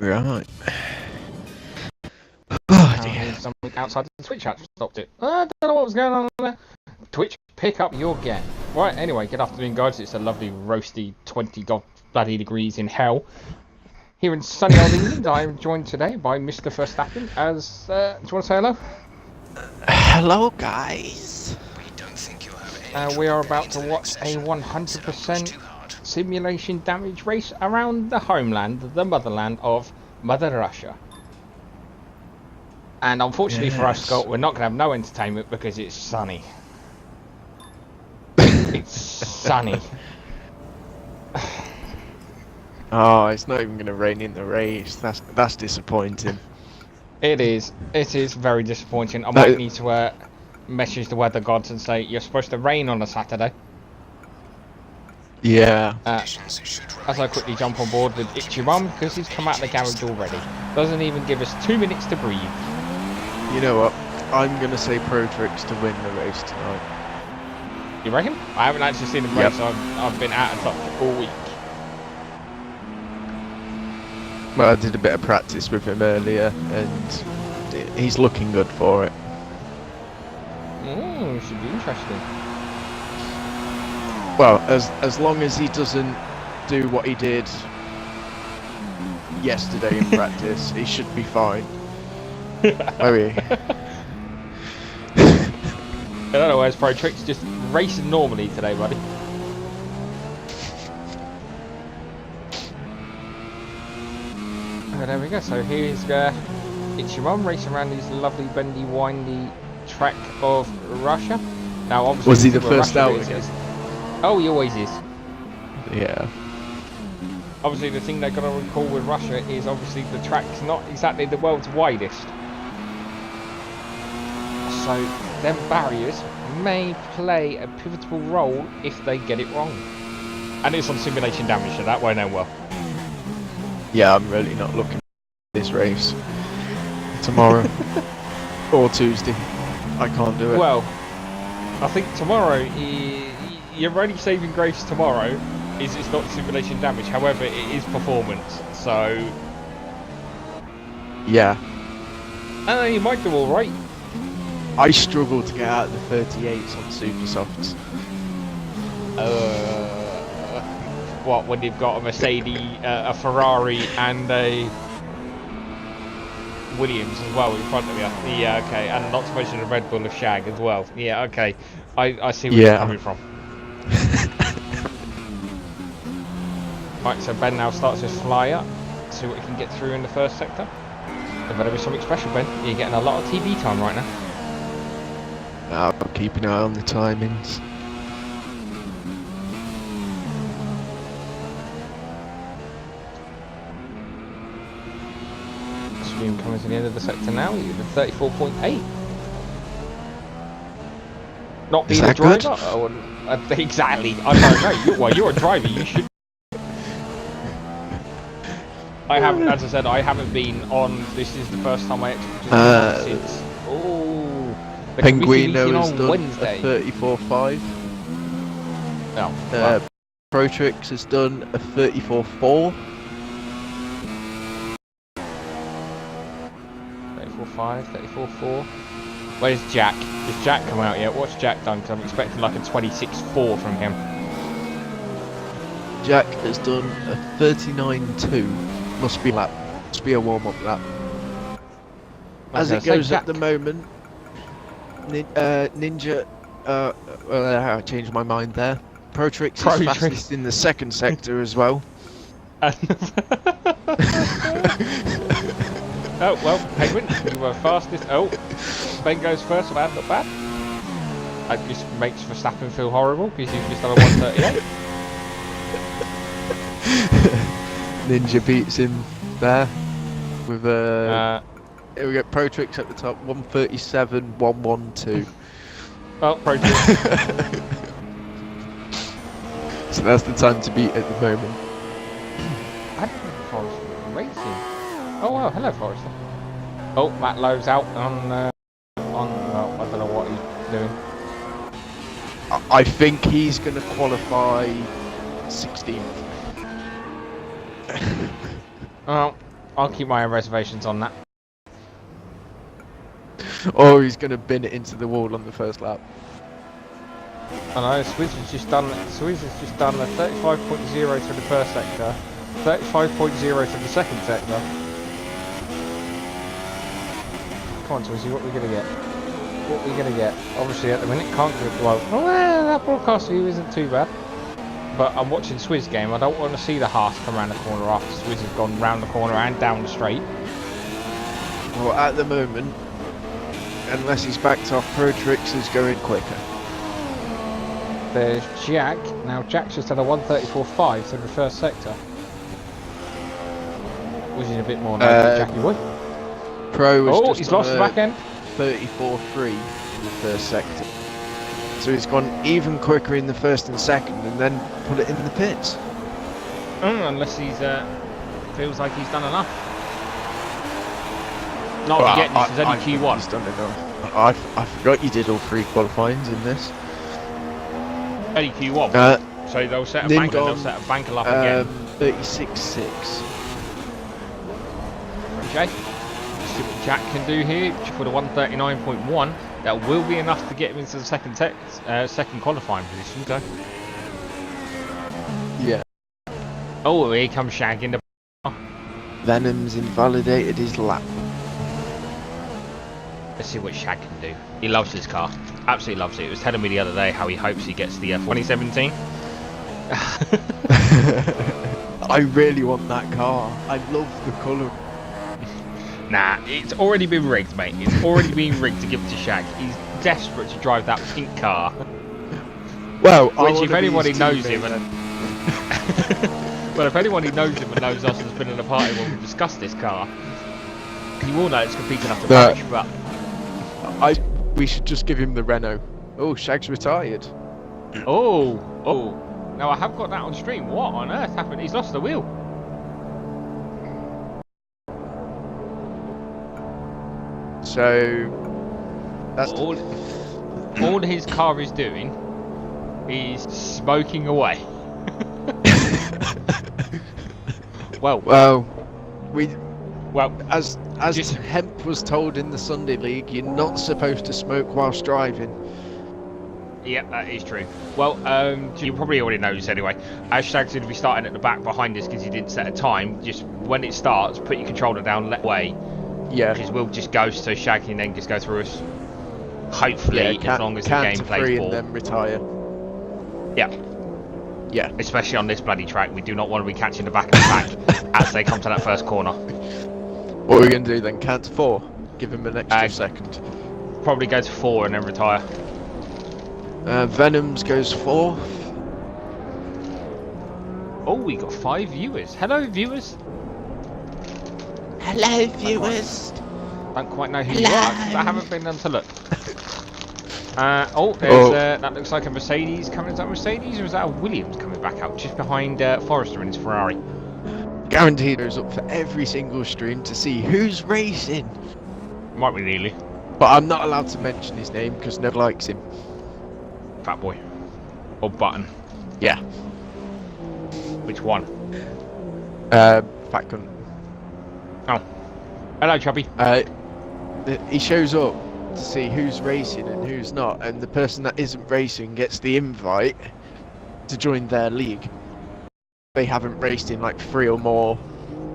Right. Oh dear. Something outside the Twitch chat stopped it. I don't know what was going on there. Twitch, pick up your game. Right, anyway, good afternoon, guys. It's a lovely, roasty 20 bloody degrees in hell. Here in sunny old England, I am joined today by Mr. Verstappen. As, do you want to say hello? Hello, guys. We are about to watch a 100% simulation damage race around the homeland, the motherland of Mother Russia. And unfortunately for us, Scott, we're not going to have no entertainment because it's sunny. It's sunny. Oh, it's not even going to rain in the race. That's disappointing. It is. It is very disappointing. I might need to message the weather gods and say you're supposed to rain on a Saturday. Yeah. As I quickly jump on board with Ichiban because he's come out of the garage already. Doesn't even give us 2 minutes to breathe. You know what? I'm going to say Prix to win the race tonight. You reckon? I haven't actually seen him race. I've been out of touch all week. Well, I did a bit of practice with him earlier, and he's looking good for it. Should be interesting. Well, as long as he doesn't do what he did yesterday in practice, he should be fine. Oh yeah. I don't know where's Prix just racing normally today, buddy. Oh, there we go. So here's Ichiban racing around this lovely bendy, windy track of Russia. Now, obviously, was he the first out again? Oh, he always is. Yeah. Obviously, the thing they've got to recall with Russia is obviously the track's not exactly the world's widest. So, them barriers may play a pivotal role if they get it wrong. And it's on simulation damage, so that won't end well. Yeah, I'm really not looking at this race tomorrow or Tuesday. I can't do it. Well, I think tomorrow, your only saving grace tomorrow is it's not simulation damage. However, it is performance. So, yeah. You might do all right. I struggle to get out of the 38s on super softs. What, when you've got a Mercedes, a Ferrari, and a Williams as well in front of you? Yeah, okay, and not to mention a Red Bull of Shag as well. Yeah, okay, I see where you're coming from. Right, so Ben now starts his fly up, see what he can get through in the first sector. There better be something special, Ben. You're getting a lot of TV time right now. I'll keep an eye on the timings. Stream coming to the end of the sector now. You're at 34.8. Not being a driver? Oh, exactly. I don't know. You're a driver. You should. I haven't, as I said, I haven't been on. This is the first time I actually since. Oh, Penguino has done Wednesday. a 34.5. Oh, wow. Prix has done a 34.4. 34.5, 34.4. Where's Jack? Has Jack come out yet? What's Jack done? Because I'm expecting like a 26.4 from him. Jack has done a 39.2. Must be lap. Must be a warm-up lap. As it goes at the moment, Ninja. I changed my mind there. Prix is fastest in the second sector as well. Oh, well, Penguin, you were fastest. Oh, Ben goes first, bad, not bad. That just makes Verstappen feel horrible because you've just done a 138. Ninja beats him there with here we go, Prix at the top, 137, 112. Well, Prix. So that's the time to beat at the moment. I don't know if Forrest was racing. Oh well, hello Forrester. Oh, Matt Lowe's out on well, I don't know what he's doing. I think he's going to qualify 16th. Well, I'll keep my own reservations on that. Or he's going to bin it into the wall on the first lap. I know, Swizz has just done a 35.0 to the first sector, 35.0 to the second sector. Come on, Swizzy, what are we going to get? What are we going to get? Obviously, at the minute, can't get well. That broadcast view isn't too bad. But I'm watching Swizz game. I don't want to see the Haas come around the corner after Swizz has gone round the corner and down the straight. Well, at the moment, unless he's backed off, Pro Tricks is going quicker. There's Jack. Now, Jack's just had a 134.5 through the first sector. Which is a bit more than Jackie would. Pro was just he's lost the back end. 34.3 in the first sector. So he's gone even quicker in the first and second and then put it in the pits. Unless he's feels like he's done enough. Not forgetting this is only Q1. He's done enough. I forgot you did all 3 qualifyings in this. Only Q1. So they'll set a banker, they'll set a banker up again. 36.6. Okay. Let's see what Jack can do here. For the 139.1, that will be enough to get him into the second qualifying position. So. Yeah. Oh, here comes Shag in the. Venom's invalidated his lap. Let's see what Shag can do. He loves his car. Absolutely loves it. He was telling me the other day how he hopes he gets the 2017. I really want that car. I love the colour. Nah, it's already been rigged, mate. It's already been rigged to give it to Shag. He's desperate to drive that pink car. Well, which if anybody knows him and well, if anybody knows him and knows us and has been in a party when we discussed this car, you will know it's complete enough to match. But we should just give him the Renault. Oh, Shag's retired. Oh. Now I have got that on stream. What on earth happened? He's lost the wheel. So that's all his car is doing is smoking away. well, as just Hemp was told in the Sunday League, you're not supposed to smoke whilst driving. Yeah, that is true. Well, you probably already know this anyway. Shag's going to be starting at the back behind us because he didn't set a time. Just when it starts, put your controller down, let way. Yeah. Because we'll just go so Shag can then just go through us. Hopefully, as long as the game plays ball. And then retire. Yeah. Yeah. Especially on this bloody track, we do not want to be catching the back of the pack as they come to that first corner. What are we going to do then? Count to 4. Give him an extra second. Probably go to 4 and then retire. Venoms goes 4th. Oh, we got 5 viewers. Hello, viewers. Hello, viewers. Don't quite know who you are because I haven't been done to look. There's that looks like a Mercedes coming. Is that a Mercedes or is that a Williams coming back out just behind Forrester in his Ferrari? Guaranteed goes up for every single stream to see who's racing. Might be nearly. But I'm not allowed to mention his name because nobody likes him. Fat boy. Or Button. Yeah. Which one? Fat cunt. Oh. Hello, Chubby. He shows up to see who's racing and who's not, and the person that isn't racing gets the invite to join their league. They haven't raced in like 3 or more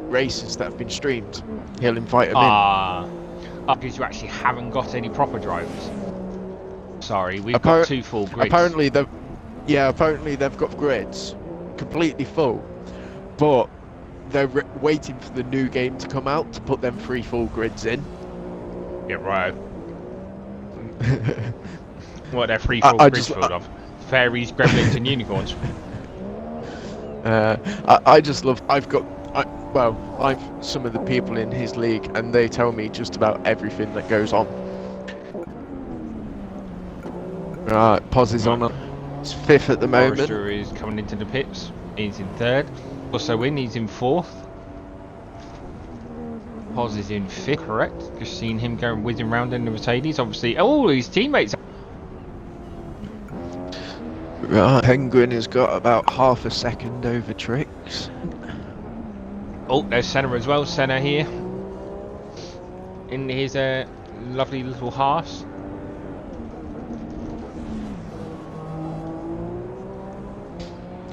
races that have been streamed. He'll invite them in. Because you actually haven't got any proper drivers. Sorry, we've got 2 full grids. Apparently they've got grids completely full, but they're waiting for the new game to come out to put them 3 full grids in. Yeah, right. What, they're 3 full grids filled of? Fairies, gremlins and unicorns. I just love. I'm some of the people in his league, and they tell me just about everything that goes on. Right, Pos is on. It's 5th at the moment. Forrester is coming into the pits. He's in 3rd. Also in, he's in 4th. Pos is in 5th, correct? Just seen him going whizzing round in the Mercedes. Obviously, all his teammates. Right, Penguin has got about half a second over Tricks. Oh, there's Senna as well. Senna here in his lovely little horse.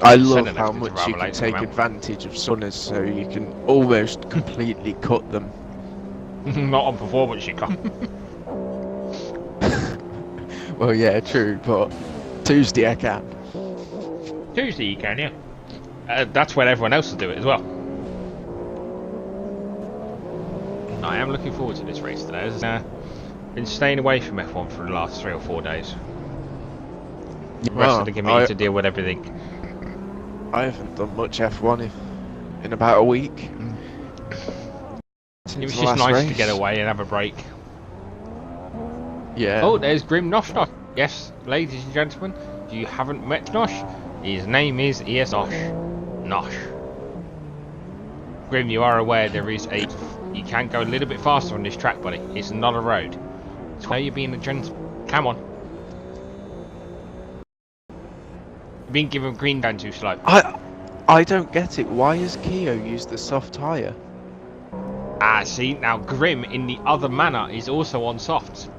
I love Senna how left it to much you rather can late take come out. advantage of Sunners, so you can almost completely cut them. Not on performance, you can't. Well, yeah, true, but Tuesday I can. Tuesday you can, yeah. That's when everyone else will do it as well. I am looking forward to this race today. I've been staying away from F1 for the last 3 or 4 days. The rest of the committee to deal with everything. I haven't done much F1 in about a week. It was just nice to get away and have a break. Yeah. Oh, there's Grim Nosh. Yes, ladies and gentlemen, if you haven't met Nosh, his name is ESR Nosh. Grim, you are aware there is you can go a little bit faster on this track, buddy. It's not a road. It's where you're being a gentleman. Come on. You've been given green down too slow. I don't get it. Why has Keo used the soft tyre? Ah, see, now Grim in the other manner is also on softs.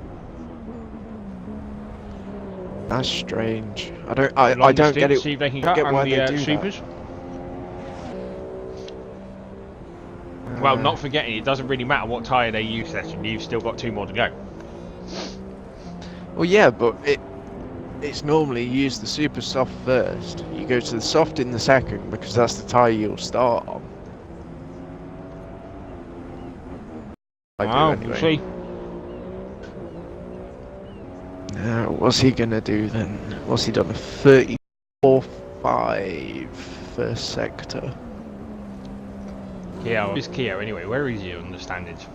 That's strange. I don't get it. See if they can I cut get on why the they do supers. that. Well, not forgetting, it doesn't really matter what tyre they use, Session. You've still got 2 more to go. Well, yeah, but it's normally you use the super soft first. You go to the soft in the second because that's the tyre you'll start on. I do anyway. We'll see. Now, what's he gonna do then? What's he done? A 34.5 first sector. Keo. Where's Keo anyway? Where is he on the standings?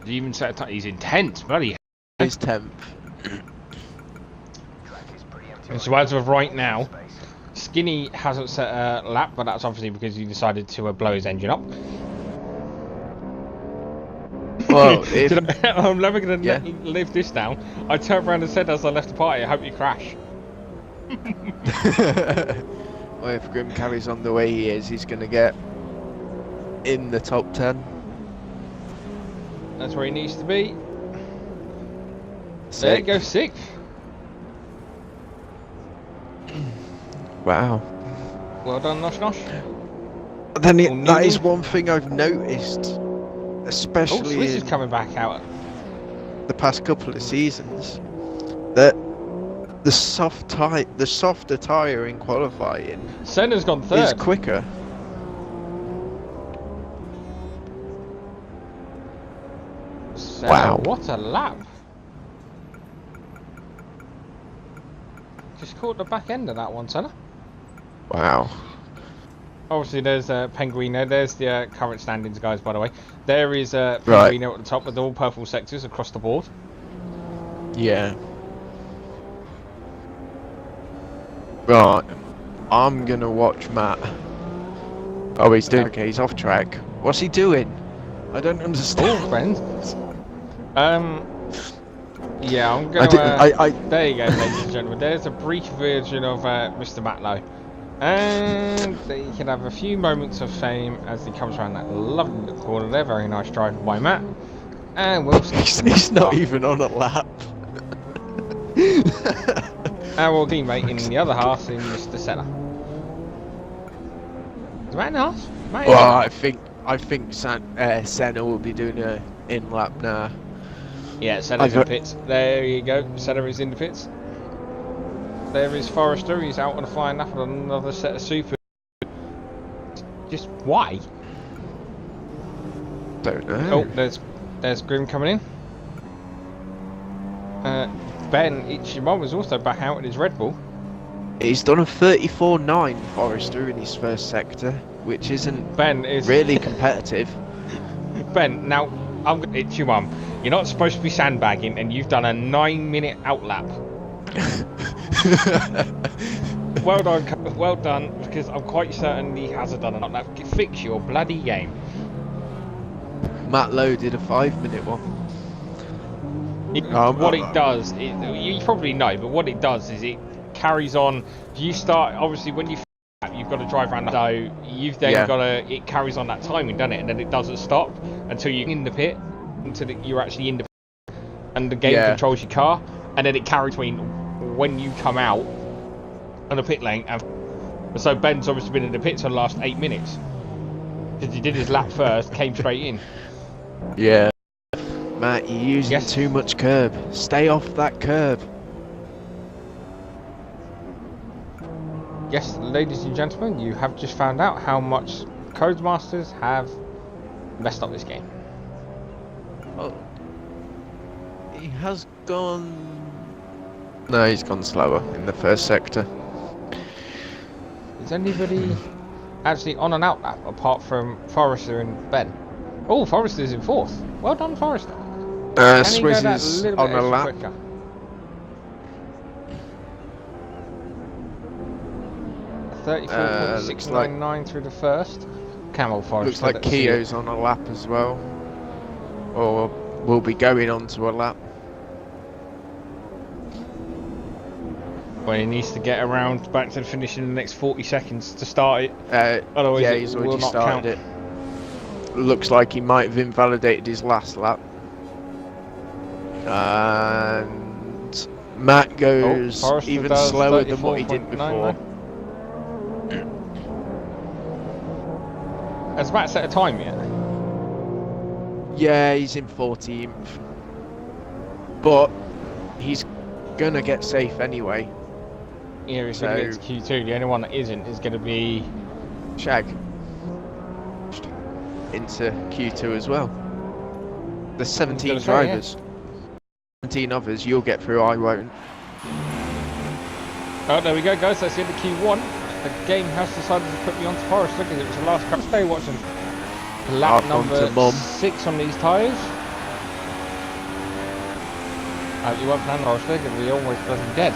Did he even set a time? He's intense, bloody. He's 10th. And so as of right now, Skinny hasn't set a lap, but that's obviously because he decided to blow his engine up. Well, I'm never going to live this down. I turned around and said as I left the party, I hope you crash. Well, if Grim carries on the way he is, he's going to get in the top 10. That's where he needs to be. There you go, 6th. Wow. Well done, Nosh Nosh. Then that is one thing I've noticed, especially Swiss is coming back out. The past couple of seasons, that the softer tyre in qualifying Senna's gone 3rd. is quicker. Senna, Wow. What a lap. Just caught the back end of that one, Senna. Wow. Obviously, there's Penguino. There's the current standings, guys, by the way. There is Penguino at the top with all purple sectors across the board. Yeah. Right. I'm going to watch Matt. Oh, he's doing okay. He's off track. What's he doing? I don't understand. Oh, friends. Yeah, I'm going to... There you go, ladies and gentlemen. There's a brief version of Mr. Matlow. And he can have a few moments of fame as he comes around that lovely little corner there. Very nice drive by Matt. And we'll see. He's not even on a lap. Our teammate in the other half in Mr. Senna. Is Matt in the half? Well, I think Senna will be doing a in lap now. Yeah, Senna's in the pits. There you go. Senna is in the pits. There is Forrester. He's out on a flying lap on another set of super. Just why? Don't know. Oh, there's Grim coming in. Ben Ichimon was also back out in his Red Bull. He's done a 34.9 Forrester in his first sector, which isn't really competitive. Ben, now I'm going to hit you, Mum. You're not supposed to be sandbagging, and you've done a 9-minute outlap. Well done, because I'm quite certain he hasn't done an outlap. Fix your bloody game. Matt Lowe did a 5-minute one. What it does, you probably know, but what it does is it carries on. You start, obviously, when you you've got to drive around. So you've then got to. It carries on that timing, doesn't it? And then it doesn't stop until you're in the pit, until you're actually in the pit, and the game controls your car, and then it carries between when you come out on the pit lane. And so Ben's obviously been in the pits for the last 8 minutes because he did his lap first, came straight in. Yeah. Matt, you're using too much curb. Stay off that curb. Yes, ladies and gentlemen, you have just found out how much Codemasters have messed up this game. Oh, he has gone... No, he's gone slower in the first sector. Is anybody actually on an out lap apart from Forrester and Ben? Oh, Forrester's in 4th. Well done, Forrester. Swizz is on a lap. Quicker? .699 through the first. Camel Forrester. Looks like Keo's on a lap as well. Or will be going on to a lap. Well, he needs to get around back to the finish in the next 40 seconds to start it. Otherwise, yeah, he's already started it. Looks like he might have invalidated his last lap. And Matt goes even slower than what he did before. Has Matt set a time yet? Yeah, he's in 14th. But he's gonna get safe anyway. Yeah, he's going to get to Q2. The only one that isn't is going to be Shag. Into Q2 as well. There's 17 drivers. 17 others, you'll get through, I won't. Oh, there we go, guys. That's the end of Q1. The game has decided to put me onto Forest because it was the last car. Stay watching lap number 6 on these tyres. You won't plan Forest because we're almost bloody dead.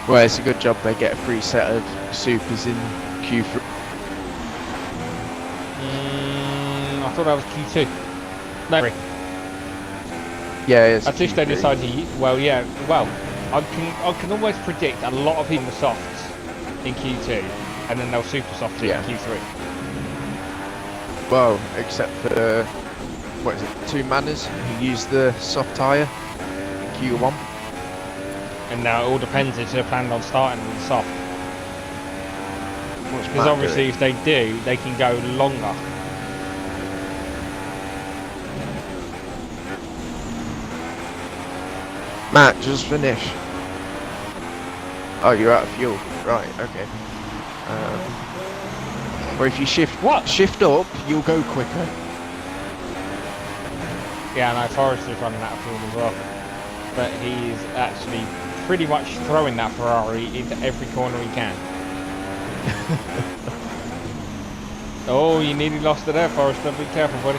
Well, it's a good job they get a free set of supers in Q3. I thought that was Q2. No. Yeah, it's at least they decide to. Well, I can almost predict a lot of people in the softs in Q2, and then they'll super soft it in Q3. Well, except for what is it, 2 Manners who used the soft tyre in Q1. And now it all depends if they're planned on starting with the soft. Because obviously, if they do, they can go longer. Matt, just finish. Oh, you're out of fuel. Right, okay. Or if you shift up, you'll go quicker. Yeah, no, Forrester's running out of fuel as well. But he's actually pretty much throwing that Ferrari into every corner he can. Oh, you nearly lost it there, Forrester. Be careful, buddy.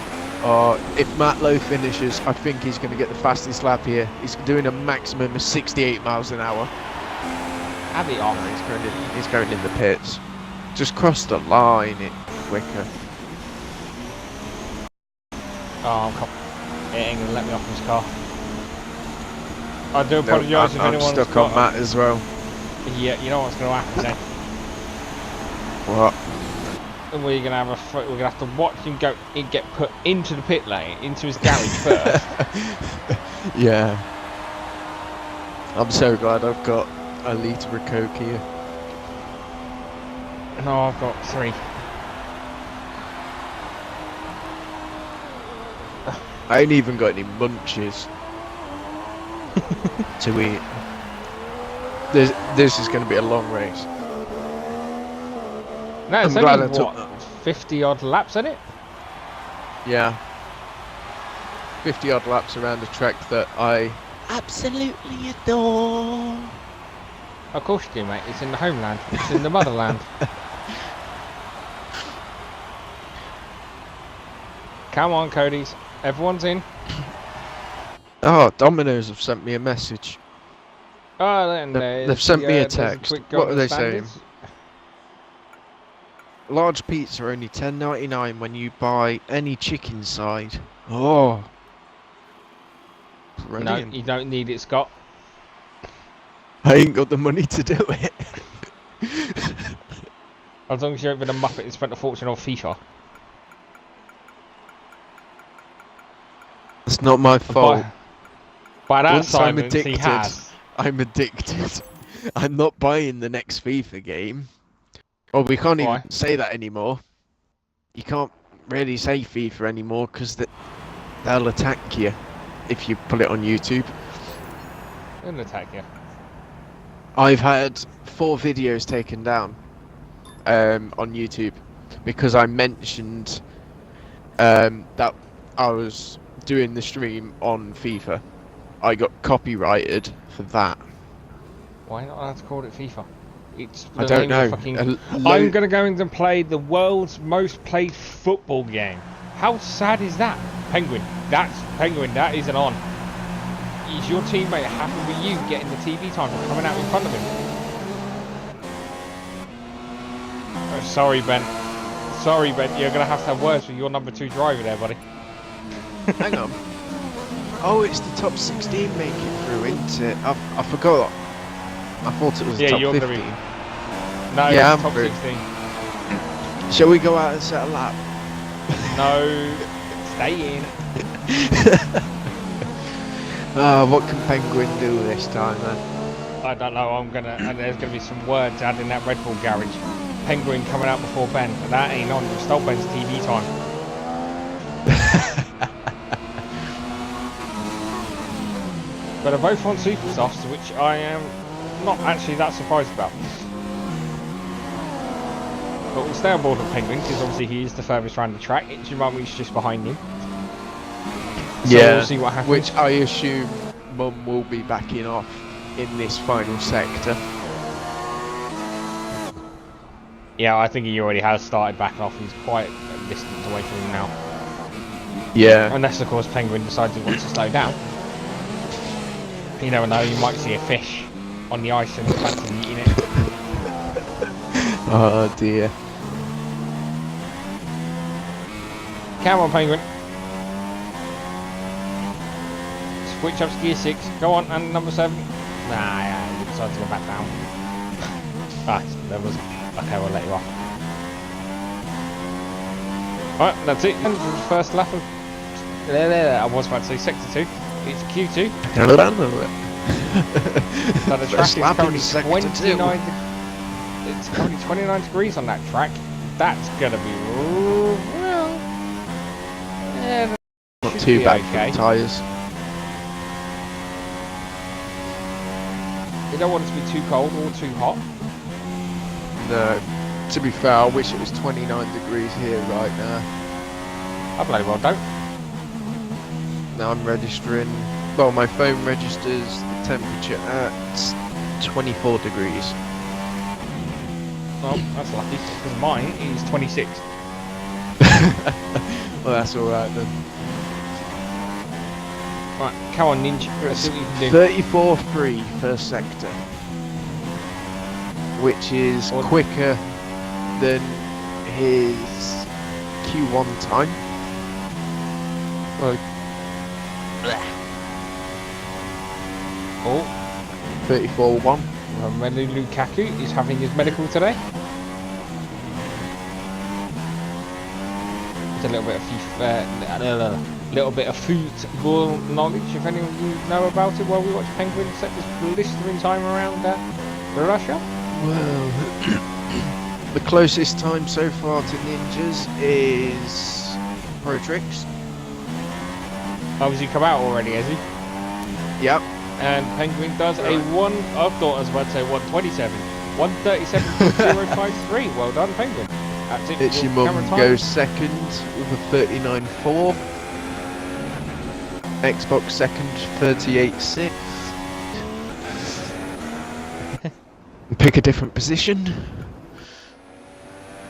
If Matt Lowe finishes, I think he's going to get the fastest lap here. He's doing a maximum of 68 miles an hour. Have it on. He's going in the pits. Just cross the line quicker. Oh, it ain't going to let me off this car. I do apologise if anyone's stuck on Matt as well. Yeah, you know what's going to happen then? What? We're gonna have to watch him get put into the pit lane, into his garage first. Yeah. I'm so glad I've got a litre of Coke here. No, I've got 3. I ain't even got any munchies to eat. This is going to be a long race. No, it's only, what, 50 odd laps in it? Yeah. 50 odd laps around a track that I absolutely adore. Of course you do, mate. It's in the homeland. It's in the motherland. Come on, Cody's. Everyone's in. Oh, Domino's have sent me a message. Oh, then they've sent me a text. What are they saying? Large pizza only $10.99 when you buy any chicken side. Oh. Brilliant. No, you don't need it, Scott. I ain't got the money to do it. As long as you ain't been a muppet and spent a fortune on FIFA. It's not my fault. By that Once I'm silence, he addicted, has. I'm addicted. I'm not buying the next FIFA game. Well, we can't Why? even say that anymore. You can't really say FIFA anymore because they'll attack you if you put it on YouTube. They'll attack you. I've had 4 videos taken down on YouTube because I mentioned that I was doing the stream on FIFA. I got copyrighted for that. Why not allowed to call it FIFA? It's I don't know. I'm gonna go in and play the world's most played football game. How sad is that? Penguin, that isn't on. Is your teammate happy with you getting the TV time for coming out in front of him? Oh, sorry, Ben. Sorry, Ben. You're going to have words with your number 2 driver there, buddy. Hang on. Oh, it's the top 16 making through, isn't it? I forgot. I thought it was the top 15. Gonna be... No, yeah, it's I'm top through. 16. Shall we go out and set a lap? No. Stay in. What can Penguin do this time, then? I don't know. And there's gonna be some words added in that Red Bull garage. Penguin coming out before Ben, but that ain't on. You stole Ben's TV time. But they're both on super softs, which I am not actually that surprised about. But we'll stay on board with Penguin because obviously he is the furthest round the track. Ichimamu's just behind him. So Yeah, we'll see what happens. which I assume Mum will be backing off in this final sector. Yeah, I think he already has started backing off. He's quite a distance away from him now. Yeah. Unless, of course, Penguin decides he wants to slow down. You never know, you might see a fish on the ice and fancy eating it. Oh dear. Come on, Penguin. Switch up to gear 6. Go on, and number 7. Nah, yeah, you decided to go back down. Right, there was... Okay, we'll let you off. Right, that's it. And the first lap of... I was about to say sector 2. It's Q2. So the track is currently 29. It's currently 29 degrees on that track. That's gonna be well. Yeah, Not too bad okay. for tyres. You don't want it to be too cold or too hot. No. To be fair, I wish it was 29 degrees here right now. I bloody well don't. Now I'm registering. Well, my phone registers the temperature at 24 degrees. Well, that's lucky, because mine is 26. Well, that's alright then. Right, come on, Ninja. Let's see what you can do. 34.3 first sector, which is quicker than his Q1 time. Well, Oh, 34.1. Romelu Lukaku is having his medical today. It's a little bit of football knowledge, if any of you know about it, while we watch Penguin set this blistering time around Russia. Well, the closest time so far to Ninjas is Pro Tricks. Oh, has he come out already, has he? Yep. And Penguin does a one. I thought I was about to say 127. 137.053. Well done, Penguin. That's it. It's your mum goes second with a 39.4. Xbox second, 38.6. Pick a different position.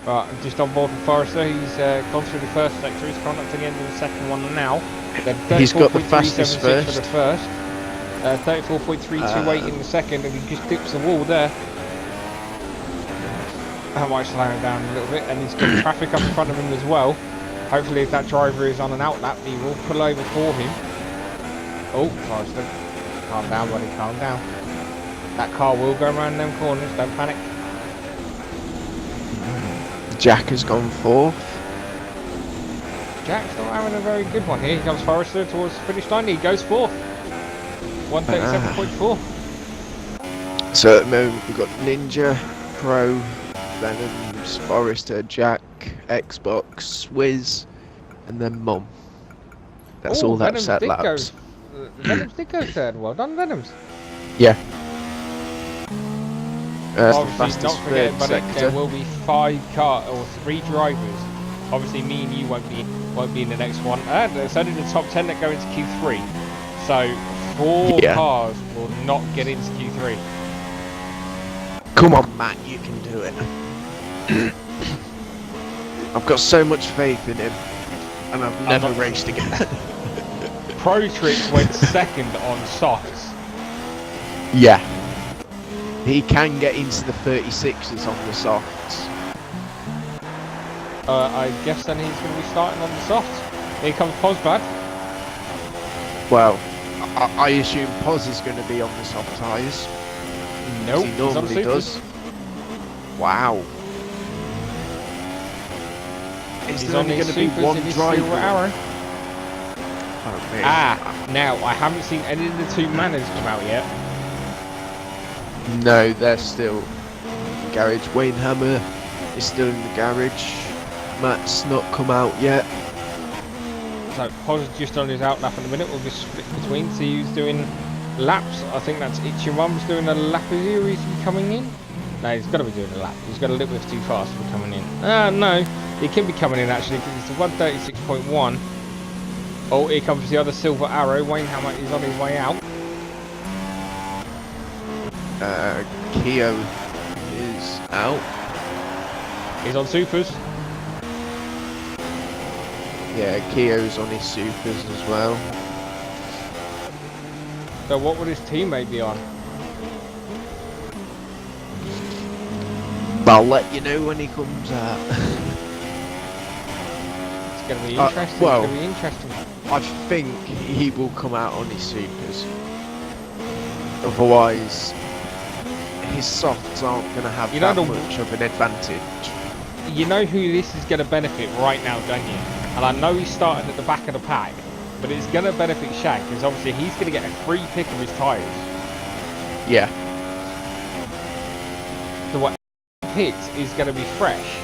Right, I'm just on board with Forrester. He's gone through the first sector. He's coming up to the end of the second one now. He's got the fastest first. For the first. 34.328 in the second, and he just dips the wall there. That might slow him down a little bit, and he's got traffic up in front of him as well. Hopefully, if that driver is on an outlap, he will pull over for him. Oh, Forrester. Calm down, buddy, calm down. That car will go around them corners, don't panic. Jack has gone fourth. Jack's not having a very good one here. He comes Forrester towards the finish line. He goes fourth. 137.4. So at the moment we've got Ninja, Pro, Venoms, Forrester, Jack, Xbox, Swizz, and then Mum. That's all that set laps. Venoms did go third. Well done, Venoms. Yeah. Obviously, not forgetting, but there will be 3 drivers. Obviously, me and you won't be in the next one. And it's only the top 10 that go into Q3. So 4 cars will not get into Q3. Come on, Matt, you can do it. I've got so much faith in him, and I've never raced again. Pro Trick went second on softs. Yeah. He can get into the 36s on the softs. I guess then he's going to be starting on the softs. Here comes Posbad. Well, I assume Pos is going to be on the soft tyres. Nope, he normally does. Wow. Is there only going to be one driver? Oh, now I haven't seen any of the 2 Manners come out yet. No, they're still in the garage. Wayne Hammer is still in the garage. Matt's not come out yet. So Pos is just on his outlap in a minute. We'll just split between. See who's doing laps. I think that's Ichimum's doing a lap. Is he coming in? No, he's got to be doing a lap. He's got a little bit too fast for coming in. No, he can be coming in actually because it's a 136.1. Oh, here comes the other silver arrow. Wayne Hammer is on his way out. Keo is out. He's on supers. Yeah, Keo's on his supers as well. So what would his teammate be on? I'll let you know when he comes out. It's going to be interesting. Well, it's going to be interesting. I think he will come out on his supers. Otherwise, his softs aren't going to have that much of an advantage. You know who this is going to benefit right now, don't you? And I know he's starting at the back of the pack, but it's going to benefit Shag because obviously he's going to get a free pick of his tyres. Yeah. So what pits is going to be fresh.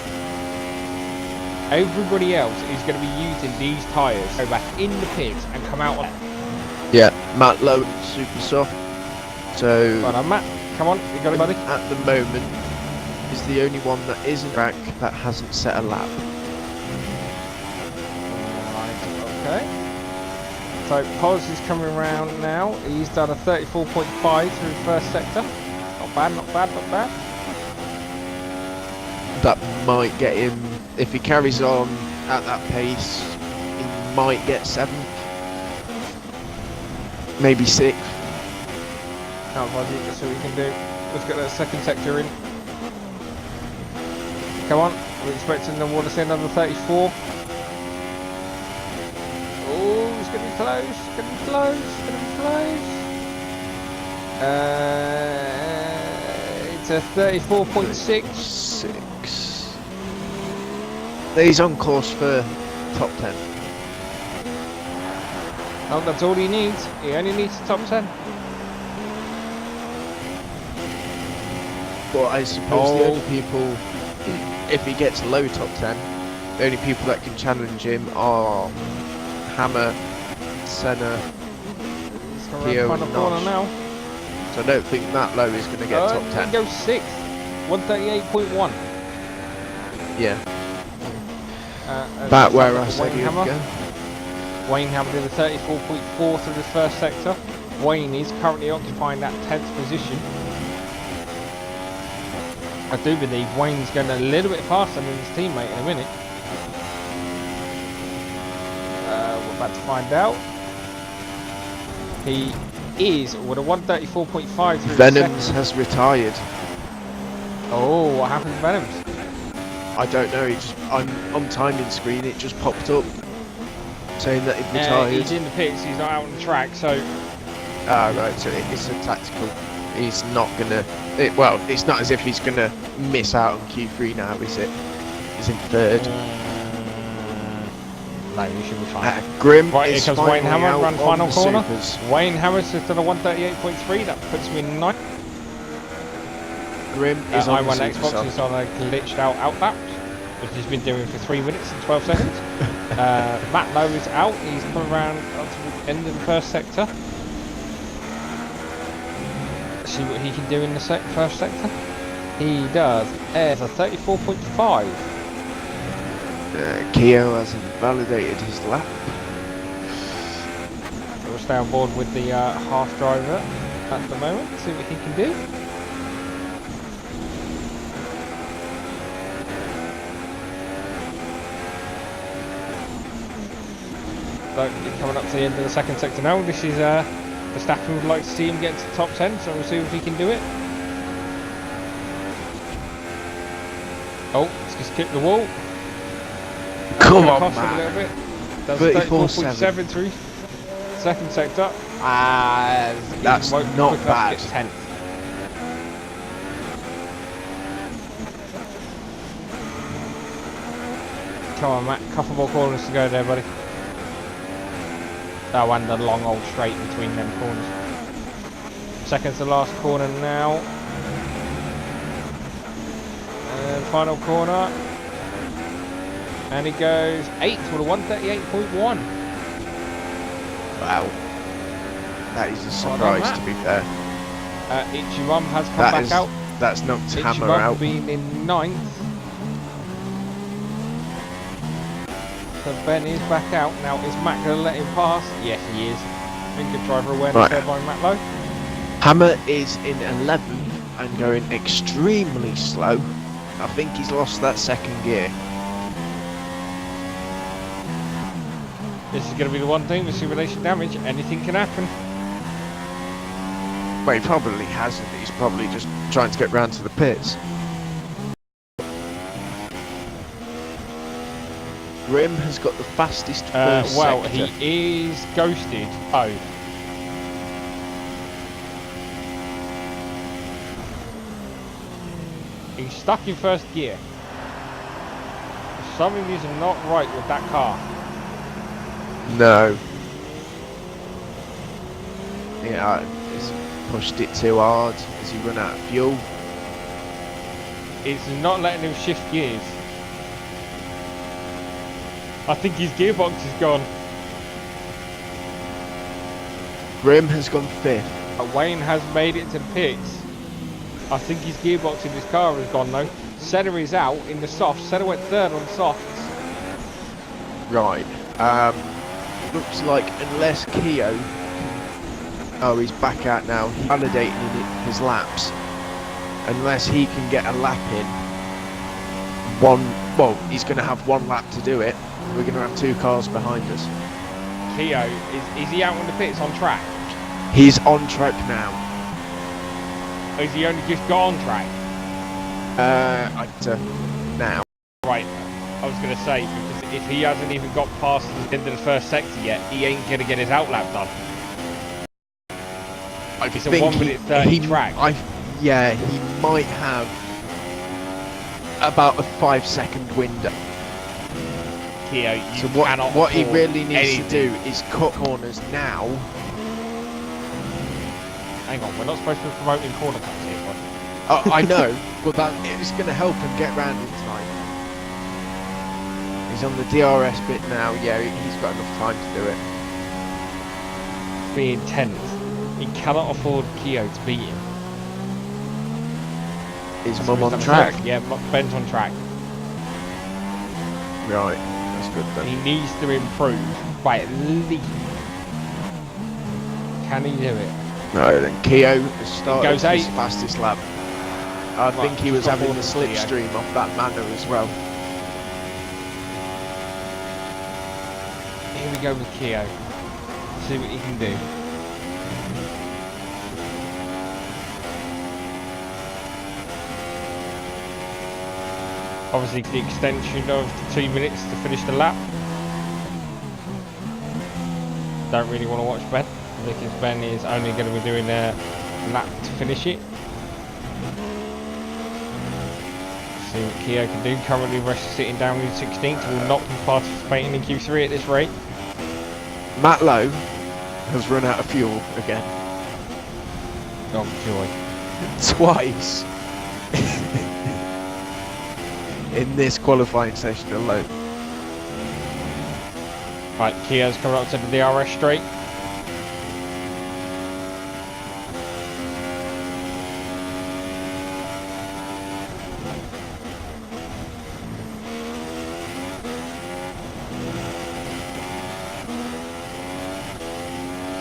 Everybody else is going to be using these tyres, go back in the pits and come out on it. Yeah, Matt Lowe, super soft. So, right on, Matt, come on, you got it, buddy. At the moment, is the only one that isn't track that hasn't set a lap. Right, okay. So Pos is coming around now. He's done a 34.5 through the first sector. Not bad, not bad, not bad. That might get him, if he carries on at that pace, he might get 7th. Maybe 6th. Now, buddy, let's see what we can do. Let's get that second sector in. Come on, we're expecting the water to see another 34. Oh, it's going to be close, it's going to be close, it's going to be close. It's a 34.6. 6. He's on course for top 10. Oh, that's all he needs. He only needs the top 10. But I suppose the only people, if he gets low top 10, the only people that can challenge him are Hammer, Senna, Keo and Nosh. Now. So I don't think Matt Lowe is going to get top 10. He goes 6th, 138.1. Yeah. Back where I said he would go. Wayne Hammer did a 34.4 through the first sector. Wayne is currently occupying that 10th position. I do believe Wayne's going a little bit faster than his teammate in a minute. We're about to find out. He is with a 134.5 through Venoms has retired. Oh, what happened to Venoms? I don't know, on timing screen it just popped up saying that he'd retired. He's in the pits, he's not out on the track, so... Ah, right, so it's a tactical. He's not gonna. Well, it's not as if he's gonna miss out on Q3 now, is it? He's in third. No, you should be fine. Grim Right, here is comes finally Wayne Hammer, out run on final the corner. supers. Wayne Hammer's just done a 138.3, that puts me in 9th. Grim is on I the run super Xbox, soft. is on a glitched out outlap, which he's been doing for 3 minutes and 12 seconds. Matt Lowe is out, he's come around up to the end of the first sector. See what he can do in the first sector. He does airs a 34.5. Keo hasn't validated his lap. We'll stay on board with the half driver at the moment, see what he can do. So coming up to the end of the second sector now. This is Verstappen would like to see him get to the top 10, so we'll see if he can do it. Oh, let's just kick the wall. Come on, A man. little bit. Does 34.7 through second sector. That's not bad. 10th. Come on, Matt. Couple more corners to go there, buddy. Oh, and the long old straight between them corners. Second to last corner now. And final corner. And he goes 8th with a 138.1. Wow. That is a surprise, to be fair. Ichiram has come back out. That's knocked Hammer Ichiram out. being in 9th. So Ben is back out. Now, is Matt going to let him pass? Yes, he is. I think good driver awareness there by Matt Lowe. Hammer is in 11th and going extremely slow. I think he's lost that second gear. This is going to be the one thing with simulation damage. Anything can happen. Well, he probably hasn't. He's probably just trying to get round to the pits. Grim has got the fastest first well, sector. he is ghosted. Oh. He's stuck in first gear. Something is not right with that car. No. Yeah, he's pushed it too hard. Has he run out of fuel? It's not letting him shift gears. I think his gearbox is gone. Grim has gone 5th. Wayne has made it to the pits. I think his gearbox in his car is gone though. Senna is out in the softs. Senna went 3rd on softs. Right. Looks like unless Keo... Oh, he's back out now. He's validating his laps. Unless he can get a lap in. Well, he's going to have 1 lap to do it. We're going to have 2 cars behind us. Keo, is he out on the pits on track? He's on track now. Or is he only just got on track? Now. Right, I was going to say, because if he hasn't even got past the end of the first sector yet, he ain't going to get his outlap done. It's a 1 minute 30 track. Yeah, he might have about a 5-second window. Keo, you So cannot what he afford really needs anything. to do is cut corners now. Hang on, we're not supposed to be promoting corner cuts here, bud. I know, but it's going to help him get round in time. He's on the DRS bit now. Yeah, he's got enough time to do it. Being 10th, he cannot afford Keo to beat him. Is So Mum he's on done track? himself. Yeah, Ben's on track. Right, that's good then. He needs to improve by at least. Can he do it? Right, then Keo has started goes his 8th. fastest lap. I think he was stop having the ordering Keo. slipstream off that manor as well. Here we go with Keo. See what he can do. Obviously the extension of the 2 minutes to finish the lap. Don't really want to watch Ben because Ben is only going to be doing lap to finish it. See what Kia can do. Currently Rush is sitting down in 16th, will not be participating in Q3 at this rate. Matt Lowe has run out of fuel again. Oh joy. Twice. In this qualifying session alone. Right, Kia's coming up to the DRS straight.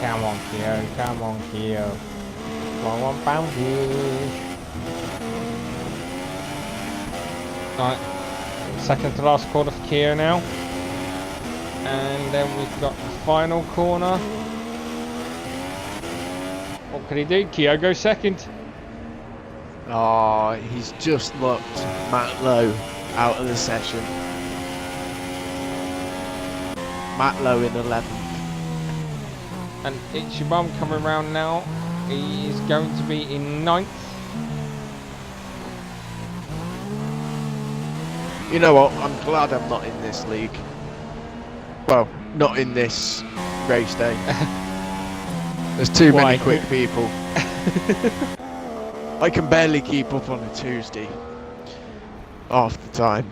Come on, Kia. Come on, Kia. Come on, bounty. Right. Second to last corner for Kia now. And then we've got the final corner. What can he do? Kia goes second. Oh, he's just locked Matt Lowe out of the session. Matt Lowe in 11th. And it's your mum coming around now. He is going to be in 9th. You know what? I'm glad I'm not in this league. Well, not in this race day. There's too Why? many quick people. I can barely keep up on a Tuesday. Half the time.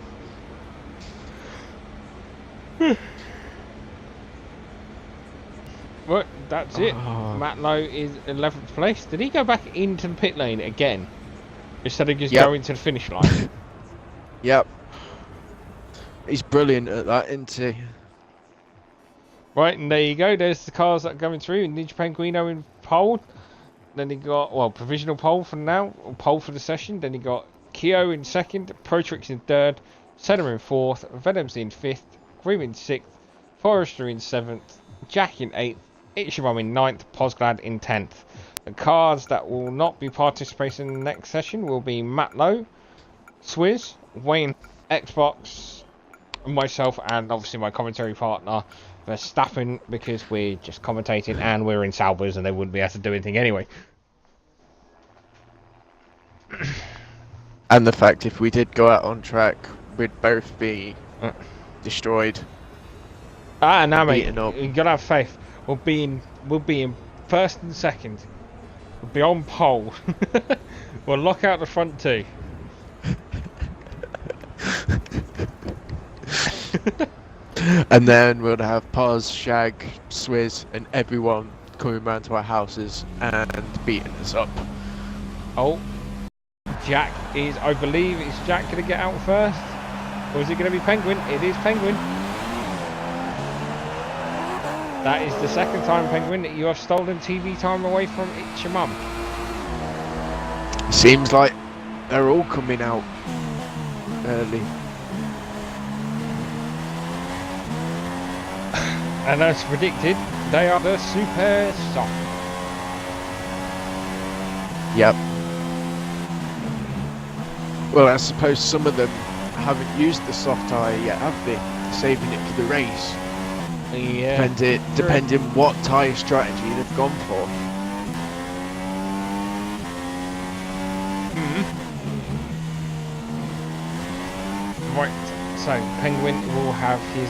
Well, that's it. Oh. Matt Lowe is 11th place. Did he go back into the pit lane again? Instead of just Yep. going to the finish line? Yep. He's brilliant at that, isn't he? Right, and there you go. There's the cars that are going through. Ninja Penguino in pole. Then he got, well, provisional pole for now. Or pole for the session. Then he got Keo in second. Protrix in third. Senna in fourth. Venom's in fifth. Grimm in sixth. Forrester in seventh. Jack in eighth. Ichiram in 9th, Posglad in 10th. The cars that will not be participating in the next session will be Matt Lowe, Swizz, Wayne, Xbox, myself, and obviously my commentary partner, Verstappen, because we're just commentating and we're in Saubers and they wouldn't be able to do anything anyway. And the fact if we did go out on track, we'd both be destroyed. Ah, no, mate, Beaten up. you gotta have faith. We'll be in first and second. We'll be on pole. We'll lock out the front two. And then we'll have Paz, Shag, Swizz, and everyone coming round to our houses and beating us up. Oh, Jack is, I believe, is Jack going to get out first? Or is it going to be Penguin? It is Penguin. That is the second time, Penguin, that you have stolen TV time away from It's Your Mum. Seems like they're all coming out early. And as predicted, they are the super soft. Yep. Well, I suppose some of them haven't used the soft tyre yet, have they? Saving it for the race. Yeah. Depending what tyre strategy they've gone for. Right, so Penguin will have his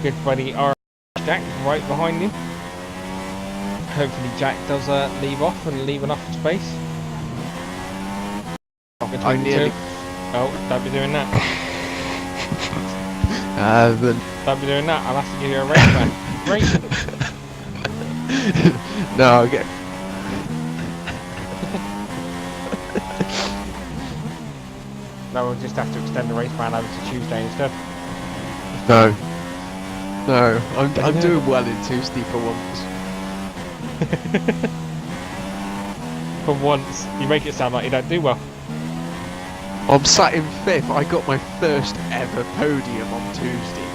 good buddy Jack right behind him. Hopefully Jack does leave off and leave enough space. I nearly... Oh, don't be doing that. Don't be doing that. I'll have to give you a race back. Race. No, I'll get... No, we'll just have to extend the race ban over to Tuesday instead. No. No, I'm doing well in Tuesday for once. For once, you make it sound like you don't do well. I'm sat in 5th. I got my first ever podium on Tuesday.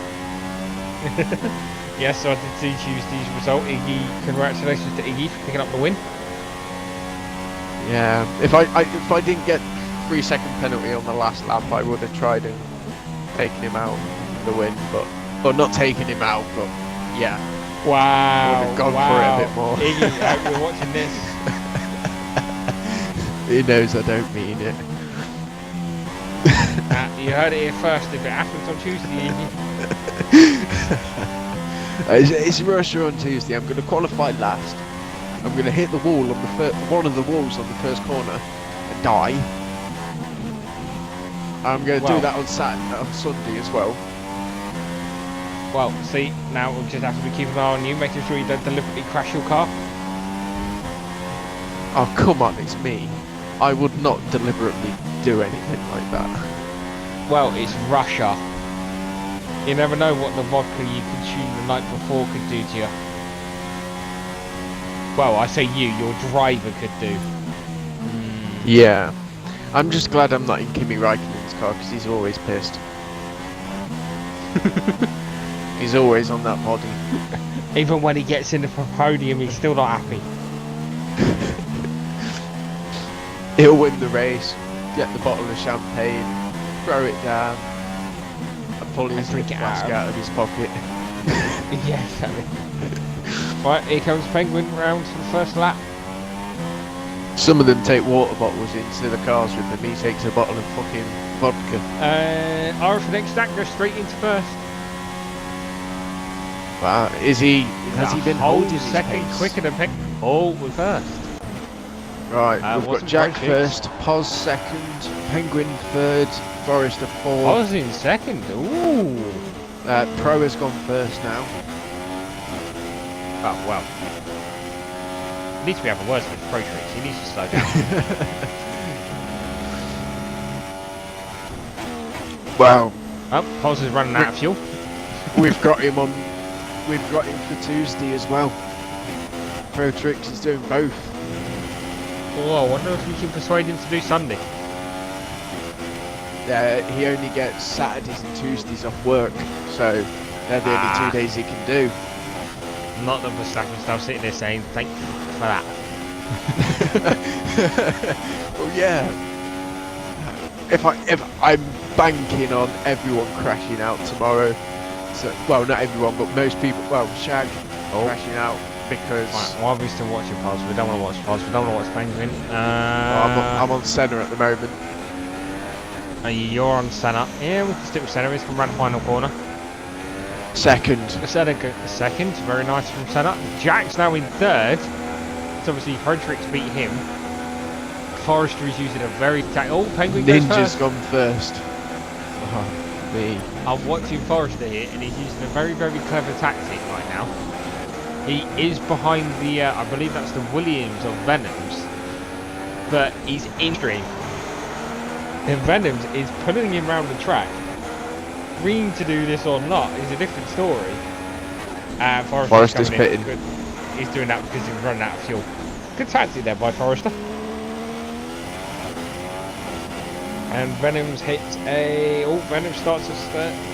Yes, so I did see Tuesday's result. Iggy, congratulations to Iggy for picking up the win. Yeah, if I didn't get 3-second penalty on the last lap, I would have tried and taken him out for the win, but well, not taking him out, but yeah. Wow. Would have gone for it a bit more. Iggy, I hope you're watching this. He knows I don't mean it. You heard it here first. If it happens on Tuesday evening, It's Russia on Tuesday. I'm going to qualify last. I'm going to hit the wall on the one of the walls on the first corner and die. I'm going to do that on Sunday as well. well, see, now we'll just have to be keeping an eye on you, making sure you don't deliberately crash your car. Oh, come on, it's me. I would not deliberately do anything like that. Well, it's Russia. You never know what the vodka you consumed the night before could do to you. Well, I say you, your driver could do. Yeah. I'm just glad I'm not in Kimi Raikkonen's car because he's always pissed. He's always on that body. Even when he gets in the podium, he's still not happy. He'll win the race, get the bottle of champagne, throw it down, and pull his drink flask out of his pocket. Yeah, exactly. Right, here comes Penguin round for the first lap. Some of them take water bottles into the cars with them. He takes a bottle of fucking vodka. Irish for next stack goes straight into first. Wow, has he been holding his second pace? quicker than Penguin? Oh, we're first. Right, we've got wasn't Jack Prix first, Pos second, Penguin third, Forrester fourth. I was in second. Ooh. Pro has gone first now. Oh, well. He needs to be having worse than Pro tricks. He needs to slow down. Wow. Oh, Pos is running out of fuel. We've got him for Tuesday as well. Pro Tricks is doing both. Oh, I wonder if we can persuade him to do Sunday. He only gets Saturdays and Tuesdays off work, so they're the only 2 days he can do. Not that Verstappen stuff sitting there saying thank you for that. Well, yeah. If I'm banking on everyone crashing out tomorrow. So, well, not everyone, but most people. Well, Shag crashing out because. Right, why are we still watching Pos? We don't want to watch Pos. We don't want to watch Penguin. I'm on centre at the moment. You're on centre. Yeah, we can stick with centre. He's come round the final corner. Second. Second. Very nice from centre. Jack's now in third. So obviously Frederick's beat him. Forrester is using a very oh, Penguin goes Ninja's first. gone first. Oh, me. I'm watching Forrester here, and he's using a very, very clever tactic right now. He is behind the, I believe that's the Williams of Venoms, but he's in stream. And Venoms is pulling him around the track. Green to do this or not is a different story. Forrester's pitting. He's doing that because he's running out of fuel. Good tactic there by Forrester. And Venoms hits a... Oh, Venoms starts to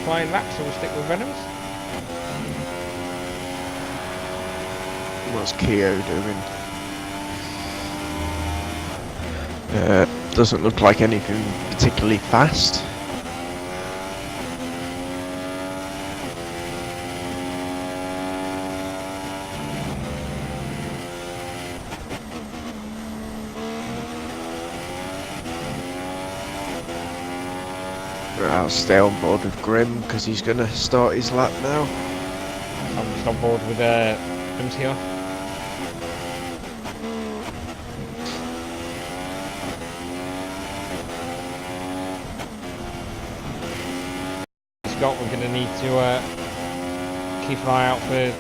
flying laps, so we'll stick with Venoms. What's Keo doing? Doesn't look like anything particularly fast. I'll stay on board with Grim because he's going to start his lap now. I'm just on board with Grim's here. Scott, we're going to need to keep an eye out for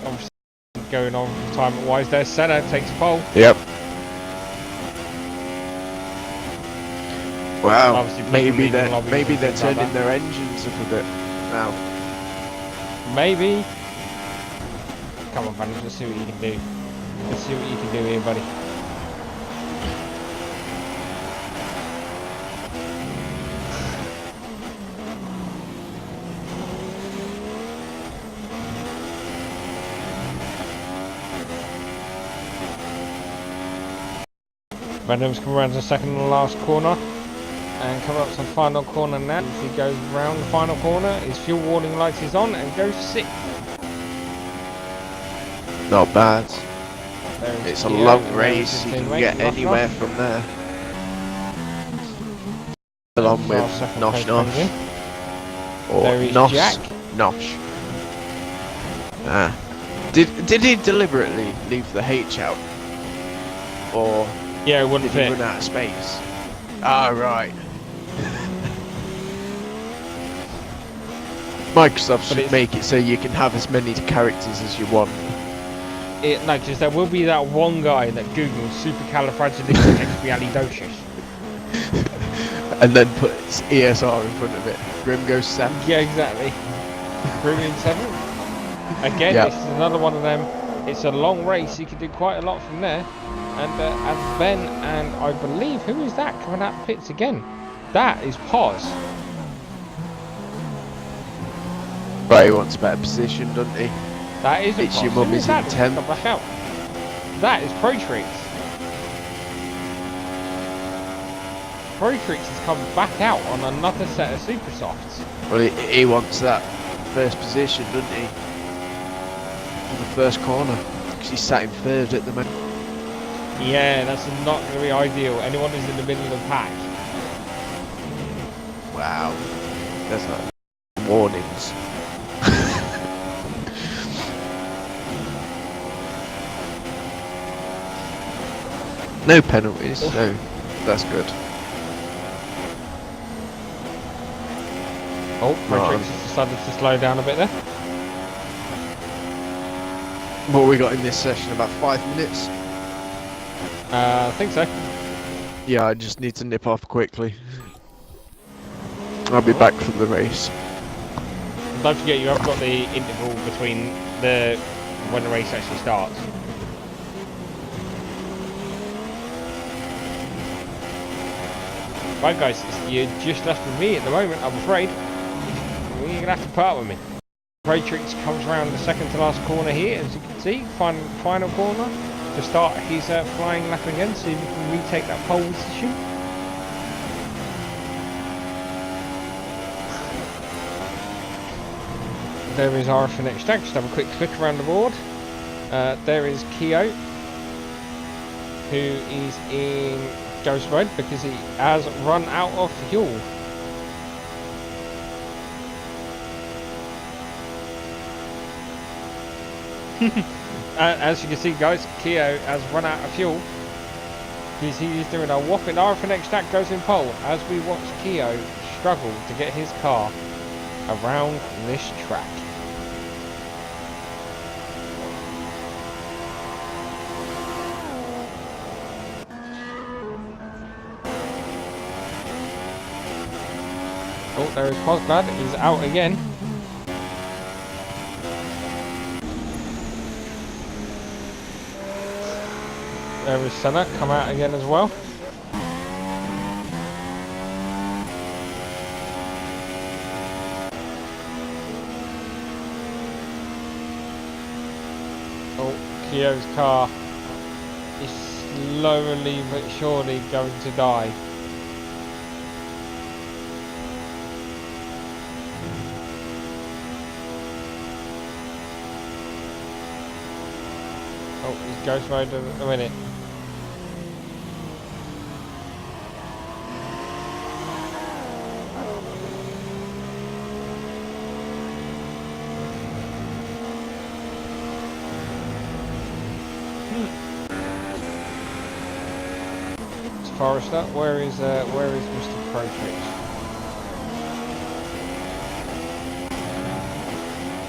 obviously going on for time wise there. Senna takes pole. Yep. Wow, maybe they're turning their engines up a bit now. Maybe. Come on, Vanoms, let's see what you can do. Let's see what you can do here, buddy. Vanoms come around to the second and last corner. And come up to the final corner now. As he goes round the final corner, his fuel warning light is on and goes 6th. Not bad. It's a long race, you can get anywhere from there. along with Our second Nosh place comes in. Nosh or There is Nos Jack. Nosh. Ah, did he deliberately leave the H out, or Yeah, it wouldn't did he fit. run out of space? Ah, right. Microsoft But should make it so you can have as many characters as you want. No, because there will be that one guy that Googles supercalifragilisticexpialidocious. And then puts ESR in front of it. Grim goes Sam. Yeah, exactly. Brilliant 7. Again, Yeah. this is another one of them. It's a long race. You can do quite a lot from there. And Ben and I believe, who is that coming out of pits again? That is Pos. Right, he wants a better position, doesn't he? That is a It's your Pos. Who mummy's is that? intent. Come back out. That is Prix. Prix has come back out on another set of super softs. Well, he wants that first position, doesn't he? On the first corner. Because he's sat in third at the moment. Yeah, that's not going to be ideal. Anyone who's in the middle of the pack. Wow. That's like warnings. No penalties, so that's good. Oh, Right. Matrix has decided to slow down a bit there. What we got in this session? About 5 minutes? I think so. Yeah, I just need to nip off quickly. I'll be back from the race. Don't forget you have got the interval between when the race actually starts. Right guys, you're just left with me at the moment, I'm afraid. You're going to have to part with me. Matrix comes around the second to last corner here, as you can see. Final corner to start his flying lap again, see if he can retake that pole position. There is our next track. Just have a quick click around the board. There is Keo, who is in ghost mode because he has run out of fuel. As you can see guys, Keo has run out of fuel because he is doing a whopping RFNX stack goes in pole as we watch Keo struggle to get his car around this track. Oh, there is Posblad, he's out again. There is Senna, come out again as well. Oh, Keo's car is slowly but surely going to die. Oh, he's ghost mode at the minute. Forrester, where is Mr. Protrix?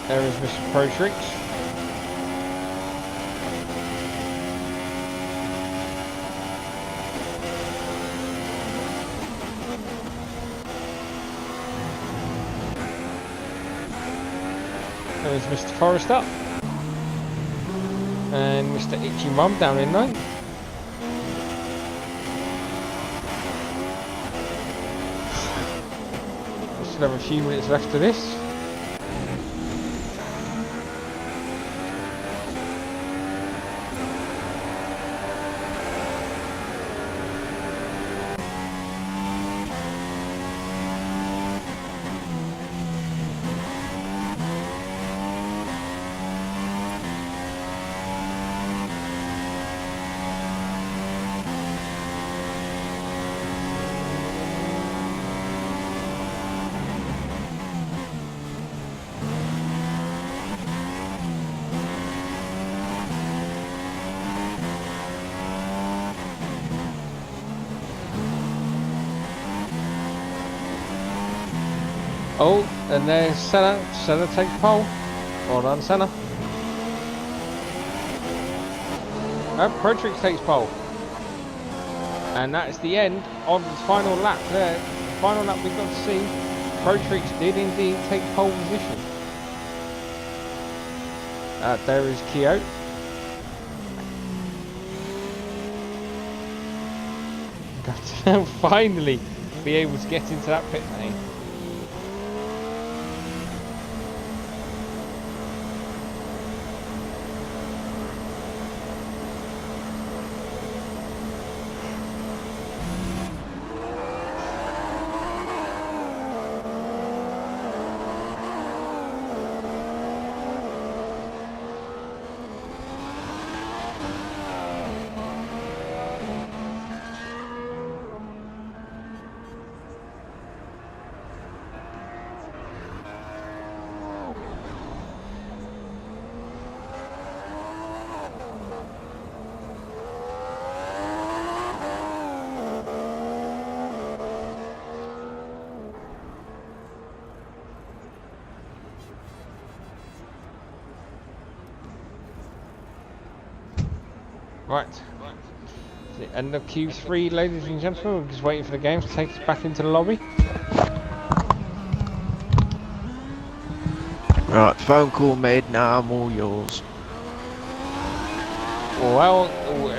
There is Mr. Protrix. There is Mr. Forrester. And Mr. Itchy Mum down in 9th. Still have a few minutes left to this. Oh, and there's Senna. Senna takes pole. Well done, Senna. Prix takes pole. And that's the end of the final lap there. The final lap we got to see. Prix did indeed take pole position. There is Keogh. Got to finally be able to get into that pit lane. Right. The end of Q3, ladies and gentlemen. We're just waiting for the game to take us back into the lobby. Right, phone call made, now I'm all yours. Well,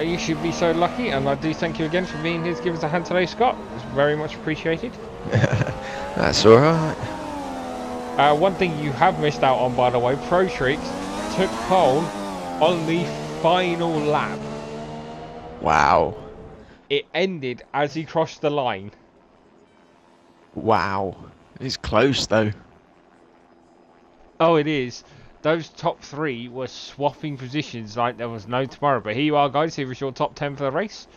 you should be so lucky, and I do thank you again for being here to give us a hand today, Scott. It's very much appreciated. That's alright. One thing you have missed out on, by the way, Prix took pole on the final lap. Wow. It ended as he crossed the line. Wow. It's close though. Oh, it is. Those top three were swapping positions like there was no tomorrow. But here you are, guys. Here is your top 10 for the race.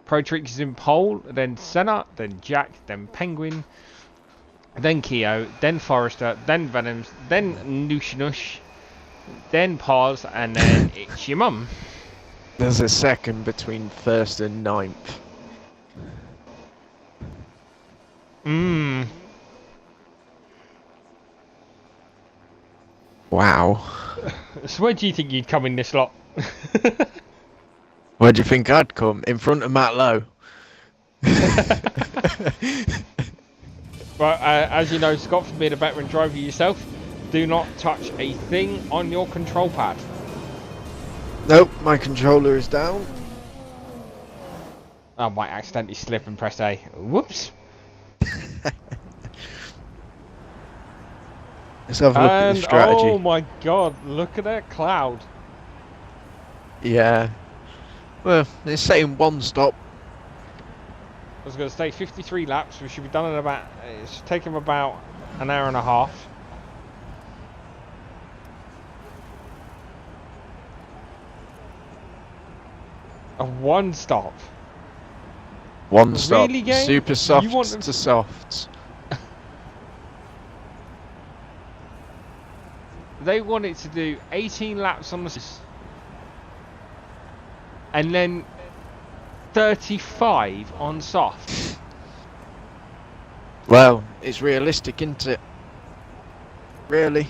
Prix is in pole, then Senna, then Jack, then Penguin, then Keogh, then Forrester, then Venoms, then Nush, then Pars, and then it's your mum. There's a second between first and ninth. Wow. So where do you think you'd come in this lot? Where do you think I'd come? In front of Matt Lowe. Right, as you know, Scott, for being a veteran driver yourself, do not touch a thing on your control pad. Nope, my controller is down. I might accidentally slip and press A. Whoops. Let's have a look at the strategy. Oh my god, look at that cloud. Yeah. Well, it's saying one stop. I was going to say 53 laps. We should be done in about. It's taken about an hour and a half. A one stop. One stop. Really, game? Super softs You want them to softs. They wanted to do 18 laps on the and then 35 on soft. Well, it's realistic, isn't it? Really?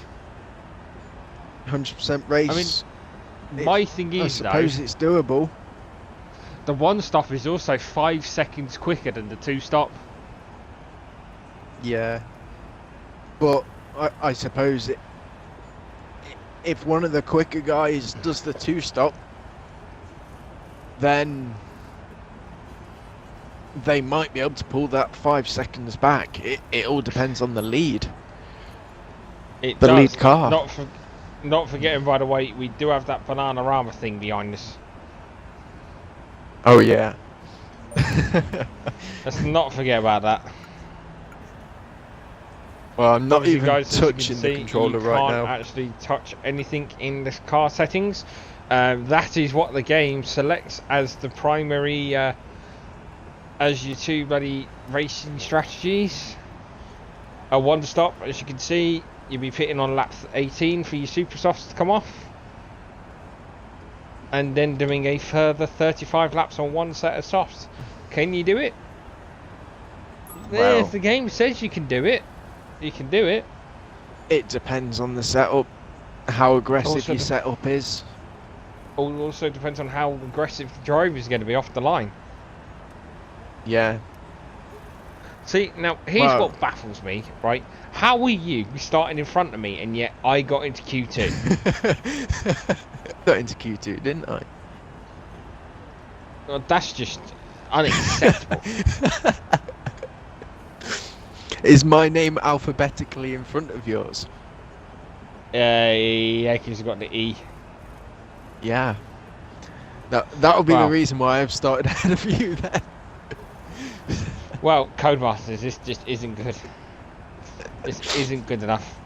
100% race. I mean, my thing is, I suppose though, it's doable. the one stop is also 5 seconds quicker than the two stop. Yeah. But I suppose if one of the quicker guys does the two stop, then they might be able to pull that 5 seconds back. It all depends on the lead. It The does. lead car. Not forgetting, by the way, we do have that Bananarama thing behind us. Oh yeah. Let's not forget about that. Well, I'm not Obviously, even guys, as you can touching see, the controller you right can't now. actually touch anything in this car settings. That is what the game selects as the primary, as your two bloody racing strategies. A one stop, as you can see, you'll be pitting on lap 18 for your super softs to come off, and then doing a further 35 laps on one set of softs. Can you do it? Well, If the game says you can do it. You can do it. It depends on the setup, how aggressive Also your setup is. Also depends on how aggressive the driver is going to be off the line. Yeah. See, now here's what baffles me, right? How are you starting in front of me and yet I got into Q2? Got into Q2, didn't I? Well, that's just unacceptable. Is my name alphabetically in front of yours? Yeah, because you've got the E. Yeah. That'll be the reason why I've started ahead of you then. Well, Codemasters, this just isn't good. This isn't good enough.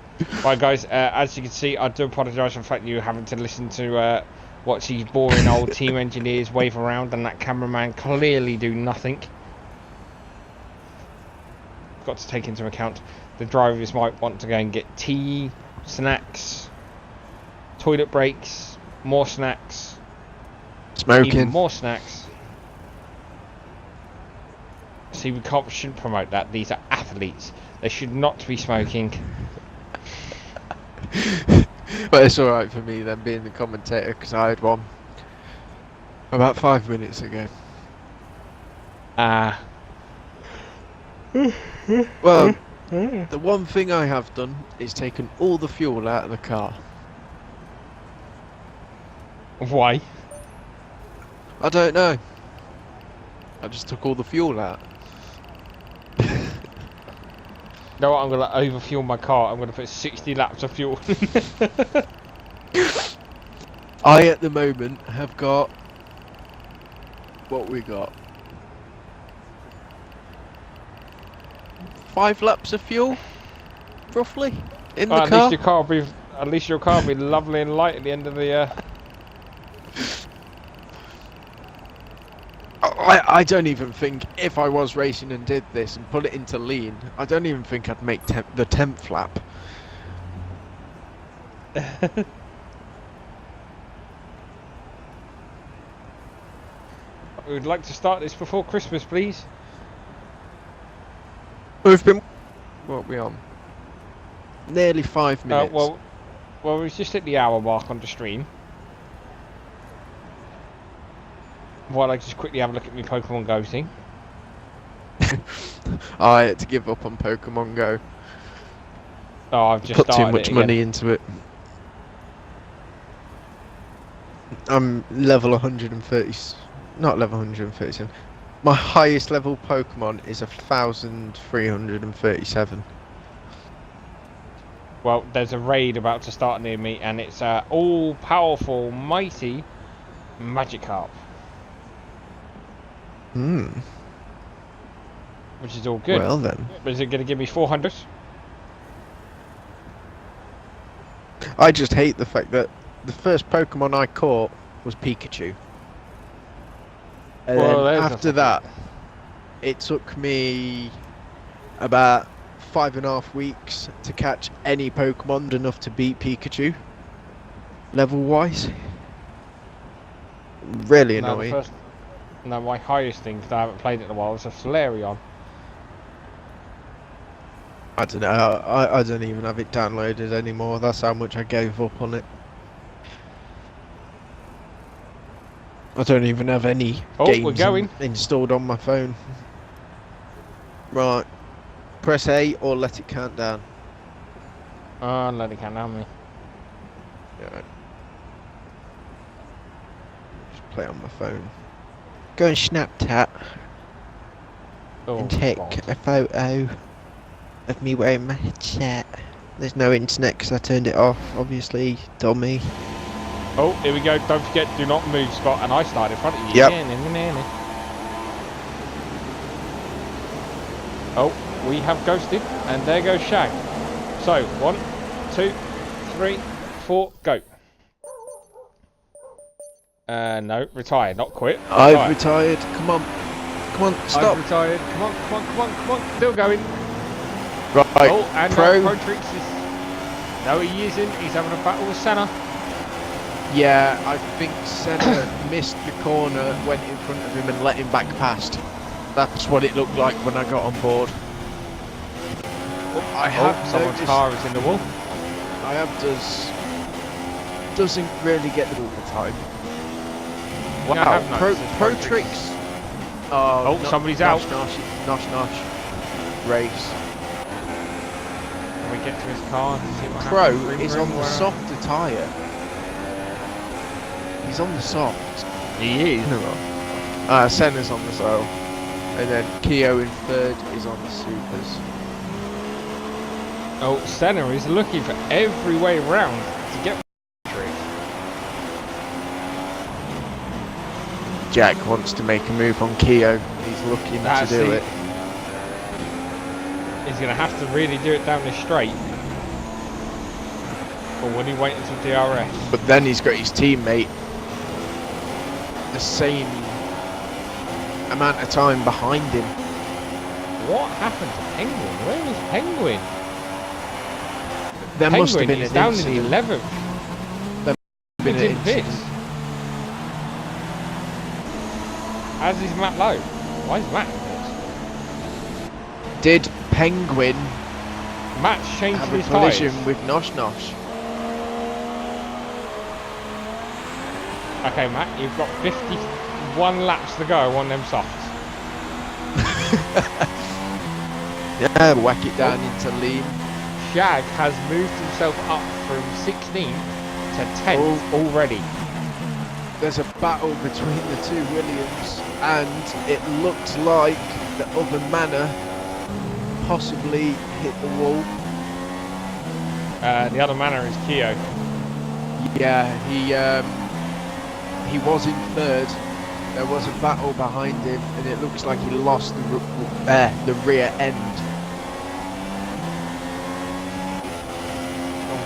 Right, guys, as you can see, I do apologise for the fact you having to listen to watch these boring old team engineers wave around and that cameraman clearly do nothing. Got to take into account the drivers might want to go and get tea, snacks, toilet breaks, more snacks, smoking, even more snacks. See, we shouldn't promote that. These are athletes. They should not be smoking. But it's alright for me then, being the commentator, because I had one about 5 minutes ago. Well, the one thing I have done is taken all the fuel out of the car. Why? I don't know. I just took all the fuel out. You know what, I'm going to overfuel my car. I'm going to put 60 laps of fuel. I, at the moment, have got... What we got? 5 laps of fuel? Roughly? In the car? At least your car will be lovely and light at the end of the... I don't even think, if I was racing and did this and put it into lean, I don't even think I'd make the 10th lap. We would like to start this before Christmas, please. We've been... What are we on? Nearly 5 minutes. Well, we've just hit the hour mark on the stream. While I just quickly have a look at my Pokemon Go thing. I had to give up on Pokemon Go. Oh, I've just put started too much money into it. I'm level 130. Not level 137. My highest level Pokemon is 1,337. Well, there's a raid about to start near me, and it's all-powerful, mighty Magikarp. Which is all good. Well then. But is it going to give me 400? I just hate the fact that the first Pokemon I caught was Pikachu. And Well, then after that, it took me about 5.5 weeks to catch any Pokemon enough to beat Pikachu, level-wise. Really annoying. No, my highest thing, because I haven't played it in a while, is a Flareon. I don't know, I don't even have it downloaded anymore, that's how much I gave up on it. I don't even have any games installed on my phone. Right, press A or let it count down. Let it count down me. Yeah. Just play on my phone. Go and Snapchat and take a photo of me wearing my headset. There's no internet because I turned it off, obviously, dummy. Oh, here we go. Don't forget, do not move, Scott. And I start in front of you. Yep. Oh, we have ghosted, and there goes Shag. So, 1, 2, 3, 4, go. No, retire, not quit. Retire. I've retired. Come on. Come on, stop. I've retired. Come on, come on, come on, come on. Still going. Right, oh, and Pro. Trix is... No, he isn't. He's having a battle with Senna. Yeah, I think Senna missed the corner, went in front of him and let him back past. That's what it looked like when I got on board. I have someone's noticed car is in the wall. I have doesn't really get the all the time. What I Wow, have noticed is Pro Pro Tricks. Oh, somebody's out. Nosh race. Can we get to his car and see what Pro happens? is on the softer tyre. He's on the soft. He is. Senna's on the slow. And then Keogh in third is on the supers. Oh, Senna is looking for every way round to get victory. Jack wants to make a move on Keogh. He's looking to do it. He's going to have to really do it down the straight. Or will he wait until DRS? But then he's got his teammate the same amount of time behind him. What happened to Penguin? Where is Penguin? There must have been is an down incident. in the 11th. Been It's an in pits. incident. As is Matt Lowe. Why is Matt in pits? Did Penguin Matt's changed have a his collision tyres. with Nosh? Okay, Matt, you've got 51 laps to go on them softs. Yeah, whack it down into lean. Jag has moved himself up from 16th to 10th already. There's a battle between the two Williams, and it looks like the other Manor possibly hit the wall. The other manor is Keogh. Yeah, he was in third. There was a battle behind him, and it looks like he lost the rear end.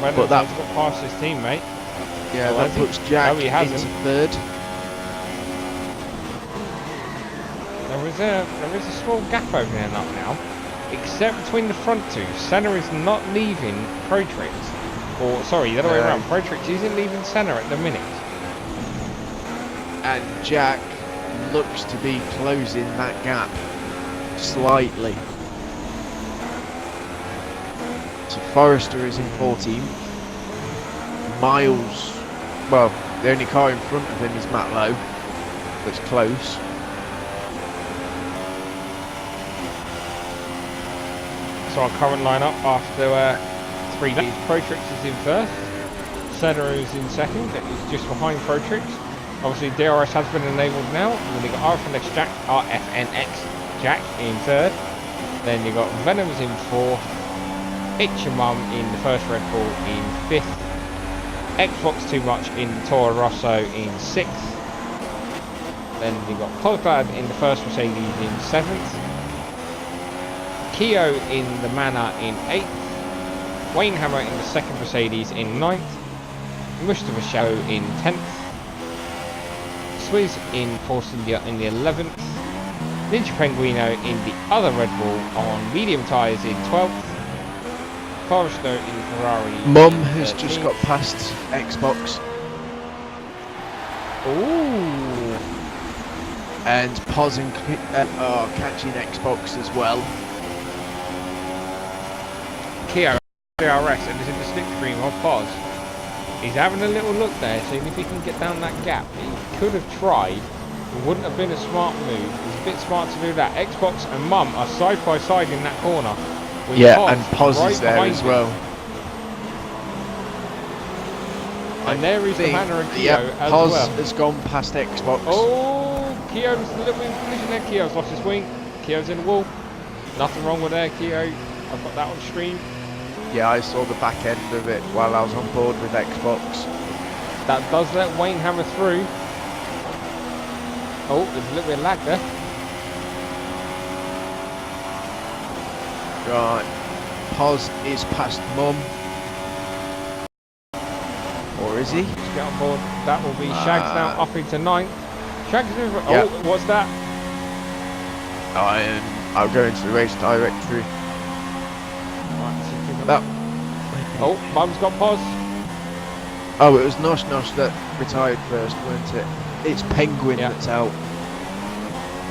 But that's got past his teammate. Yeah, that puts Jack he into third. There is a small gap opening up now, except between the front two. Senna is not leaving Pro Tricks, or sorry, the other way around. Pro Tricks isn't leaving Senna at the minute, and Jack looks to be closing that gap slightly. So Forrester is in 14th. Miles, well, the only car in front of him is Matt Lowe. That's close. So our current lineup after 3 days, Pro Tricks is in first, Senna is in second, it's just behind Pro Tricks. Obviously DRS has been enabled now, and then you've got RFNX Jack in third, then you've got Venom's in fourth, It's Your Mum in the first Red Bull in fifth, Xbox Too Much in Toro Rosso in sixth, then you've got Polklad in the first Mercedes in seventh, Keogh in the Manor in 8th, Wayne Hammer in the second Mercedes in 9th, Mustafa Show in 10th, Swizz in Force India in the 11th, Ninja Penguino in the other Red Bull on medium tyres in 12th, Forrester in Ferrari. Mum has just got past Xbox. Ooh. And Pos and catching Xbox as well. Keogh DRS and is in the slipstream of Pos. He's having a little look there, seeing if he can get down that gap. He could have tried. It wouldn't have been a smart move. It's a bit smart to do that. Xbox and Mum are side by side in that corner. Yeah, and Pos is there as well. And there is the Manor and Keogh as Pos well. has gone past Xbox. Oh, Keogh's a little bit in collision there. Keogh's lost his wing. Keogh's in the wall. Nothing wrong with there, Keogh. I've got that on stream. Yeah, I saw the back end of it while I was on board with Xbox. That does let Wayne Hammer through. Oh, there's a little bit of lag there. Right. Pos is past Mum. Or is he? Let's get on board. That will be Shags now up into 9th. Shags is over. Yeah. Oh, what's that? I'll go into the race directory. That. Oh, Mum's got Pos. Oh, it was Nosh that retired first, weren't it? It's Penguin that's out.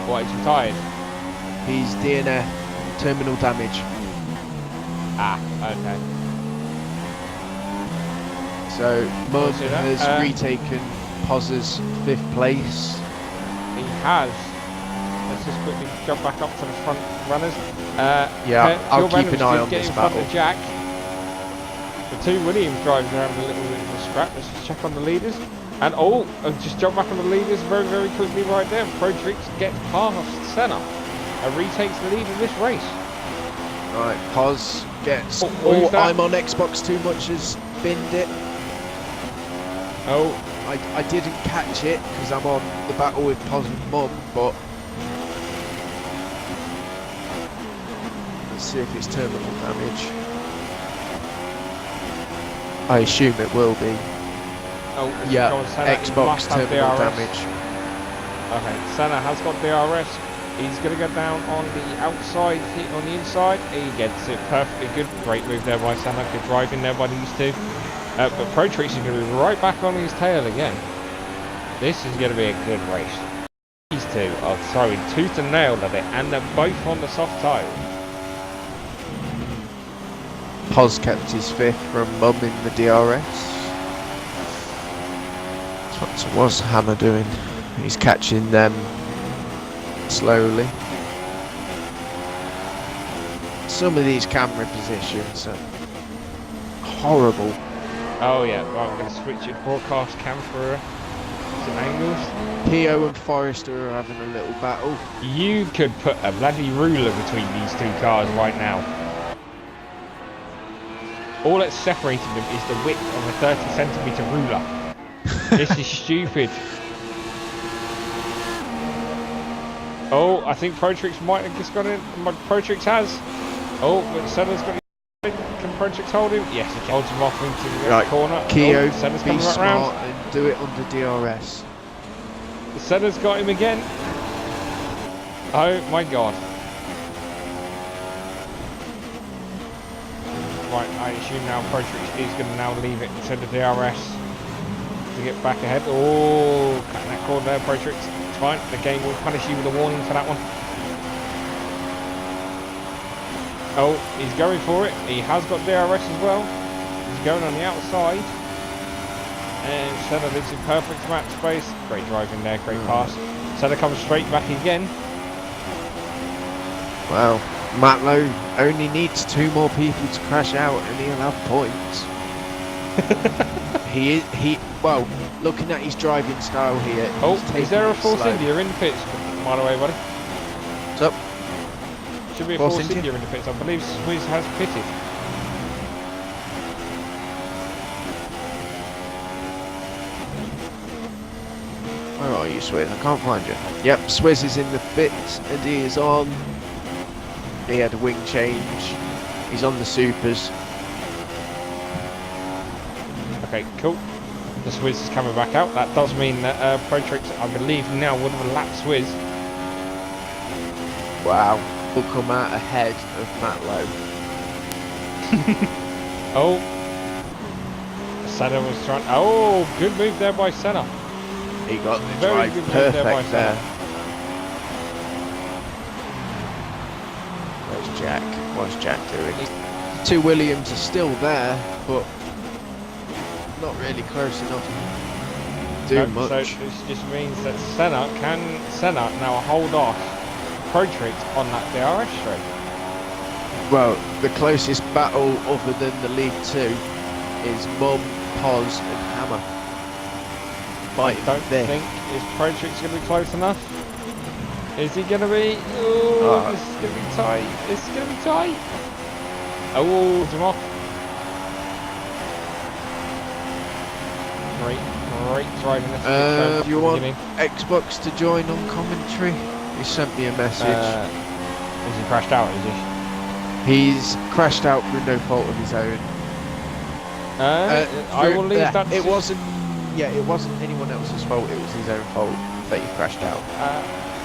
What, he's retired? He's DNF, terminal damage. Ah, okay. So Mum see that. has retaken Poz's 5th place. He has. Let's just quickly jump back up to the front runners. Yeah, I'll keep an eye on get this in front battle. of Jack. The 2 Williams drivers are having a little bit of a scrap. Let's just check on the leaders. And just jump back on the leaders very, very quickly right there. Protrix gets past Senna and retakes the lead in this race. Right, Poz gets. Who's that? I'm on Xbox Too Much has binned it. Oh, I didn't catch it because I'm on the battle with Poz and Mum, but let's see if it's terminal damage. I assume it will be. oh Yeah, Senna Xbox must have terminal DRS. damage. Okay, Senna has got DRS. He's going to go down on the outside, hit on the inside. He gets it perfectly good. Great move there by Senna. Good driving there by these 2. But Protrix is going to be right back on his tail again. This is going to be a good race. These 2 are throwing tooth and nail at it, and they're both on the soft tyre. Poz kept his 5th from Mum in the DRS. What's Hammer doing? He's catching them slowly. Some of these camera positions are horrible. Oh yeah, right, I'm going to switch it. Broadcast camera some angles. Pio and Forrester are having a little battle. You could put a bloody ruler between these 2 cars right now. All that's separating them is the width of a 30cm ruler. This is stupid. Oh, I think Protrix might have just got in. Protrix has. Oh, but Senna's got it. Can Protrix hold him? Yes, he can. Holds him off into the corner. Keo, Senna's be coming right smart round. and do it under DRS. Senna's got him again. Oh my god. Right, I assume now Protrix is going to now leave it instead of DRS to get back ahead. Oh, cutting that corner there, Protrix. It's fine. The game will punish you with a warning for that one. Oh, he's going for it. He has got DRS as well. He's going on the outside. And Senna lives in perfect match space. Great driving there, great pass. Senna comes straight back again. Wow. Matlow only needs 2 more people to crash out and he'll have points. Well, looking at his driving style here. Oh, is there a Force slow. India in the pits? By the way, buddy. What's up? Should be a Force Force India? India in the pits. I believe Swizz has pitted. Where are you, Swizz? I can't find you. Yep, Swizz is in the pits and he is on. He had a wing change. He's on the supers. Okay, cool. The Swizz is coming back out. That does mean that Protrix, I believe, now would have lapped Swizz. Wow. Will come out ahead of Matlow. Oh. Senna was trying. Oh, good move there by Senna. He got the Very drive good move there by perfect there. Senna. Where's Jack? What's Jack doing? 2 Williams are still there, but not really close enough to do much. So this just means that Senna now hold off Protrix on that DRS straight. Well, the closest battle other than the League 2 is Mum, Poz and Hammer. I don't think is Protrix going to be close enough. Is he going to be? Oh, this is going to be tight. This is going to be tight. Oh, him off. Great driving. Do you want Xbox to join on commentary? He sent me a message. Is he crashed out, is he? He's crashed out through no fault of his own. I will leave that. It wasn't anyone else's fault. It was his own fault that he crashed out.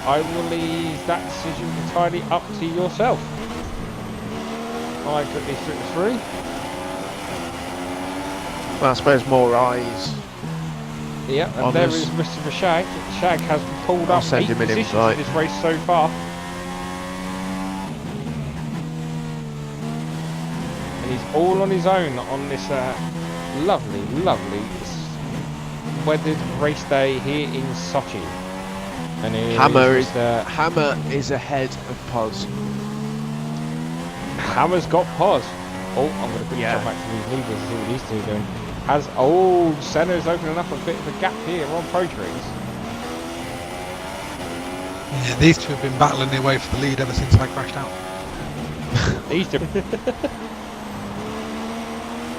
I will leave that decision entirely up to yourself. I quickly flip through. Well, I suppose more eyes. Yeah, and there is Mr. Shag. Shag has pulled up 8 positions in this race so far. and he's all on his own on this lovely, lovely weathered race day here in Sochi. And Hammer is ahead of Pos. Hammer's got Pos. Oh, I'm going to quickly jump back to these leaders and see what these two are doing. Senna's opening up a bit of a gap here on Pro Tricks. Yeah, these two have been battling their way for the lead ever since I crashed out. These two.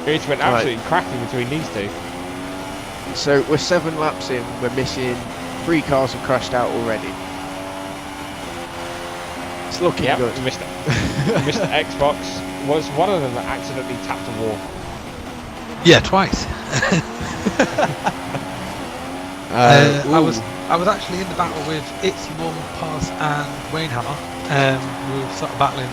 It's been absolutely cracking between these two. So we're 7 laps in, we're missing 3 cars have crashed out already. It's looking good. Mr. Xbox was one of them that accidentally tapped a wall. Yeah, twice. I was actually in the battle with It's Mum, Paz and Wayne Hammer. We were sort of battling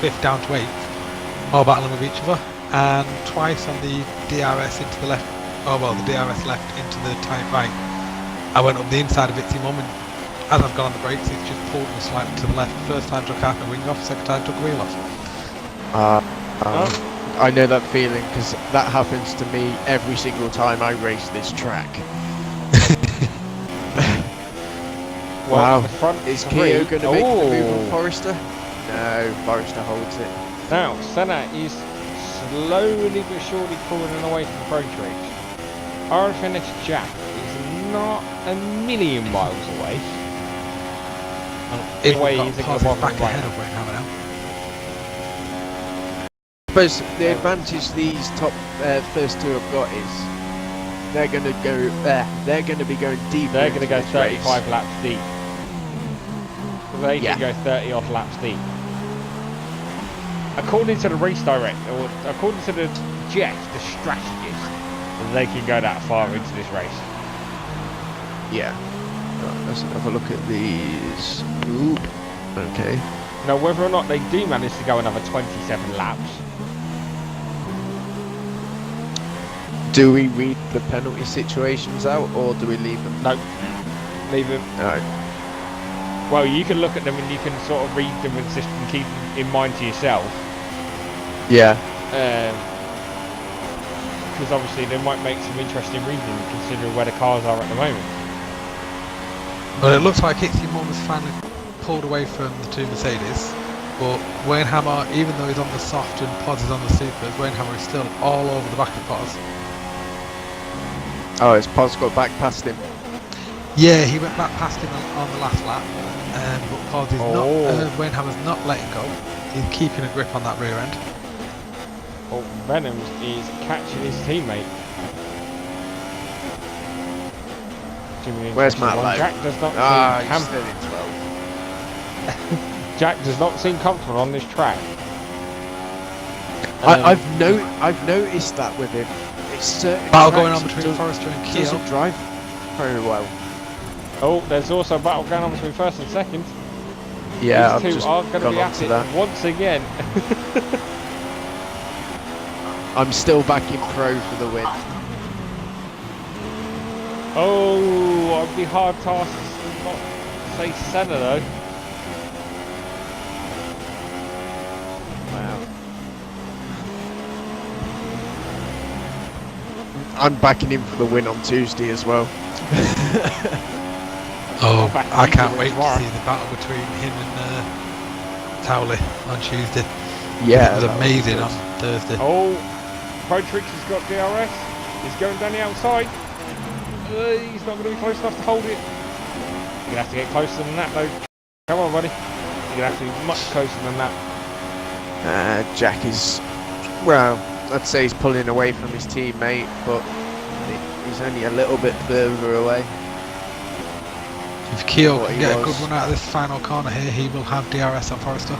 5th down to 8th, all battling with each other, and twice on the DRS into the left, the DRS left into the tight right. I went up the inside of Itsy Mum, and as I've gone on the brakes, it's just pulled me slightly to the left. First time took half the wing off, second time took the wheel off. I know that feeling because that happens to me every single time I race this track. Well, wow, is Keo going to make the move on Forrester? No, Forrester holds it. Now, Senna is slowly but surely pulling away from Pro Tricks. RFNS Jack is not a million miles away. It got back ahead of Wayne Hammer now. I suppose the advantage these top first two have got is they're going to go they're going to be going deep. They're going to go 35 race. laps deep. They can go 30 odd laps deep. According to the race director, or according to the Jeff, the strategist, they can go that far into this race. Yeah. Right, let's have a look at these. Ooh. Okay. Now, whether or not they do manage to go another 27 laps. Do we read the penalty situations out, or do we leave them? No. Leave them. Alright. Well, you can look at them and you can sort of read them and just keep them in mind to yourself. Yeah. Because obviously they might make some interesting reading considering where the cars are at the moment. Well, it looks like Itsy Mum has finally pulled away from the two Mercedes, but Wayne Hammer, even though he's on the soft and Pos is on the supers, Wayne Hammer is still all over the back of Pos. Oh, has Pos got back past him? Yeah, he went back past him on the last lap, but Pos is not. Wayne Hammer's not letting go. He's keeping a grip on that rear end. Well, Venoms is catching his teammate. Where's Matt Lowe? Jack does not he's still in 12. Jack does not seem comfortable on this track. I've noticed that with him. It's certain battle going on between Forrester and Keo. Doesn't drive very well. Oh, there's also a battle going on between first and second. Yeah, these two are going to be at it once again. I'm still backing Pro for the win. Oh, I'd be hard tasked to not say Senna though. Wow. I'm backing him for the win on Tuesday as well. Oh, I can't wait to see the battle between him and Towley on Tuesday. Yeah, it was amazing on Thursday. Oh, Pro Tricks has got DRS. He's going down the outside. He's not going to be close enough to hold it. You're going to have to get closer than that though. Come on, buddy. You're going to have to be much closer than that. Jack is, well, I'd say he's pulling away from his teammate, but he's only a little bit further away. If Keo can get a good run out of this final corner here, he will have DRS on Forrester.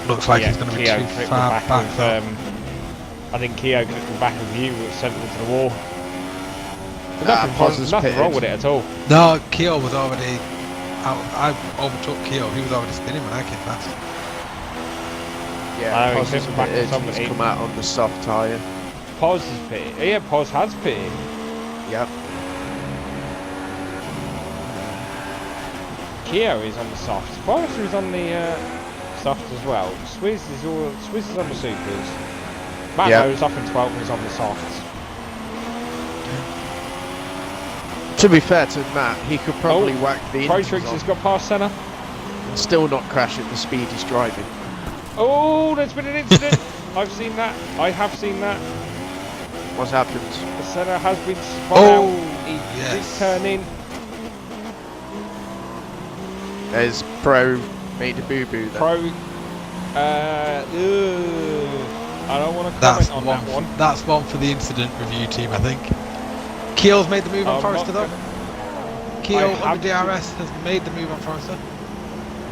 Looks like he's going to be too far back though. I think Keo clipped the back of you, which sent him to the wall. There's nothing wrong with it at all. No, Keo was already out. I overtook Keo. He was already spinning when I came past. Yeah, Pos has pitted. He's come out on the soft tyre. Pos has pitted. Yeah, Pos has pitted. Yep. Keo is on the soft. Forrester is on the softs as well. Swizz is on the supers. Matt Yeah. is off in 12 and is on the softs. To be fair to Matt, he could probably whack the Pro inters Tricks has on got past Senna. and still not crash at the speed he's driving. Oh, there's been an incident. I've seen that. I have seen that. What's happened? Senna has been spun Oh, out. He yes. did turn in. There's Pro made a boo-boo there. Pro. I don't want to That's comment on that one. That's one for the incident review team, I think. Keel's made the move on I'm Forrester not though. Keel I on the have DRS has made the move on Forrester.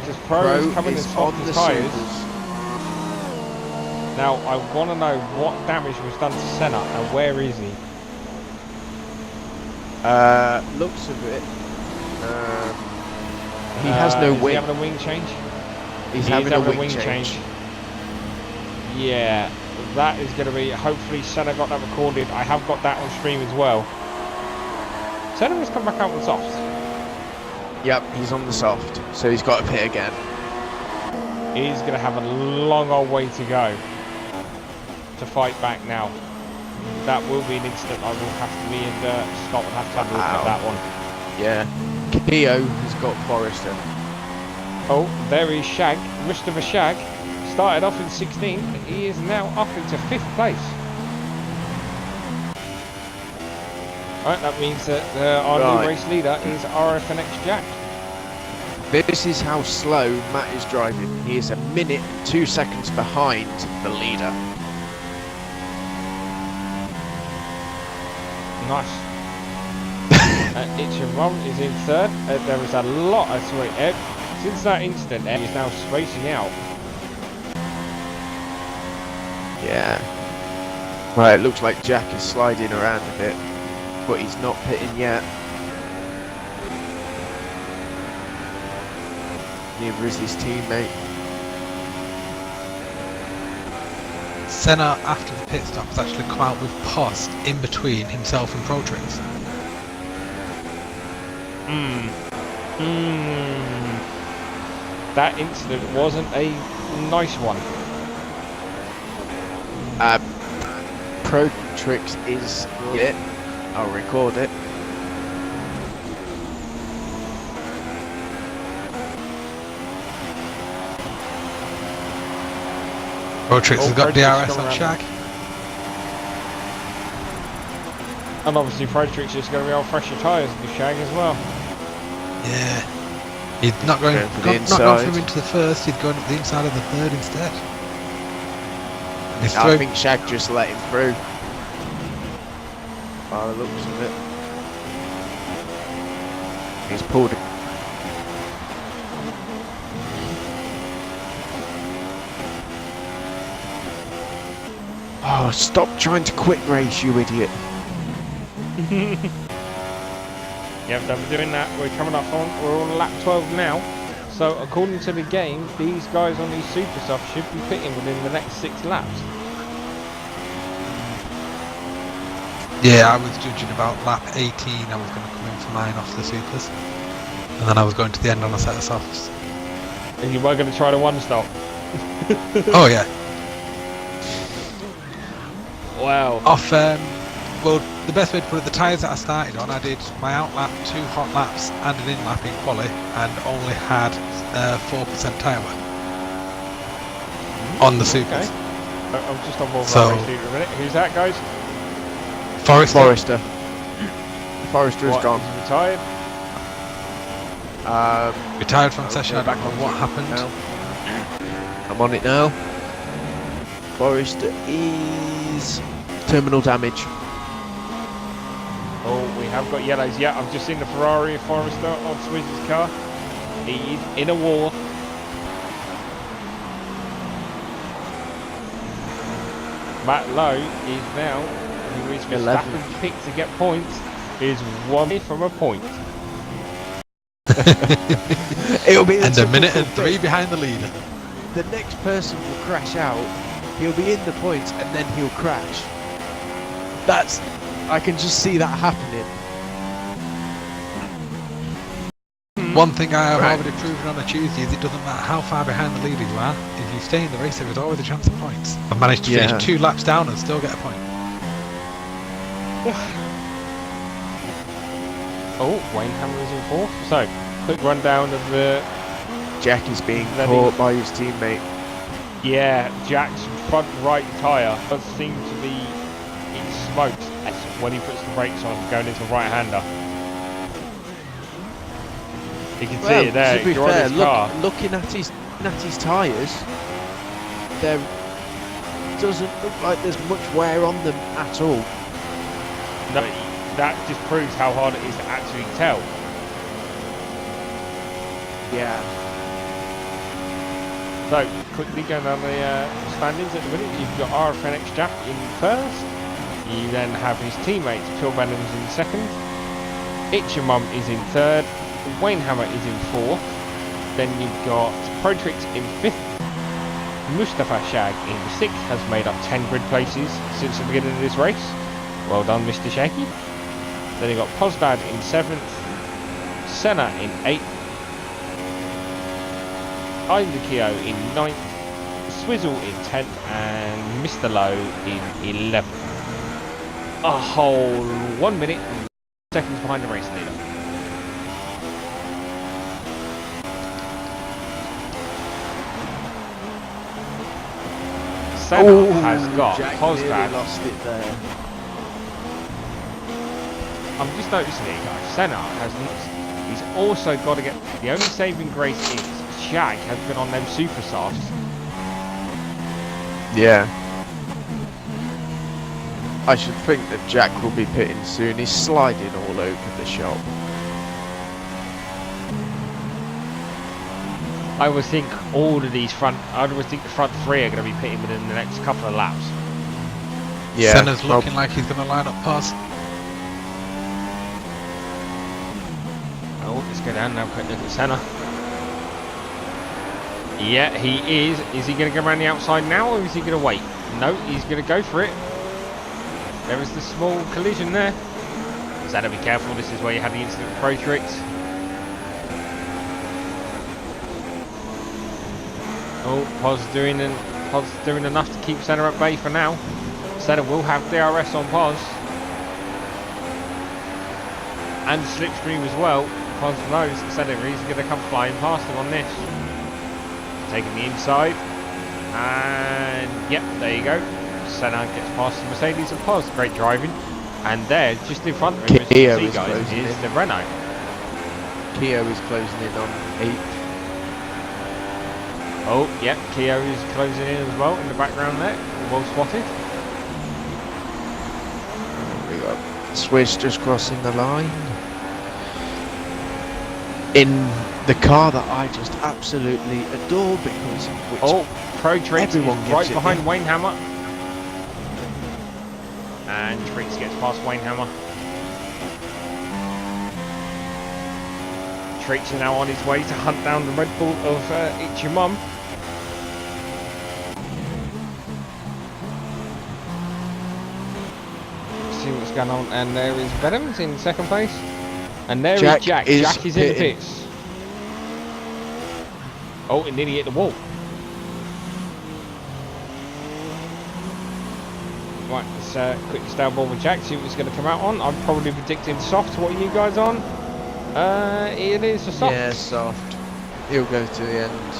Because Pro is coming is as on soft the as tyres. supers. Now, I want to know what damage was done to Senna and where is he? Looks of it. He has no is wing. he having a wing change? He's He having is a wing change. Yeah, that is going to be. Hopefully, Senna got that recorded. I have got that on stream as well. Senna has come back out on softs. Yep, he's on the soft, so he's got to pit again. He's going to have a long old way to go to fight back now. That will be an incident I will have to, me and Scott will have to have a look at that one. Yeah. Keo has got Forrester. Oh, there is Shag, Mustafa Shag. Started off in 16th, he is now up into 5th place. Right, that means that our new race leader is RFNX Jack. This is how slow Matt is driving. He is 1 minute 2 seconds behind the leader. Nice. Ichiron is in 3rd. There is a lot of since that incident, he is now spacing out. Yeah. Right, it looks like Jack is sliding around a bit, but he's not pitting yet. Neither is his teammate. Senna, after the pit stop, has actually come out with post in between himself and Pro Tricks. That incident wasn't a nice one. Pro Tricks is lit. I'll record it. Pro Tricks has Pro got Tricks DRS coming on around. Shag. And obviously Pro Tricks is going to be on fresher tyres than the Shag as well. Yeah. He's not going, Going for the not going inside. from into the first, he's going up the inside of the third instead. He's I throwing, think Shag just let him through. By the looks of it. He's pulled it. Oh, stop trying to quick race, you idiot. Yeah, I've been doing that. We're coming up on, we're on lap 12 now. So according to the game, these guys on these super softs should be pitting within the next 6 laps. yeah, I was judging about lap 18, I was going to come in for mine off the supers. And then I was going to the end on a set of softs. And you were going to try the one stop. Oh yeah. Wow. Off, well, the best way to put it, the tyres that I started on, I did my out lap, 2 hot laps and an in lap in quali, and only had 4% tyre wear on the supers. Okay. I'm just on board with So- our race leader a minute. Who's that, guys? Forrester. Forrester is gone. He's retired. Retired from I'll session, go I don't back know on what it happened. now. I'm on it now. Forrester is terminal damage. Oh, we have got yellows. Yeah, I've just seen the Ferrari Forester on Swizz's car. He's in a war. Matt Lowe is now, who is 11th. Verstappen picked to get points, is 1 from a point. It'll be And a minute and typical 3 thing. behind the leader. The next person will crash out. He'll be in the points and then he'll crash. I can just see that happening. One thing I have Right. already proven on a Tuesday is it doesn't matter how far behind the leader you are, if you stay in the race there is always a chance of points. I've managed to Yeah. finish 2 laps down and still get a point. Oh, Wayne Hammer is in fourth. So, quick rundown of the... Jack is being Let caught by his teammate. Yeah, Jack's front right tyre does seem to be in smoke when he puts the brakes on going into right-hander. You can see it there, to be you're fair, on his car. looking at his tyres, there doesn't look like there's much wear on them at all. No, that just proves how hard it is to actually tell. Yeah. So, quickly going down the standings at the minute, you've got RFNX Jack in first. You then have his teammates, Phil Venoms in second. It's Your Mum is in third. Wayne Hammer is in fourth. Then you've got Protrix in fifth. Mustafa Shag in sixth, has made up 10 grid places since the beginning of this race. Well done, Mr. Shaggy. Then you've got Pozdad in seventh. Senna in eighth. Indukio in 9th, Swizzle in 10th, and Mr. Lowe in 11th. A whole 1 minute and seconds behind the race leader. Senna has got Jack Pozdad. nearly lost it there. I'm just noticing here, guys. Senna has lost. He's also got to get the only saving grace is Shag has been on them super softs. Yeah. I should think that Jack will be pitting soon. He's sliding all over the shop. I would think all of these I would think the front three are going to be pitting within the next couple of laps. Yeah. Senna's looking like he's going to line up pause. Oh, let's go down now. Quick look at Senna. Yeah, he is. Is he going to go around the outside now, or is he going to wait? No, he's going to go for it. There is the small collision there. Senna, be careful. This is where you had the incident with Protrix. Oh, Poz doing enough to keep Senna at bay for now. Senna will have DRS on Poz. And slipstream as well. Poz knows that Senna is going to come flying past him on this. Taking the inside. And yep, there you go. Senna gets past the Mercedes and Poz. Great driving. And there, just in front of him, as you can see, guys, is the Renault. Keo is closing in on 8th. Oh, yep, Keo is closing in as well in the background there. Well spotted. We got Swiss just crossing the line. In the car that I just absolutely adore because of which Protrix is everyone right gives it behind in. Wayne Hammer. And Trix gets past Wayne Hammer. Trix is now on his way to hunt down the Red Bull of It's Your Mum. See what's going on, and there is Venoms in second place. And there is Jack. Jack is in the pits. Oh, it nearly hit the wall. Right, let's quickly stay on board with Jack, see what's going to come out on. I'm probably predicting soft. What are you guys on? It is a soft. Yeah, soft. He'll go to the end.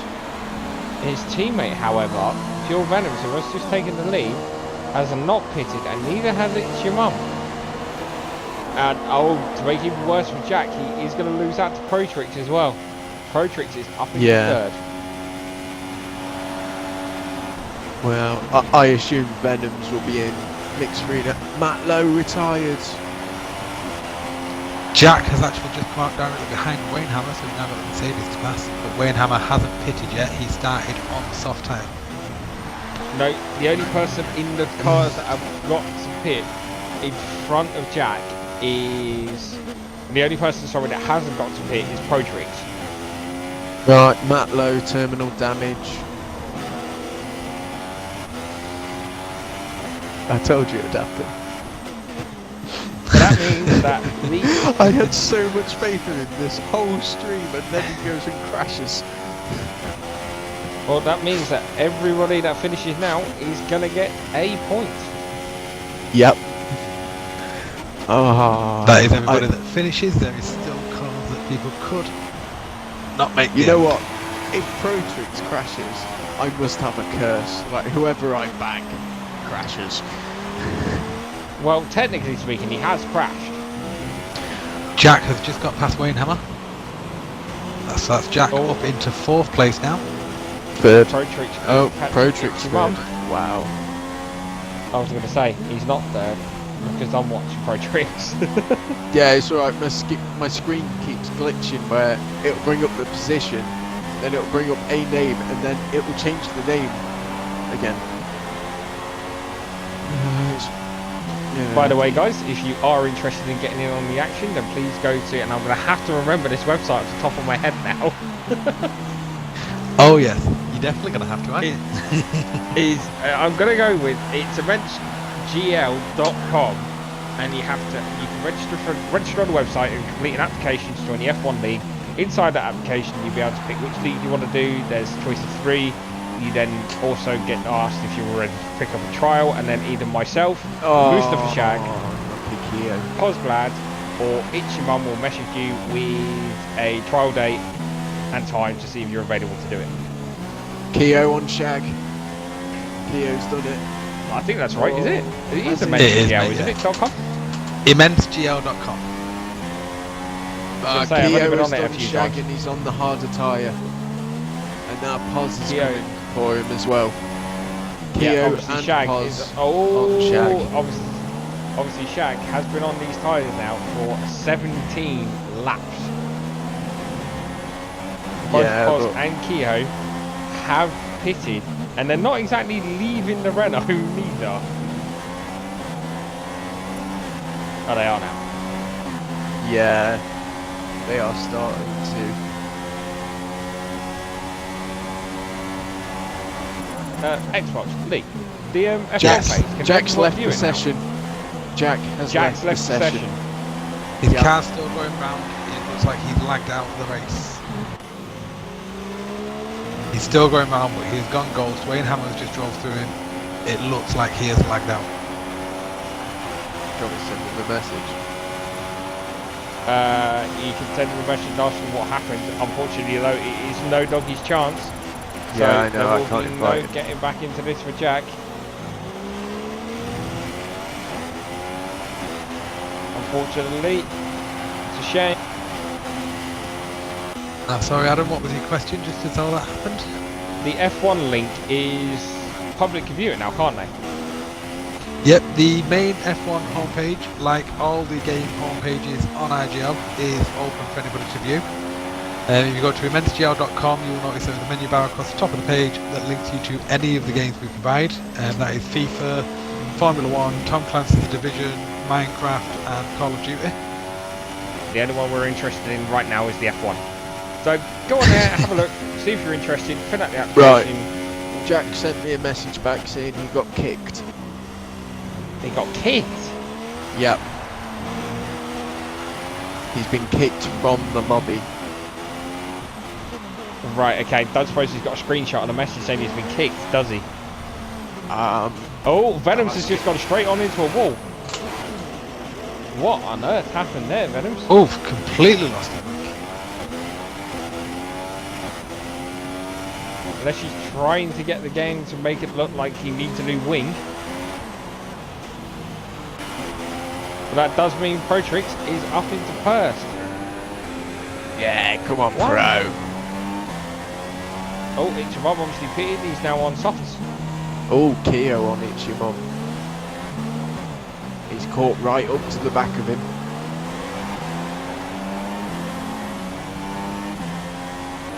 His teammate, however, Phil Venoms, who was just taking the lead, has not pitted, and neither has It's Your Mum. And to make it even worse for Jack, he is going to lose out to Protrix as well. Protrix is up in third. Well, I assume Venoms will be in mixed arena. Matt Lowe retired. Jack has actually just come out directly behind Wayne Hammer, so he's now got the Mercedes to pass. But Wayne Hammer hasn't pitted yet. He started on the soft tyre. No, the only person in the cars that have got to pit in front of Jack is... The only person, sorry, that hasn't got to pit is Protrix. Right, Matt Lowe, terminal damage. I told you it'd happen. But that means that the I had so much faith in him this whole stream, and then he goes and crashes. well, that means that everybody that finishes now is gonna get a point. Yep. Oh, That is everybody that finishes. There is still cars that people could not make. You know what? If Protrix crashes, I must have a curse. Like, whoever I bang crashes. Well, technically speaking, he has crashed. Jack has just got past Wayne Hammer. That's Jack up into 4th place now. Third. Protrix. Oh, Protrix third. Mum. Wow. I was going to say, he's not third, because I'm watching Protrix. Yeah, it's alright. My screen keeps glitching where it'll bring up the position, then it'll bring up a name, and then it will change the name again. By the way, guys, if you are interested in getting in on the action, then please go to, and I'm going to have to remember this website off the top of my head now. Oh yes, you're definitely going to have to, aren't you? I'm going to go with, it's eventgl.com, and you can register on the website and complete an application to join the F1 League. Inside that application, you'll be able to pick which league you want to do. There's a choice of 3. You then also get asked if you're ready to pick up a trial, and then either myself, Mustafa Shag, Cosblad, or Itchy Mum will message you with a trial date and time to see if you're available to do it. Keo on Shag. Keo's done it. I think that's right, is it? It is It is, imensegl, mate, isn't it? .com? Immensegl.com. Say, I've only Keo been has on it a done few Shag times. and he's on the harder tyre. And now Poz is Keo. coming for him as well. Yeah, Keo obviously and Shag Poz is. on Shag. Obviously Shag has been on these tyres now for 17 laps. Both Yeah, Poz but- and Keogh have pitted, and they're not exactly leaving the Renault neither. Oh, they are now. Yeah, they are starting to. Xbox, Lee, the F1 Jack's, page. Can Jack's everyone left view the it now? session. Jack has Jack's left the session. His Yeah. car's still going round. It looks like he's lagged out of the race. He's still going round, but he's gone ghost. Wayne Hammer's just drove through him. It looks like he has lagged out. Do you want me to send him a message? You can send him a message and ask him what happened. Unfortunately, though, it is no doggy's chance. Yeah, I know, there I will can't be invite no him. getting back into this for Jack. Unfortunately, it's a shame. Sorry, Adam, what was your question just as all that happened? The F1 link is public view it now, can't they? Yep, the main F1 homepage, like all the game homepages on IGL, is open for anybody to view. If you go to immensegl.com, you will notice there's a menu bar across the top of the page that links you to any of the games we provide. That is FIFA, Formula 1, Tom Clancy's Division, Minecraft and Call of Duty. The only one we're interested in right now is the F1. So go on there, have a look, see if you're interested, fill out the application. Right. Jack sent me a message back saying he got kicked. He got kicked. Yep. He's been kicked from the lobby. Right, okay, don't suppose he's got a screenshot and a message saying he's been kicked, does he? Oh, Venoms has just gone straight on into a wall. What on earth happened there, Venoms? Oh, completely lost it. Unless he's trying to get the game to make it look like he needs a new wing. But that does mean Protrix is up into first. Yeah, come on, What? Pro. Oh, Ichimom obviously pitted, he's now on softs. Oh, Keo on Ichimom. He's caught right up to the back of him.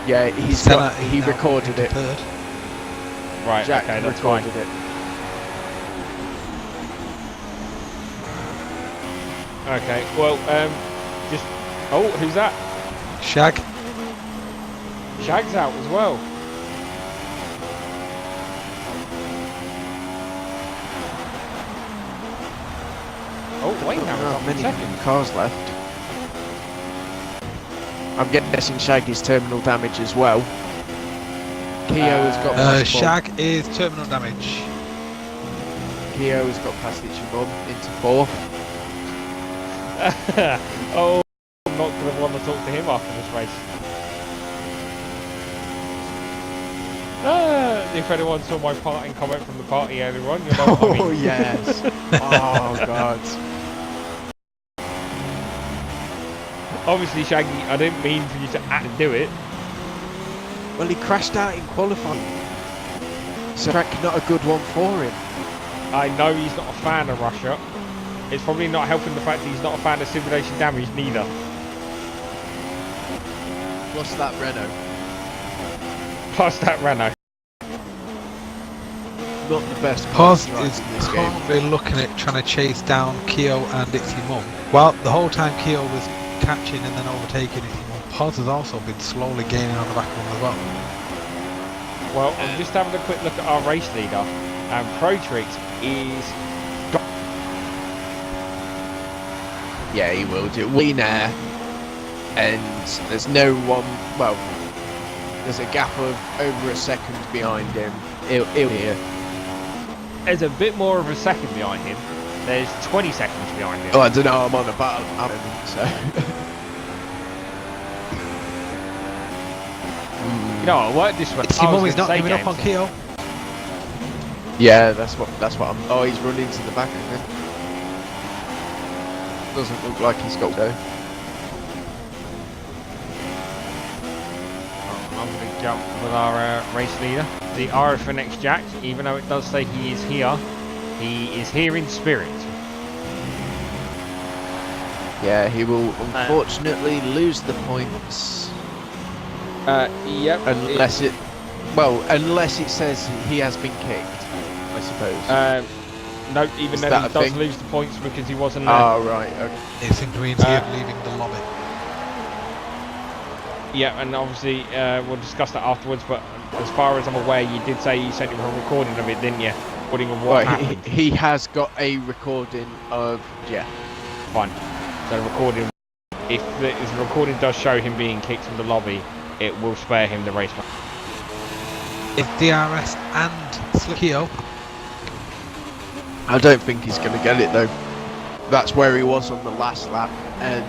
Yeah, he recorded it. Third. Right, Jack okay, that's fine. recorded it. Okay, well, just... Oh, who's that? Shag. Shag's out as well. Oh, Wayne Hammer's not up in many second. cars left. I'm guessing Shaggy's terminal damage as well. Keo has got past Bob. Shag is terminal damage. Keo has got past Ichimon into fourth. Oh, I'm not going to want to talk to him after this race. If anyone saw my parting comment from the party earlier on, you know what I mean. Oh yes. Oh god. Obviously, Shaggy, I didn't mean for you to do it. Well, he crashed out in qualifying. So track not a good one for him. I know he's not a fan of Russia. It's probably not helping the fact that he's not a fan of simulation damage neither. Plus that Renault. Plus that Renault. Not the best Paz drive is in this game. currently looking at trying to chase down Keo and Itsy Mum. Well, the whole time Keo was catching and then overtaking Itsy Mum, Paz has also been slowly gaining on the back of him as well. Well, I'm just having a quick look at our race leader, and Protrix is... Yeah, he will do. Wiener, and there's no one. Well, there's a gap of over a second behind him. He'll here. There's a bit more of a second behind him. There's 20 seconds behind him. Oh, I don't know. I'm on a battle. I don't think so. You know, I worked this one. Itsy Mum is not giving up on Keo. Yeah, that's what I'm. Oh, he's run into the back again. Doesn't look like he's got to go. I'm going to jump with our race leader. The RFNX Jack, even though it does say he is here in spirit. Yeah, he will unfortunately lose the points. Yep. Unless it says he has been kicked, I suppose. No, even then he does lose the points because he wasn't there. Oh, right, okay. It simply means him leaving the lobby. Yeah, and obviously we'll discuss that afterwards, but as far as I'm aware, you did say you sent him a recording of it, didn't you? Recording of what happened. He has got a recording of, yeah. Fine. So the recording, if the recording does show him being kicked from the lobby, it will spare him the race. If DRS and Keo. I don't think he's going to get it though. That's where he was on the last lap, and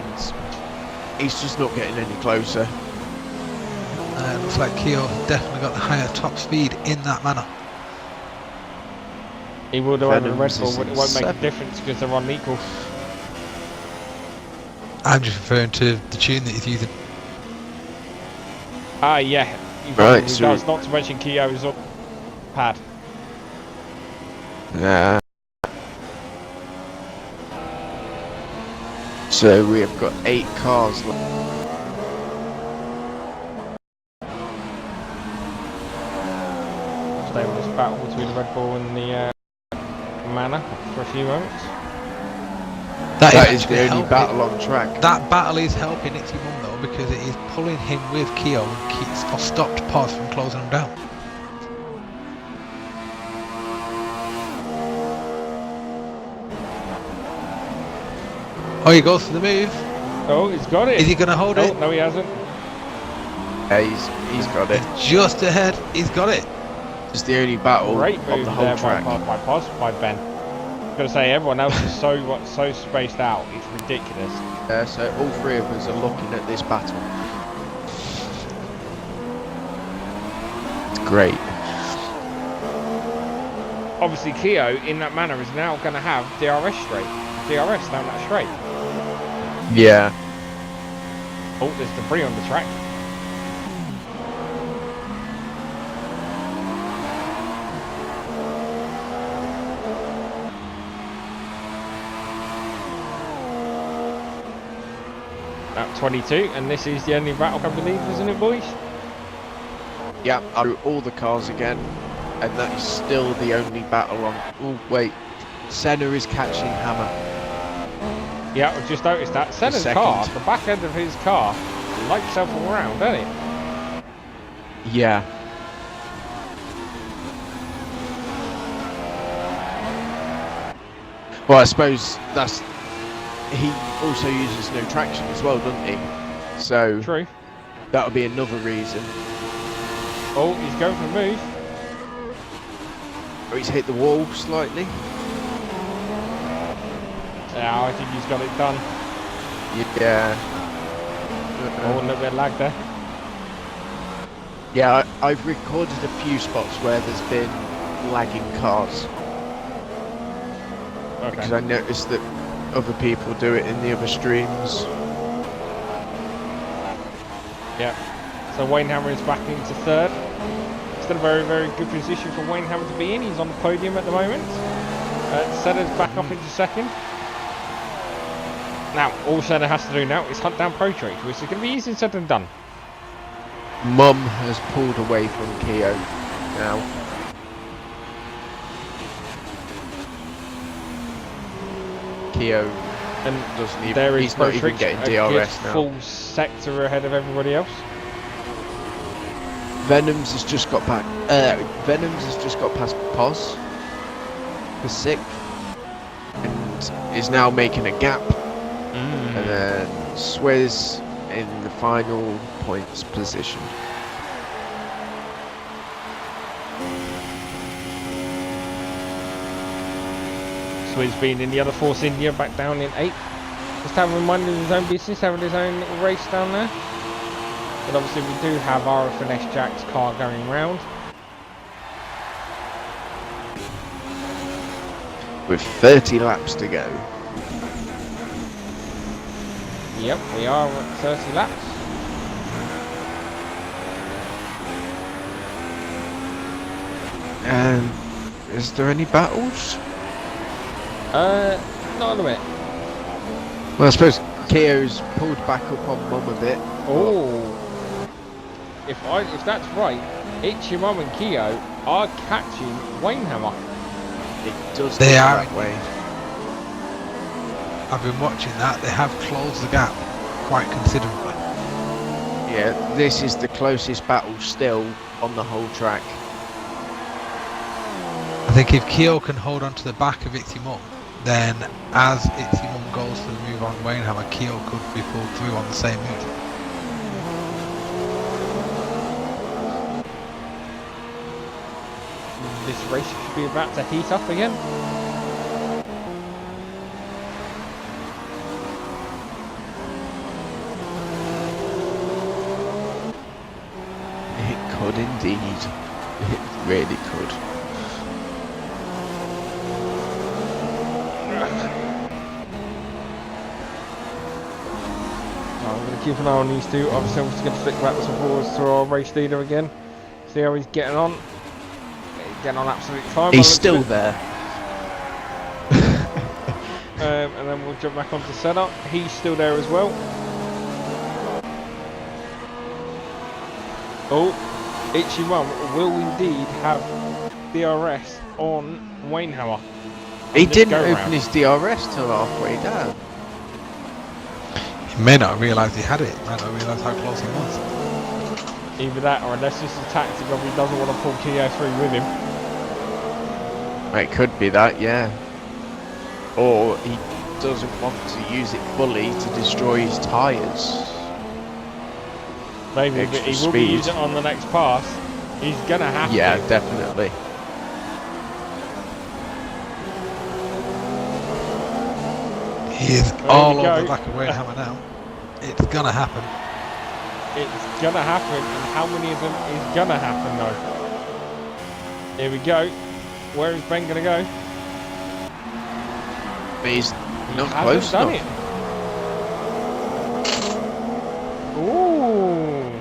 he's just not getting any closer. Looks like Keo definitely got the higher top speed in that manner. He will do over the Red Bull, but it won't make a difference because they're unequal. I'm just referring to the tune that he's using. Ah, yeah. Right, he so does, not to mention Keo's up pad. Yeah. So we have got 8 cars left. Stay with this battle between the Red Bull and the Manor for a few moments. That is the only battle on track. That battle is helping Itsy Mum though, because it is pulling him with Keo and keeps stopped Paz from closing him down. Oh, he goes for the move. Oh, he's got it. Is he going to hold it? No, he hasn't. Yeah, he's got it. Just ahead. He's got it. It's the only battle Great on move the whole there track. by Ben. I'm going to say everyone else is so spaced out. It's ridiculous. So all 3 of us are looking at this battle. It's great. Obviously, Keo in that manner is now going to have DRS down that straight. Yeah. Oh, there's debris on the track. At 22, and this is the only battle, I believe, isn't it, boys? Yeah, I drew all the cars again, and that is still the only battle on. Oh wait, Senna is catching Hammer. Yeah, I've just noticed that. Senna's car, the back end of his car, likes himself around, doesn't it? Yeah. Well, I suppose that's he also uses no traction as well, doesn't he? So True. that'll be another reason. Oh, he's going for a move. Oh, he's hit the wall slightly. Yeah, I think he's got it done. Yeah. Oh, a little bit of lag there. Yeah, I've recorded a few spots where there's been lagging cars because Okay. I noticed that other people do it in the other streams. Yeah. So Wayne Hammer is back into third. Still a very, very good position for Wayne Hammer to be in. He's on the podium at the moment. Senna's back up into second. Now, all Senna has to do now is hunt down Protrig, which is going to be easier said than done. Mum has pulled away from Keo now. Keo And doesn't even, there is he's not even Protrig, getting a DRS good now. full sector ahead of everybody else. Venoms has just got back. Venoms has just got past Pos for sixth and is now making a gap. And then Swizz in the final points position. Swizz being in the other Force India, back down in 8th. Just having minded his own business, having his own little race down there. But obviously we do have RFNS Jack's car going round. With 30 laps to go. Yep, we are at 30 laps. And is there any battles? Not in a bit. Well, I suppose Keo's pulled back up on Mum a bit. Oh, if that's right, Ichimum and Keo are catching Wayne Hammer. It does They look are. that way. I've been watching that. They have closed the gap quite considerably. Yeah, this is the closest battle still on the whole track. I think if Keo can hold on to the back of Itzimum, then as Itzimum goes for the move on Wainhammer, Keo could be pulled through on the same move. This race should be about to heat up again. It could indeed. It really could. I'm going to keep an eye on these two. Obviously, I'm just going to flick back and forwards to our race leader again. See how he's getting on. He's getting on absolutely fine. He's still there. And then we'll jump back onto setup. He's still there as well. Oh, Ichimum will indeed have DRS on Wainhammer. He didn't open his DRS till halfway down. He may not have realised he had it. He might not realise how close he was. Either that, or unless this is a tactic of he doesn't want to pull Keo through with him. It could be that, yeah. Or he doesn't want to use it fully to destroy his tyres. Maybe, but he will be using it on the next pass. He's going to have to. Yeah, definitely. He is all over the back of Wainhammer now. It's gonna happen. It's gonna happen, and how many of them is gonna happen though? Here we go. Where is Ben gonna go? But he's not Hasn't close done enough. it. Ooh.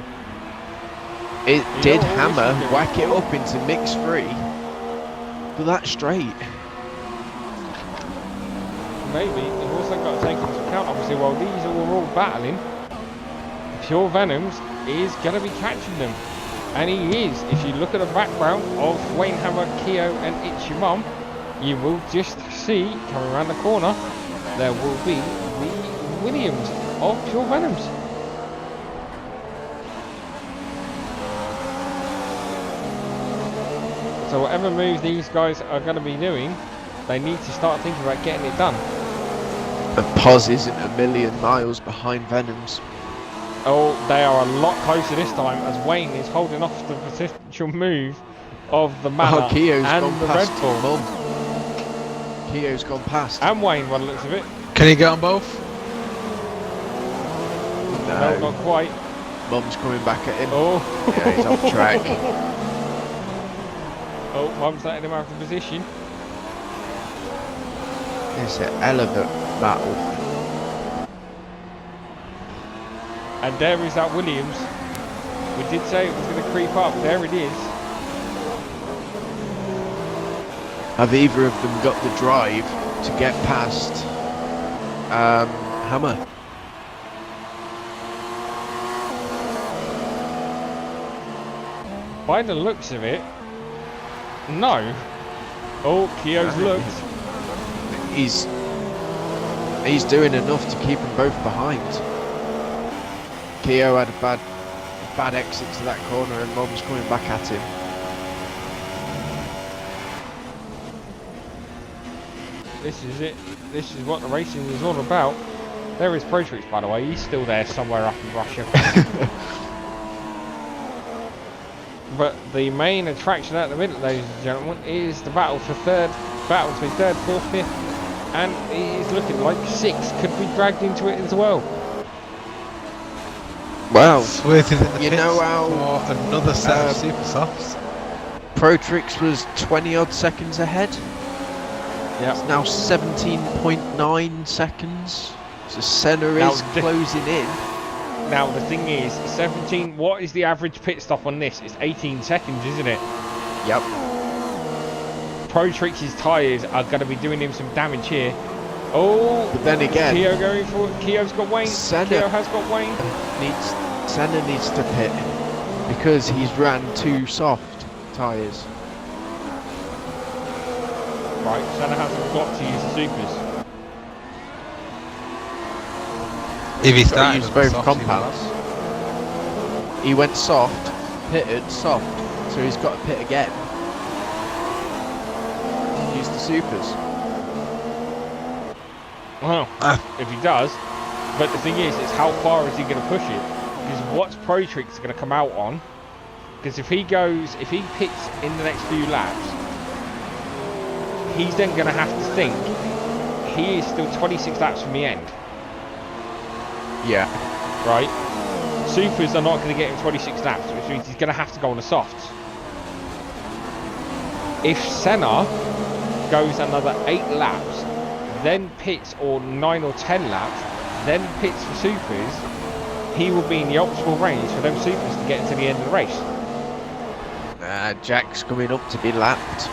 It You did know what hammer, this is whack it doing? up into mix 3. But that's straight. Maybe you've also got to take into account, obviously, while these are all battling, Pure Venoms is going to be catching them. And he is. If you look at the background of Wainhammer, Keo and Ichimum, you will just see, coming around the corner, there will be the Williams of Pure Venoms. So whatever move these guys are going to be doing, they need to start thinking about getting it done. And Pos isn't a million miles behind Venom's. Oh, they are a lot closer this time as Wayne is holding off the potential move of the Manor Keo's and gone the past Red Bull. Mum. Keo's gone past. And Wayne, by the looks of it. Can he get on both? No, not quite. Mum's coming back at him. Oh, Yeah, he's off track. Oh, Mum's letting him out of position. It's an elephant battle. And there is that Williams. We did say it was going to creep up. There it is. Have either of them got the drive to get past Hammer? By the looks of it, no. Oh, Keogh's looked. He's doing enough to keep them both behind. Keogh had a bad exit to that corner and Mum's coming back at him. This is it. This is what the racing is all about. There is Prix, by the way. He's still there somewhere up in Russia. But the main attraction at the minute, ladies and gentlemen, is the battle for third, battle between third, fourth, fifth, and it is looking like sixth could be dragged into it as well. Wow. Swift is in the You pits know how, for another set of super softs. Protrix was 20 odd seconds ahead. Yeah. It's now 17.9 seconds. So Senna Now is closing in. Now the thing is, 17. What is the average pit stop on this? It's 18 seconds, isn't it? Yep. Protrix's tyres are going to be doing him some damage here. Oh, But then again, Keogh going for it. Keogh's got Wayne. Senna Keogh has got Wayne. Senna needs to pit because he's ran too soft tyres. Right, Senna hasn't got to use the supers. If he Got to started use on both the softs, compounds. He went soft, pitted soft, so he's got to pit again. Use the supers. Well, if he does, but the thing is, it's how far is he going to push it? Because what's Protrix going to come out on? Because if he pits in the next few laps, he's then going to have to think he is still 26 laps from the end. Yeah. Right? Supers are not going to get him 26 laps, which means he's going to have to go on the softs. If Senna goes another 8 laps, then pits, or 9 or 10 laps, then pits for supers, he will be in the optimal range for them supers to get to the end of the race. Jack's coming up to be lapped.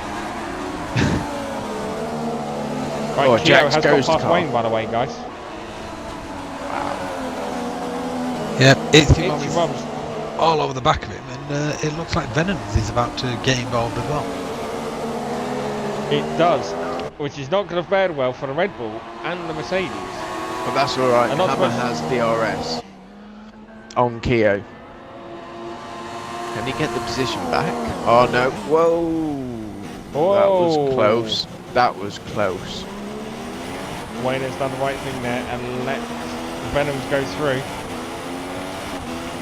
Right, Oh, Keogh Jack's has got ghost past car. Wayne, by the way, guys. Yeah, it's It's Rob's. all over the back of him, and it looks like Venoms is about to get involved as well. It does, which is not going to fare well for the Red Bull and the Mercedes. But that's alright, And not Hammer supposed- has DRS on Keogh. Can he get the position back? Oh no, whoa! That was Whoa. close. That was close. Wayne has done the right thing there and let Venoms go through.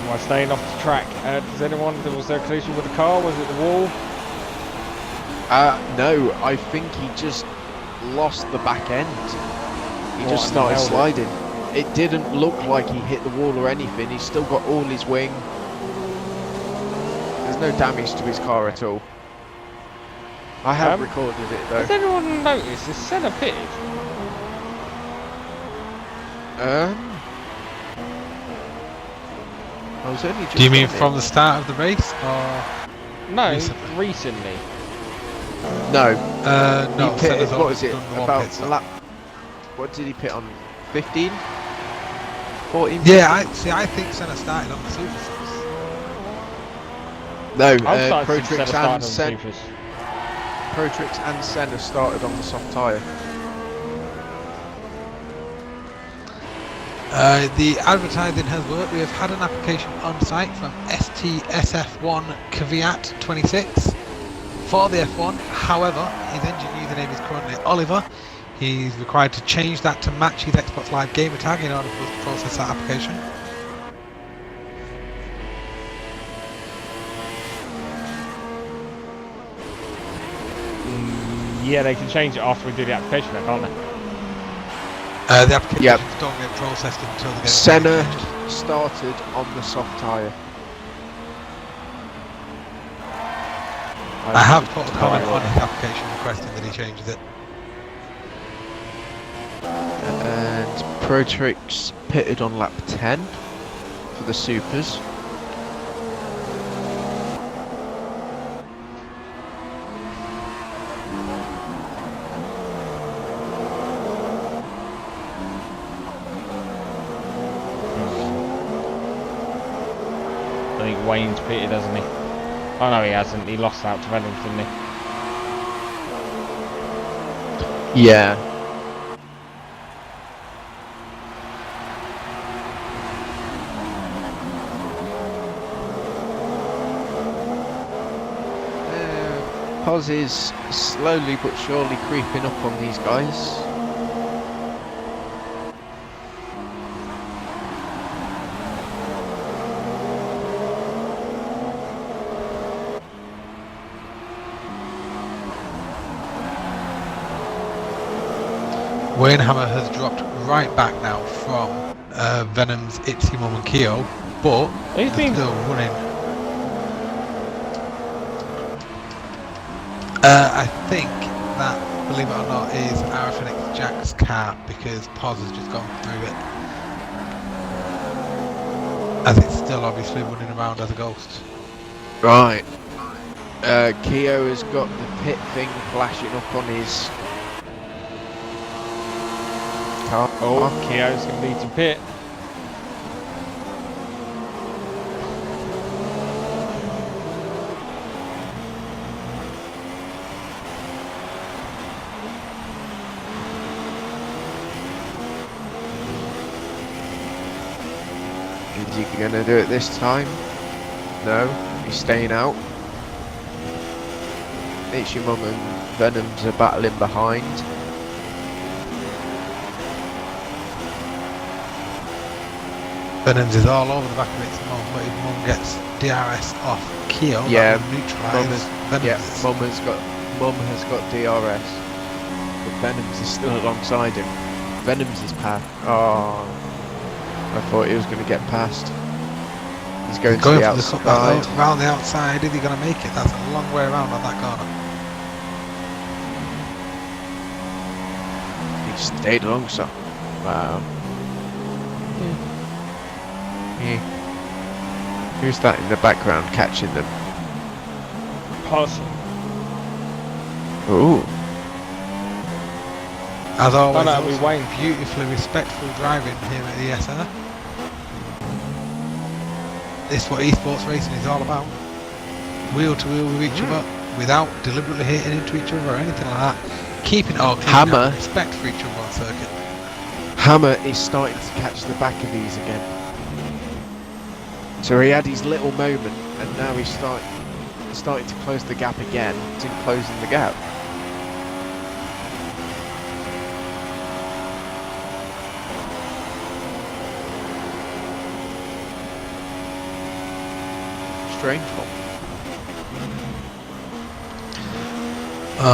While staying off the track. Was there a collision with the car? Was it the wall? No, I think he just lost the back end. He What, just and started held it? sliding. It didn't look like he hit the wall or anything. He's still got all his wing. There's no damage to his car at all. I have recorded it though. Has anyone noticed the Senna pitted? I was only just Do you mean on it. from the start of the race, or No, Recently. recently. No. no? He Senna's pitted, what always was it? done the one About pit stop. lap. What did he pit on? 15? 14? Yeah, I think Senna started on the super softs. No, I'm starting to see Senna Protrix starting on and the Senna. supers. Protrix and Senna started on the soft tyre. The advertising has worked. We have had an application on site from STSF1 Kvyat 26 for the F1. However, his engine username is currently Oliver. He's required to change that to match his Xbox Live gamer tag in order for us to process that application. Yeah, they can change it after we do the application, though, can't they? The applications don't get processed until they get Senna changed. started on the soft tyre. I have put a comment on his application requesting that he changes it. And Protrix pitted on lap 10 for the supers. I think Wayne's pitted, hasn't he? Oh no, he hasn't. He lost out to Reynolds, didn't he? Yeah. Pos is slowly but surely creeping up on these guys. Wayne Hammer has dropped right back now from Venom's Itsy Mum and Keo, but He's been still running. I think that, believe it or not, is Araphenix Jack's car because Pos has just gone through it. As it's still obviously running around as a ghost. Right. Keo has got the pit thing flashing up on his car. Oh, Keo's going to need to pit. Is he going to do it this time? No, he's staying out. It's your mum and Venoms are battling behind. Venoms is all over the back of Itsy Mum, but his mum gets DRS off Keo. Yeah, that will neutralise Venoms. Mum has got DRS, but Venoms is still alongside him. Venoms is past. Oh, I thought he was going to get past. He's going to the for the outside. cutback though, round the outside. Is he going to make it? That's a long way around on that corner. He stayed alongside. Wow. Yeah. Who's that in the background catching them? Parson. Ooh. As always, no, we Wayne. beautifully respectful driving here at ESR. This is what esports racing is all about. Wheel to wheel with each other, without deliberately hitting into each other or anything like that. Keeping Hammer. respect for each other on circuit. Hammer is starting to catch the back of these again. So he had his little moment, and now he's starting to close the gap again. He's in closing the gap. Strange one.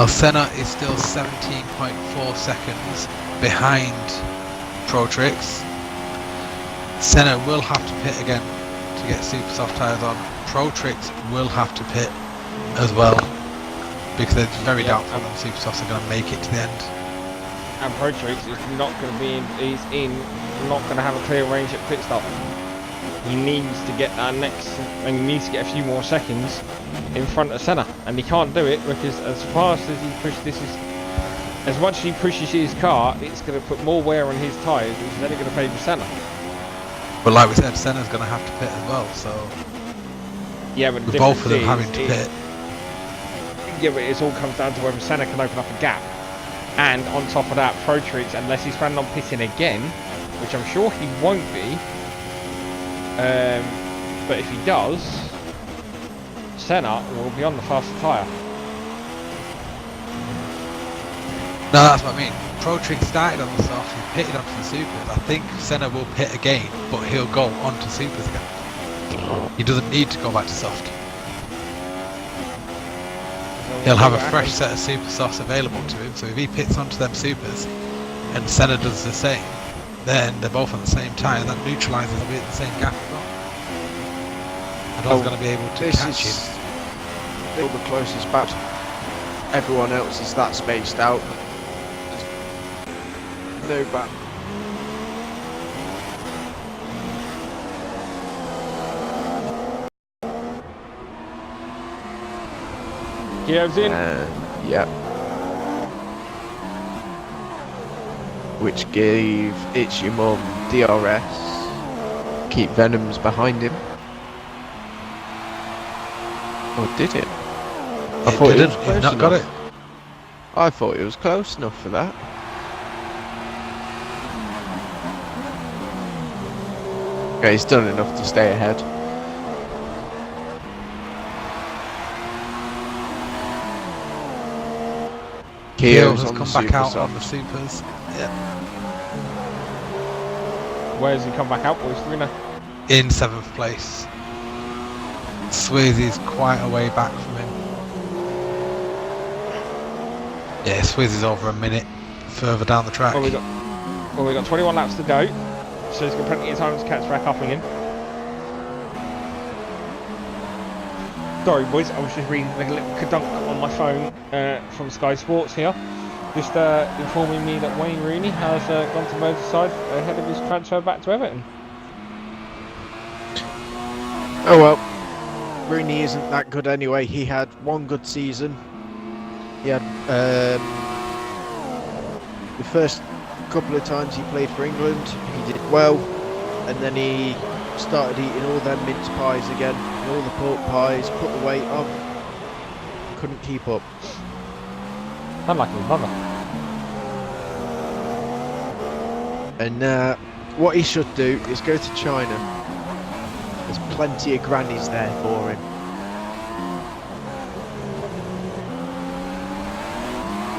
Senna is still 17.4 seconds behind Protrix. Senna will have to pit again to get super soft tyres on. Protrix will have to pit as well because it's very doubtful that super softs are going to make it to the end. And Protrix is not going to be in. Not going to have a clear range at pit stop. He needs to get that next, and he needs to get a few more seconds in front of Senna, and he can't do it because as fast as he pushes as much as he pushes his car, it's going to put more wear on his tyres, which is only going to favour Senna. But like we said, Senna's going to have to pit as well, so yeah, but with both of them having to pit. Yeah, but it all comes down to whether Senna can open up a gap, and on top of that, Protrix, unless he's planning on pitting again, which I'm sure he won't be. But if he does, Senna will be on the faster tyre. No, that's what I mean. Pro Trick started on the soft, he pitted onto the supers. I think Senna will pit again, but he'll go onto supers again. He doesn't need to go back to soft. He'll have a fresh set of super softs available to him, so if he pits onto them supers and Senna does the same, then they're both on the same tyre, and that neutralises a bit the same gap as well. And I was going to be able to catch him. Still the closest back. Everyone else is that spaced out. No back. Geo's in. Yep. Which gave It's Your Mum DRS. Keep Venoms behind him. Or did it? I thought it was close He's not got it. I thought it was close enough for that. Okay, he's done enough to stay ahead. Keo Keo's has on come the back super out soft. on the supers. Yeah. Where's he come back out, boys? Rena? In 7th place. Swayze's quite a way back from him. Yeah, Swayze's over a minute further down the track. Well, we got 21 laps to go, so he's got plenty of time to catch back up again. Sorry, boys, I was just reading a little kadunk on my phone from Sky Sports here. Just informing me that Wayne Rooney has gone to Merseyside ahead of his transfer back to Everton. Oh well, Rooney isn't that good anyway. He had one good season. He had the first couple of times he played for England, he did well, and then he started eating all them mince pies again, and all the pork pies, put the weight on, couldn't keep up. Unlike his mother. And what he should do is go to China. There's plenty of grannies there for him.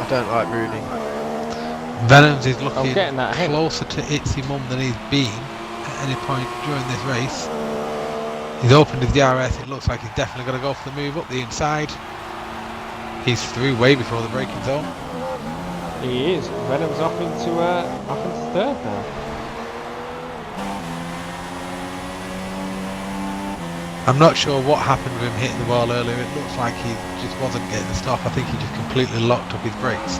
I don't like Rooney. Venoms is looking getting that ahead. closer to Itsy Mum than he's been at any point during this race. He's opened his DRS, it looks like he's definitely going to go for the move up the inside. He's through way before the braking zone. He is. Venom's up into third now. I'm not sure what happened with him hitting the wall earlier. It looks like he just wasn't getting the stop. I think he just completely locked up his brakes.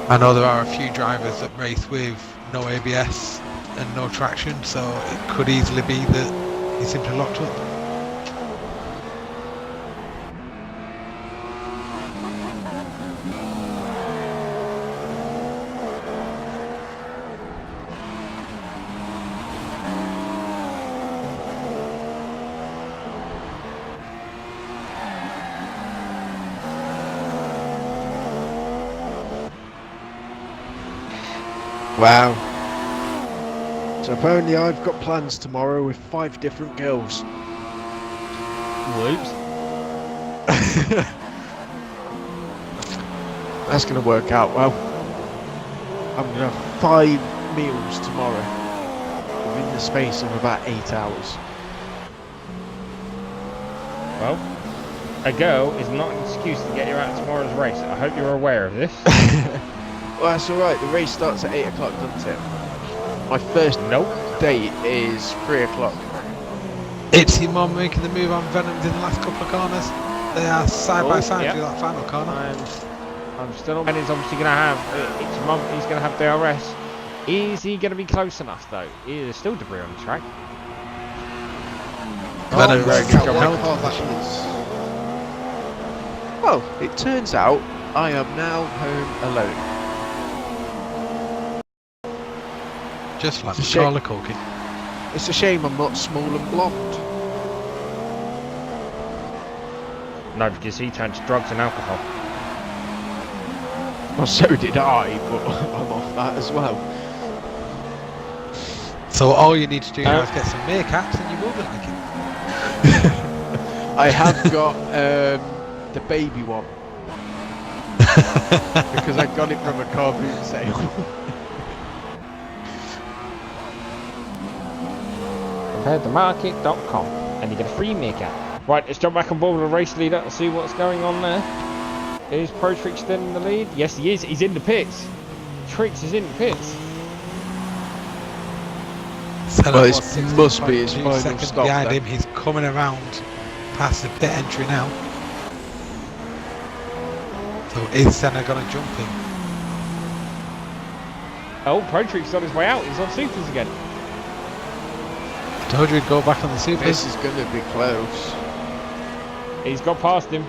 I know there are a few drivers that race with no ABS and no traction, so it could easily be that he simply locked up. Wow. So apparently I've got plans tomorrow with 5 different girls. Whoops. That's going to work out well. I'm going to have 5 meals tomorrow within the space of about 8 hours. Well, a girl is not an excuse to get you out of tomorrow's race. I hope you're aware of this. Well, that's alright. The race starts at 8 o'clock, doesn't it? My first date is 3 o'clock. Itsy Mum making the move on Venoms in the last couple of corners. They are side by side through that final corner. I'm still on. And he's obviously going to have Itsy Mum. He's going to have DRS. Is he going to be close enough though? There's still debris on the track. Venoms very good job. held Well, it turns out I am now home alone. just like It's a shame. Macaulay Culkin. It's a shame I'm not small and blonde. No, because he turned to drugs and alcohol. Well, so did I, but I'm off that as well. So all you need to do now is get some meerkats and you will be like it. I have got the baby one. because I got it from a car boot sale. CompareTheMarket.com, and you get a free meerkat. Right, let's jump back on board with the race leader and see what's going on there. Is Prix still in the lead? Yes, he is. He's in the pits. Trix is in the pits. Well, this must be his 2 final seconds stop behind then. him. He's coming around past the pit entry now. So is Senna going to jump him? Oh, Prix on his way out. He's on supers again. I told you he'd go back on the supers. This is going to be close. He's got past him.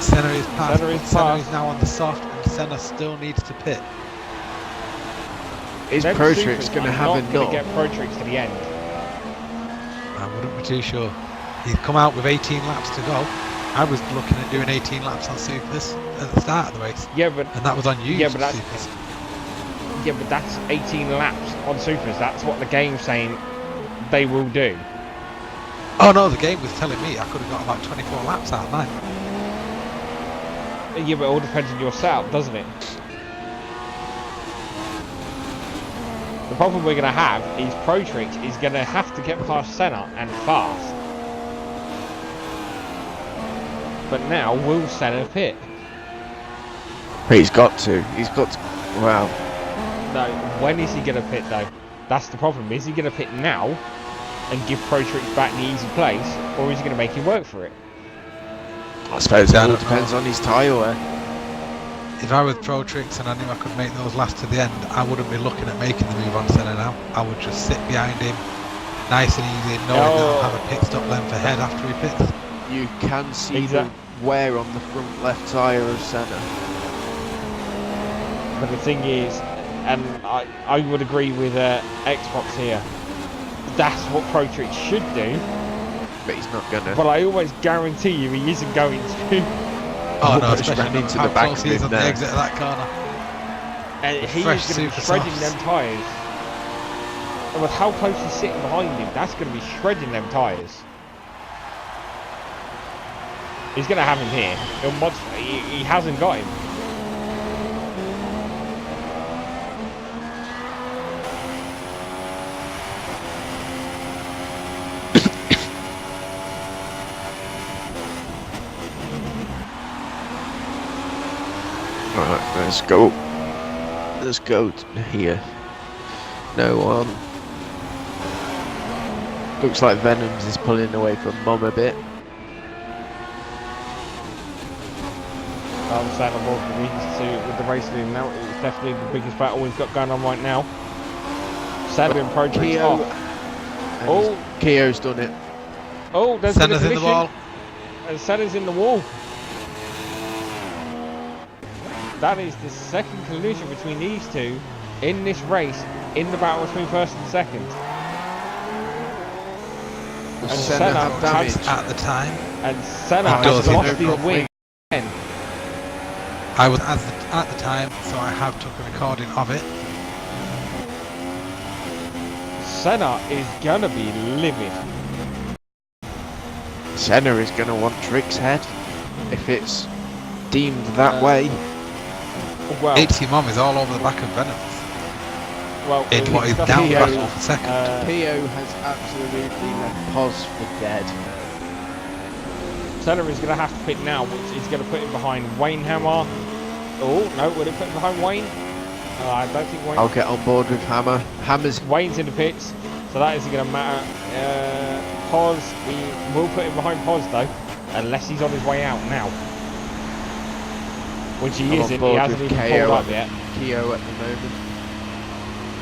Senna is past. Senna is Senna past. is now on the soft, and Senna still needs to pit. Is Them Prix supers going to are have not a going nut? to get Prix to the end. I wouldn't be too sure. He's come out with 18 laps to go. I was looking at doing 18 laps on supers at the start of the race, Yeah, but and that was on used Yeah, but that's- supers. that's 18 laps on supers. That's what the game's saying they will do. Oh no, the game was telling me I could have got about 24 laps out of mine. Yeah, but it all depends on your setup, doesn't it? The problem we're going to have is Prix is going to have to get past Senna and fast. But now, will Senna pit? He's got to. He's got to. Wow. No, when is he going to pit though? That's the problem. Is he going to pit now and give Prix back the easy place, or is he going to make him work for it? I suppose I it all don't depends know. on his tyre wear. If I was Prix and I knew I could make those last to the end, I wouldn't be looking at making the move on Senna now. I would just sit behind him, nice and easy, knowing that I'll have a pit stop length ahead after he pits. You can see Exact- the wear on the front left tyre of Senna. But the thing is, and I would agree with Xbox here, that's what Prix should do, But he's not gonna. but I always guarantee you he isn't going to. Oh no, push especially back knowing into how the back close of he is him on the now. exit of that corner. And he Fresh is going to be super shredding softs. them tyres. And with how close he's sitting behind him, that's going to be shredding them tyres. He's going to have him here. He hasn't got him. Alright, let's go. Let's go here. No one. Looks like Venoms is pulling away from Mum a bit. I'm saying on board with the race lead now. It's definitely the biggest battle we've got going on right now. Senna and Prix Keo. off. And Oh. Keo's done it. Oh, there's Senna's a in the collision. wall. And Senna's in the wall. That is the second collision between these two in this race, in the battle between first and second. Does And Senna Senna have damage? At the time, And Senna Oh, has does he? lost No his problem. wing again. I was at the time, so I have took a recording of it. Senna is gonna be livid. Senna is going to want Trix head if it's deemed that way. Well, 80 Mom is all over the back of Venoms. well, In what is that's down Keo. battle for second. Keo has absolutely left Pos for dead. Senna is gonna have to pit now, which is gonna put him behind Wayne Hammer. Oh no, will it put him behind Wayne? I don't think Wayne. I'll get on board with Hammer. Hammer's Wayne's in the pits, so that isn't going to matter. Pos, we will put him behind Pos though, unless he's on his way out now. Which he I'm on isn't, he board hasn't with even KO pulled up yet. Keo at the moment.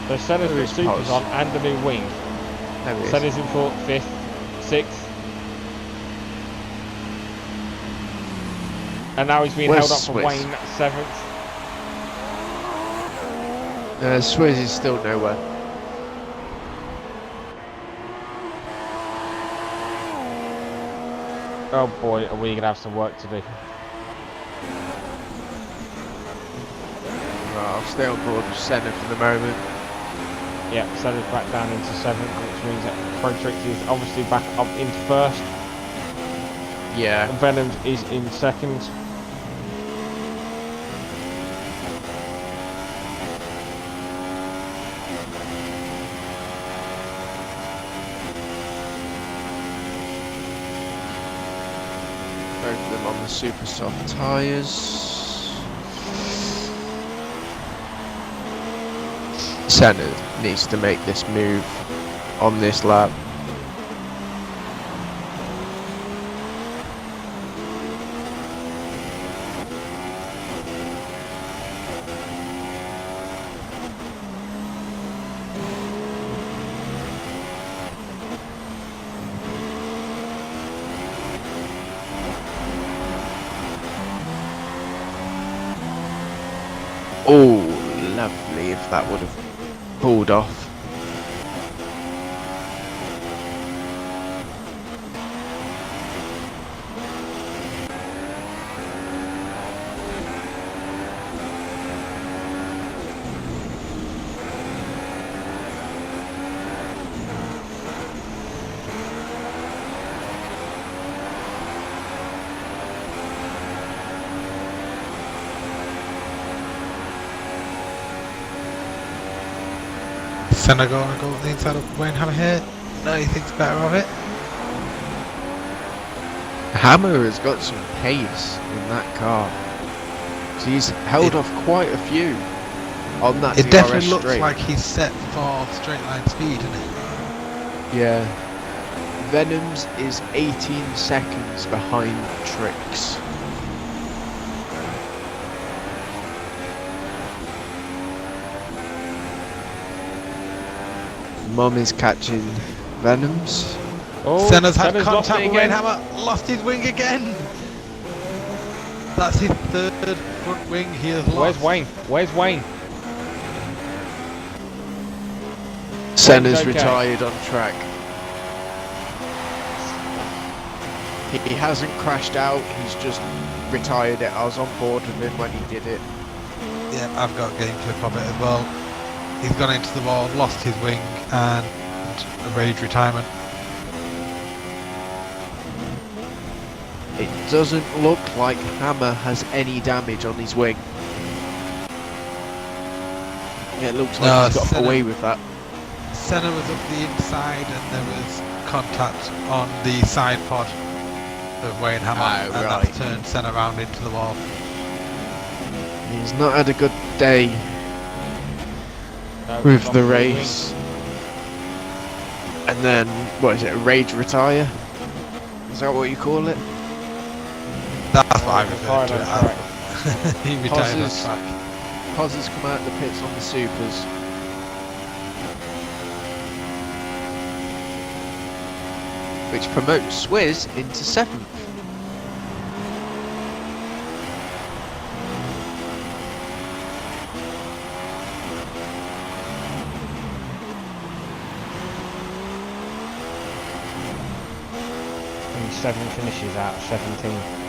So Senna's Who got is supers Pos? on and a new wing. There he is. Senna's in 4th, 5th, 6th. And now he's being Where's held up for Swiss? Wayne, 7th. Swizz is still nowhere. Oh boy, are we going to have some work to do. Right, I'll stay on board with Senna for the moment. Yeah, Senna's back down into 7th, which means that Prix is obviously back up into 1st. Yeah. Venom is in 2nd. over them on the super soft tyres. Senna needs to make this move on this lap. Oh, lovely if that would have pulled off. Senna going to go on the inside of Wayne Hammer here. No, he thinks better of it. Hammer has got some pace in that car. So he's held off quite a few on that It DRS definitely looks straight. like he's set for straight line speed, doesn't it? Yeah. Venom's is 18 seconds behind Trix. Mum is catching Venoms. Oh, Senna's had Senna's lost contact it with Wayne again. Hammer, lost his wing again. That's his third front wing he has lost. Where's Wayne? Where's Wayne? Senna's okay. retired on track. He hasn't crashed out, he's just retired it. I was on board with him when he did it. Yeah, I've got a game clip of it as well. He's gone into the wall, lost his wing, and a rage retirement. It doesn't look like Hammer has any damage on his wing. Yeah, it looks like No, he's got Senna- away with that. Senna was up the inside, and there was contact on the side pod of Wayne Hammer, Oh, and right. that's turned Senna around into the wall. He's not had a good day No, with lost the his wing. race. And then, what is it, a rage retire? Is that what you call it? That's what I Retired referred to on it as. He retired on Causes- track. Pos has come out of the pits on the supers. Which promotes Swizz into 7th. And 7 finishes out of 17.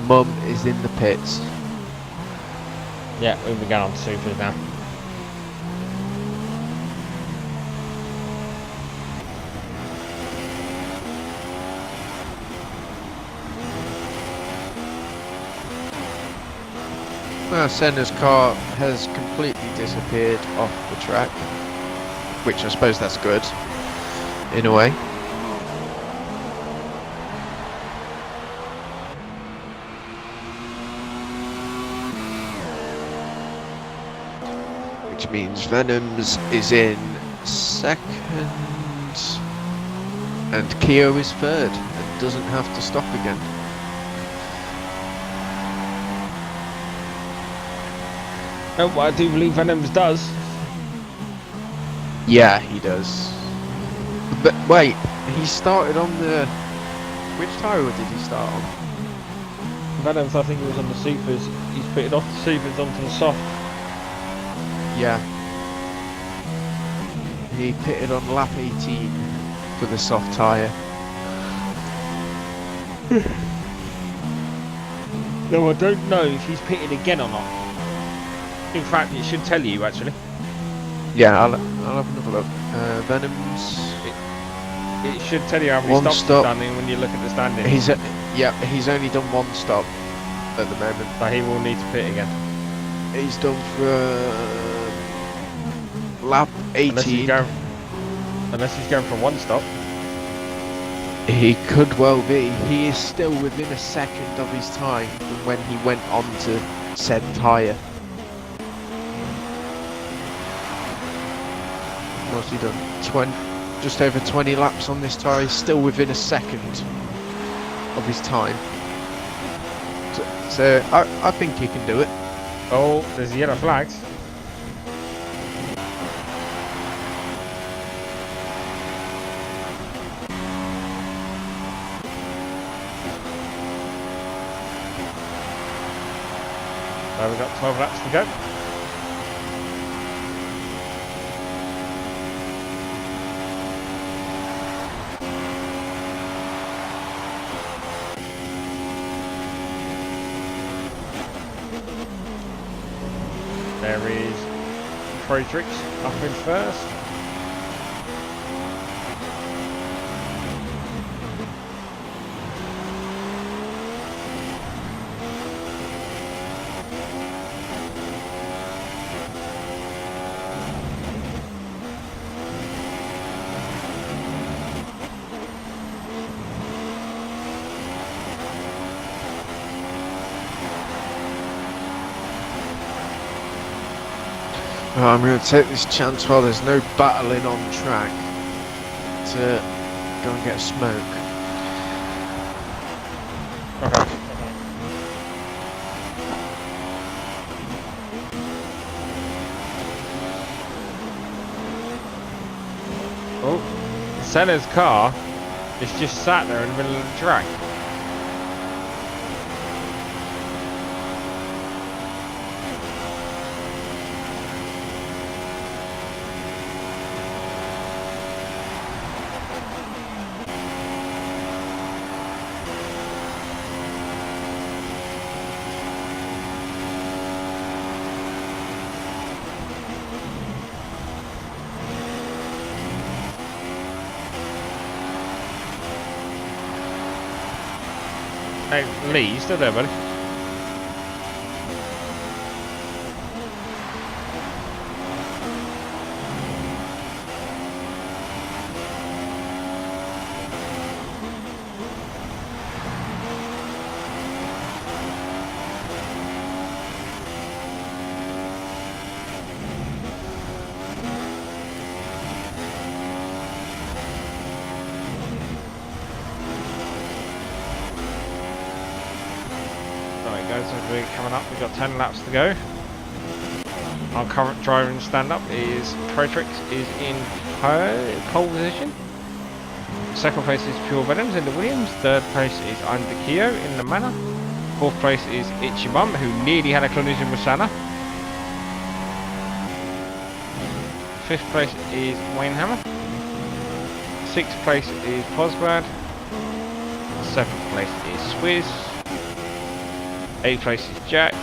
Mum is in the pits. Yeah, we'll be going on to supers now. Well, Senna's car has completely disappeared off the track, which I suppose that's good, in a way. Which means Venoms is in 2nd, and Keo is 3rd, and doesn't have to stop again. Oh, what I do believe Venoms does. Yeah, he does. But wait, he started on the... Which tyre did he start on? Venoms, I think he was on the supers. He's pitted off the supers onto the soft. Yeah. He pitted on lap 18 for the soft tyre. No, I don't know if he's pitted again or not. In fact, it should tell you actually. Yeah, I'll have another look. Venom's It should tell you how many one stops stop. he's done in when you look at the standing. He's only done one stop at the moment. So he will need to pit again. He's done for lap 18. Unless he's going for one stop. He could well be. He is still within a second of his time from when he went on to said tyre. What's he done? Just over 20 laps on this tyre. He's still within a second of his time. So I think he can do it. Oh, there's yellow flags. So we've got 12 laps to go. There is Prix up in first. I'm going to take this chance while there's no battling on track to go and get a smoke. Okay. Oh, Senna's car is just sat there in the middle of the track. Hey, Lee, you still there, buddy? As we're coming up, we've got 10 laps to go. Our current driving stand-up is Prix is in pole position. Second place is Pure Venom's in the Williams. Third place is Andekio in the Manor. Fourth place is Ichibum, who nearly had a collision with Sana. Fifth place is Wainhammer. Sixth place is Posbad. Seventh place is Swizz. 8th place is Jack.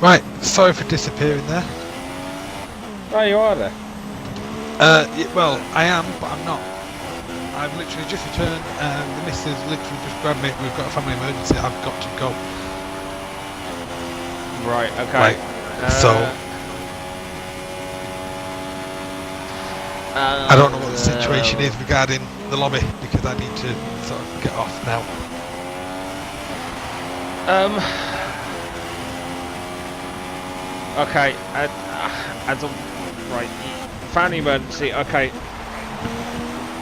Right, sorry for disappearing there. Oh, you are there. Well, I am, but I'm not. I've literally just returned, and the missus literally just grabbed me. We've got a family emergency. I've got to go. Right. Okay. So I don't know what the situation is regarding the lobby because I need to sort of get off now. Okay. Right. Family emergency. Okay.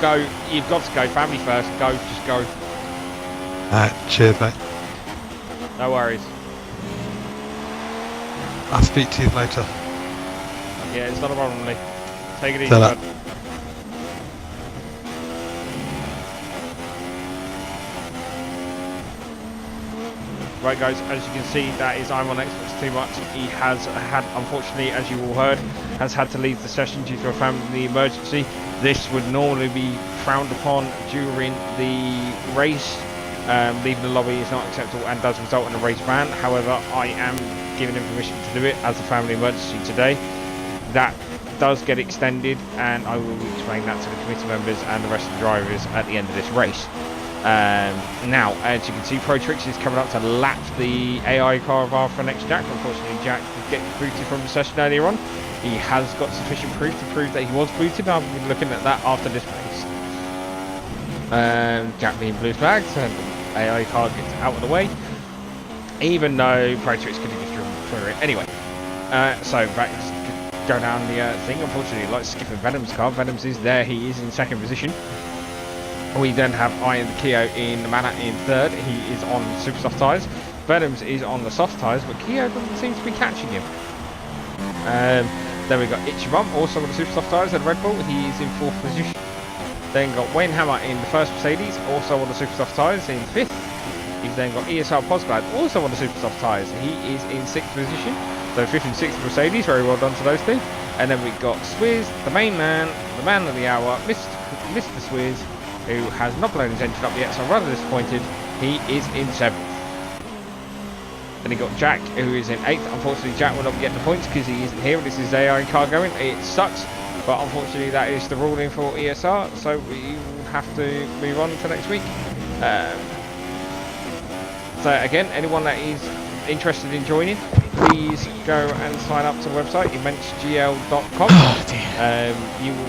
Go. You've got to go. Family first. Go. Just go. Alright, cheers, mate. No worries. I'll speak to you later. Yeah, it's not a problem, Lee. Take it easy, Ta-ra. bud. Right, guys, as you can see, that is I'm on Xbox too much. He has had, unfortunately, as you all heard, has had to leave the session due to a family emergency. This would normally be frowned upon during the race. Leaving the lobby is not acceptable and does result in a race ban. However, I am giving him permission to do it as a family emergency today. That does get extended, and I will explain that to the committee members and the rest of the drivers at the end of this race. Now, as you can see, Prix is coming up to lap the AI car of our next Jack. Unfortunately, Jack did get booted from the session earlier on. He has got sufficient proof to prove that he was booted. I'll be looking at that after this race. Jack being blue flagged, and AI car gets out of the way, even though Prix could have just driven through it. Anyway, so back go down the thing. Unfortunately, like skipping Venom's car. Venom's is there. He is in second position. We then have Iron the Keo in the Manor in third. He is on super soft tyres. Venom's is on the soft tyres, but Keo doesn't seem to be catching him. Then we got Ichiban, also on the super soft tyres, and Red Bull. He is in fourth position. Then got Wayne Hammer in the first Mercedes, also on the super soft tyres, in fifth. He's then got ESR Postgrad, also on the super soft tyres. He is in sixth position. So fifth and sixth Mercedes, very well done to those two. And then we got Swizz, the main man, the man of the hour, Mr. Swizz, who has not blown his engine up yet, so I'm rather disappointed. He is in seventh. Then he got Jack, who is in eighth. Unfortunately, Jack will not get the points because he isn't here. This is AI car going. It sucks, but unfortunately, that is the ruling for ESR. So we will have to move on to next week. So again, anyone that is interested in joining, please go and sign up to the website, immensegl.com. Oh, dear.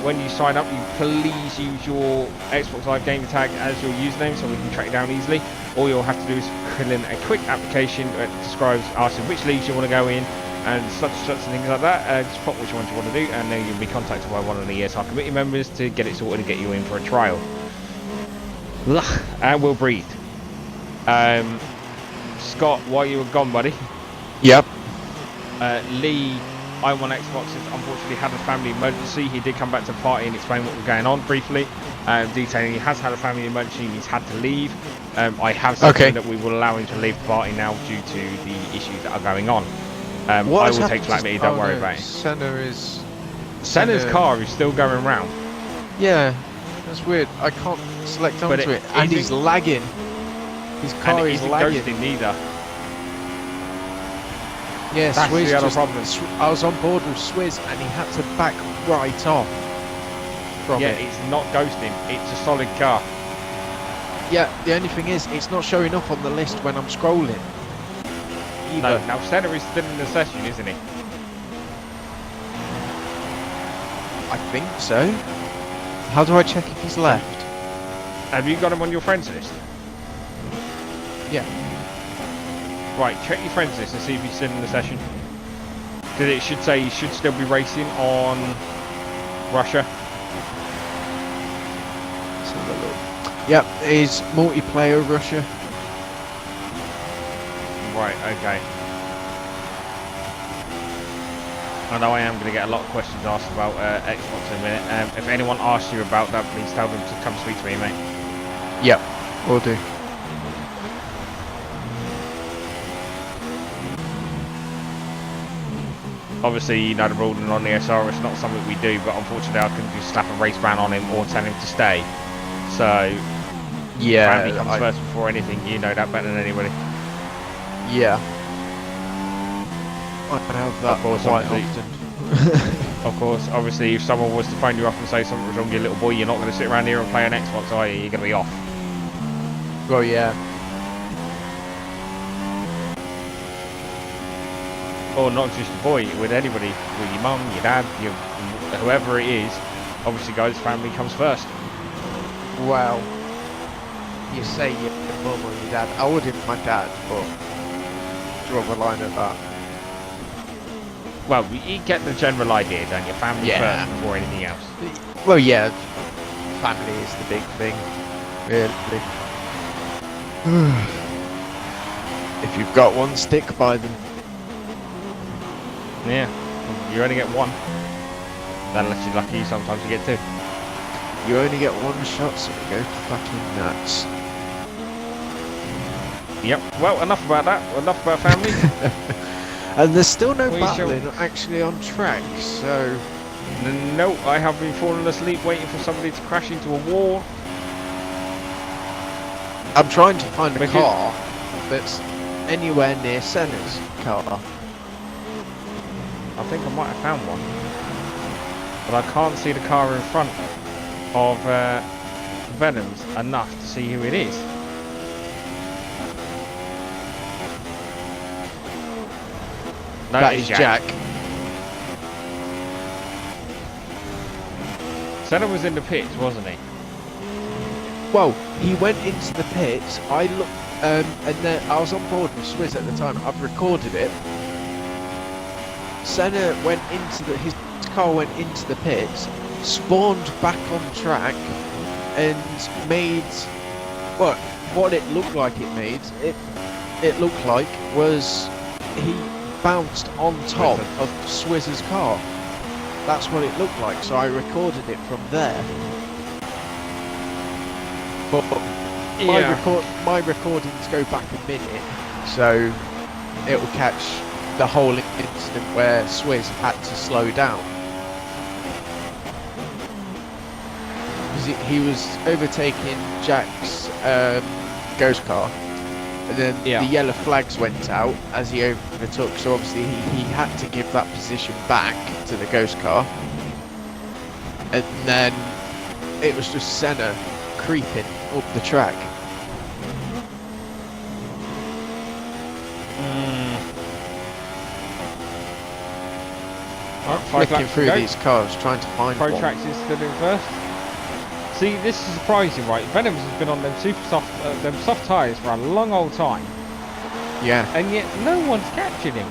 When you sign up, you please use your Xbox Live Gamer tag as your username so we can track it down easily. All you'll have to do is fill in a quick application that describes asking which leagues you want to go in and such and things like that. Just pop which ones you want to do, and then you'll be contacted by one of the ESR committee members to get it sorted and get you in for a trial. And we'll breathe. Scott, while you were gone, buddy. Yep. Lee, I on Xbox, has unfortunately had a family emergency. He did come back to the party and explain what was going on briefly, detailing he has had a family emergency and he's had to leave. I have said that we will allow him to leave the party now due to the issues that are going on. I will take flight, don't worry about it. Senna's car is still going round. Yeah, that's weird. I can't select onto it, and he's lagging. His car is lagging. Ghosting neither. Yeah, that's Swizz the other just, problem. I was on board with Swizz, and he had to back right off from it. It's not ghosting. It's a solid car. Yeah, the only thing is, it's not showing up on the list when I'm scrolling. No, now Senna is still in the session, isn't he? I think so. How do I check if he's left? Have you got him on your friends list? Yeah. Right, check your friends list and see if he's still in the session. Because it should say he should still be racing on Russia. Let's have a look. Yep, it's multiplayer Russia. Right, okay. I know I am going to get a lot of questions asked about Xbox in a minute. If anyone asks you about that, please tell them to come speak to me, mate. Yep, will do. Obviously, you know the ruling on the ESR, it's not something we do, but unfortunately I couldn't just slap a race ban on him or tell him to stay. So, yeah, family comes first before anything, you know that better than anybody. Yeah. I have that quite often. Of course, obviously, if someone was to phone you up and say something was wrong with your little boy, you're not going to sit around here and play an Xbox, are you? You're going to be off. Well, yeah. Or not just your boy, with anybody, with your mum, your dad, your whoever it is. Obviously, guys, family comes first. Well, you say your mum or your dad. I wouldn't my dad, but draw the line at that. Well, you get the general idea, don't you? Family Yeah. first before anything else. Well, yeah, family is the big thing, really. If you've got one, stick by them. Yeah, you only get one. Unless you're lucky, sometimes you get two. You only get one shot, so you go fucking nuts. Yep, well, enough about that. Enough about family. And there's still no We battling actually on track, so... No, I have been falling asleep waiting for somebody to crash into a wall. I'm trying to find a Because- car that's anywhere near Senna's car. I think I might have found one. But I can't see the car in front of Venom's enough to see who it is. No, That it's is Jack. Senna was in the pits, wasn't he? Well, he went into the pits. I looked, and then I was on board with Swizz at the time. I've recorded it. Senna went into his car went into the pits, spawned back on track, and made what it looked like it made. It looked like was he bounced on top of Swizz's car. That's what it looked like. So I recorded it from there. But my recordings go back a minute, so it will catch the whole incident where Swizz had to slow down. Because he was overtaking Jack's ghost car, and then the yellow flags went out as he overtook, so obviously he had to give that position back to the ghost car. And then it was just Senna creeping up the track. Flicking through these cars, trying to find one. Protrax is still in first. See, this is surprising, right? Venom's has been on them soft tyres for a long old time. Yeah. And yet no one's captured him.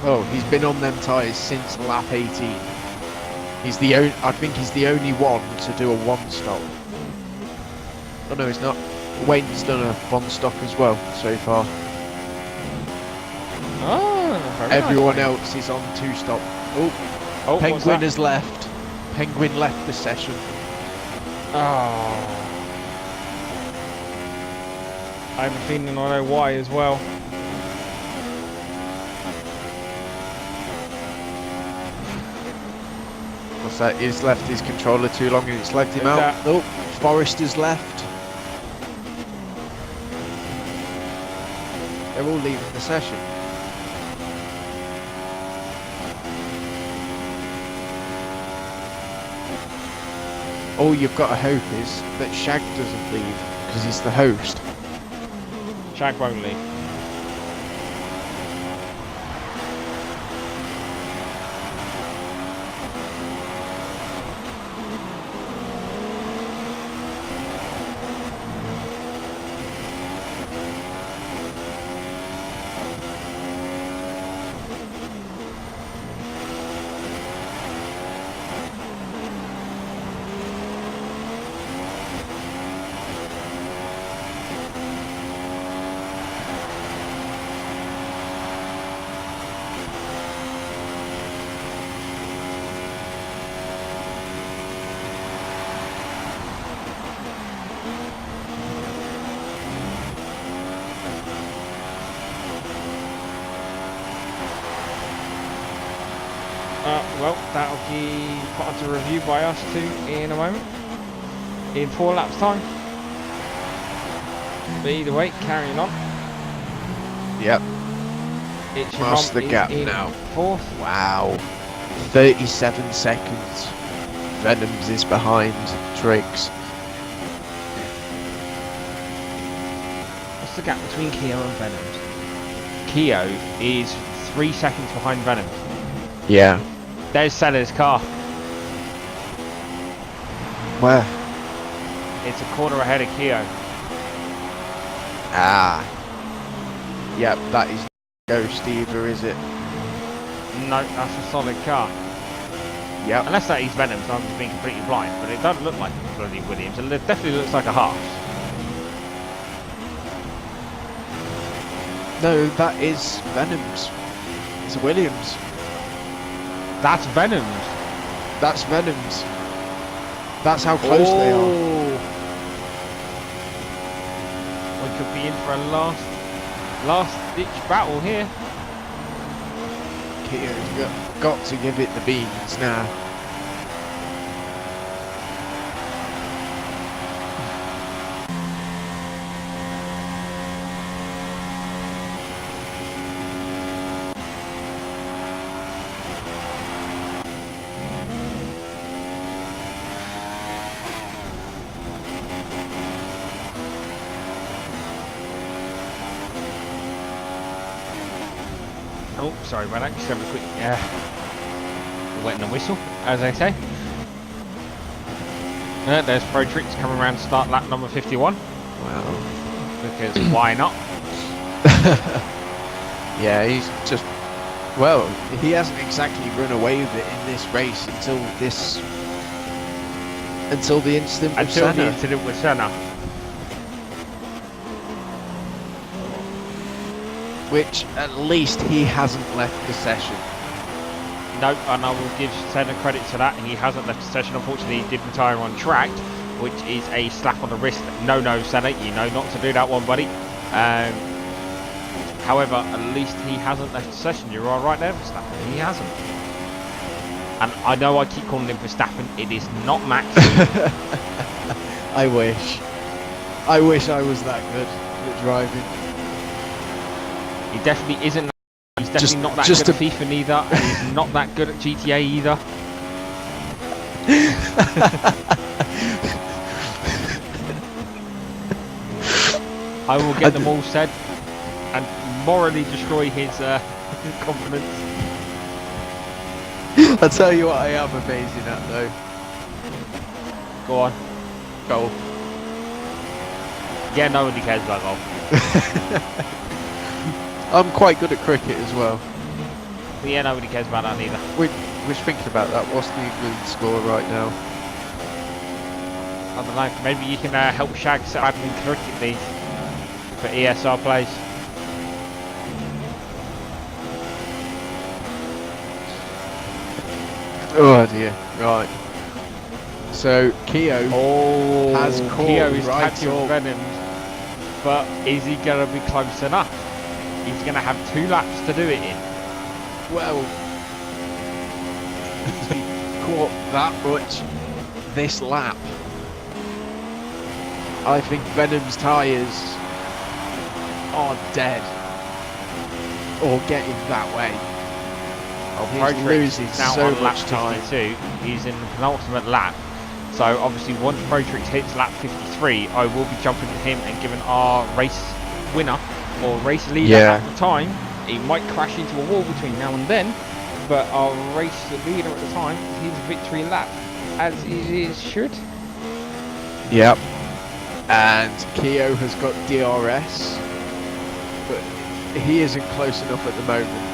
Oh, he's been on them tyres since lap 18. He's the only. I think he's the only one to do a one stop. Oh no, he's not. Wayne's done a one stop as well so far. Oh, everyone nice, else is on two stop. Oh, Penguin has left. Penguin left the session. Oh. I have a feeling I know why as well. What's that? He's left his controller too long and it's left him out. Oh, Forrester's left. They're all leaving the session. All you've got to hope is that Shag doesn't leave, because he's the host. Shag won't leave. Well, that'll be put onto review by us too in a moment. In 4 laps time. But either way, carrying on. Yep. It's Past the gap in now. 4th. Wow. 37 seconds. Venoms is behind Triggs. What's the gap between Keo and Venoms? Keo is 3 seconds behind Venoms. Yeah. There's Senna's car. Where? It's a corner ahead of Keo. Ah. Yep, that is Ghost either, is it? No, that's a solid car. Yep. Unless that is Venoms, I'm just being completely blind. But it doesn't look like bloody Williams. It definitely looks like a Haas. No, that is Venoms. It's a Williams. That's Venoms. That's Venoms. That's how close they are. We could be in for a last ditch battle here. Keo's got to give it the beans now. Oh, sorry about that. Just have a quick wet and a whistle, as they say. There's Protrix coming around to start lap number 51. Wow. Because why not? Yeah, he's just... Well, he hasn't exactly run away with it in this race until the incident with Until the Senna. incident with Senna. Which, at least, he hasn't left the session. No, and I will give Senna credit to that. He hasn't left the session. Unfortunately, he did retire on track, which is a slap on the wrist. No, Senna, you know not to do that one, buddy. However, at least he hasn't left the session. You're all right there, Verstappen. He hasn't. And I know I keep calling him Verstappen. It is not Max. I wish. I wish I was that good at driving. He definitely isn't. He's definitely not that good at FIFA neither. And he's not that good at GTA either. I will get them all said and morally destroy his confidence. I'll tell you what I am amazing at though. Go on. Golf. Yeah, nobody cares about golf. I'm quite good at cricket as well. But yeah, nobody cares about that either. We're thinking about that. What's the England score right now? I don't know. Maybe you can help Shag set up in cricket league for ESR plays. Oh dear. Right. So Keo has caught Keo is right catching up. Venoms, but is he going to be close enough? He's going to have 2 laps to do it in. Well, he's been caught that much this lap. I think Venom's tyres are dead. Or getting that way. He's losing now so on lap much time. 52. He's in the penultimate lap. So obviously once Protrix hits lap 53, I will be jumping to him and giving our race winner or race leader at the time. He might crash into a wall between now and then, but our race leader at the time, his victory lap, as it should. Yep. And Keo has got DRS, but he isn't close enough at the moment.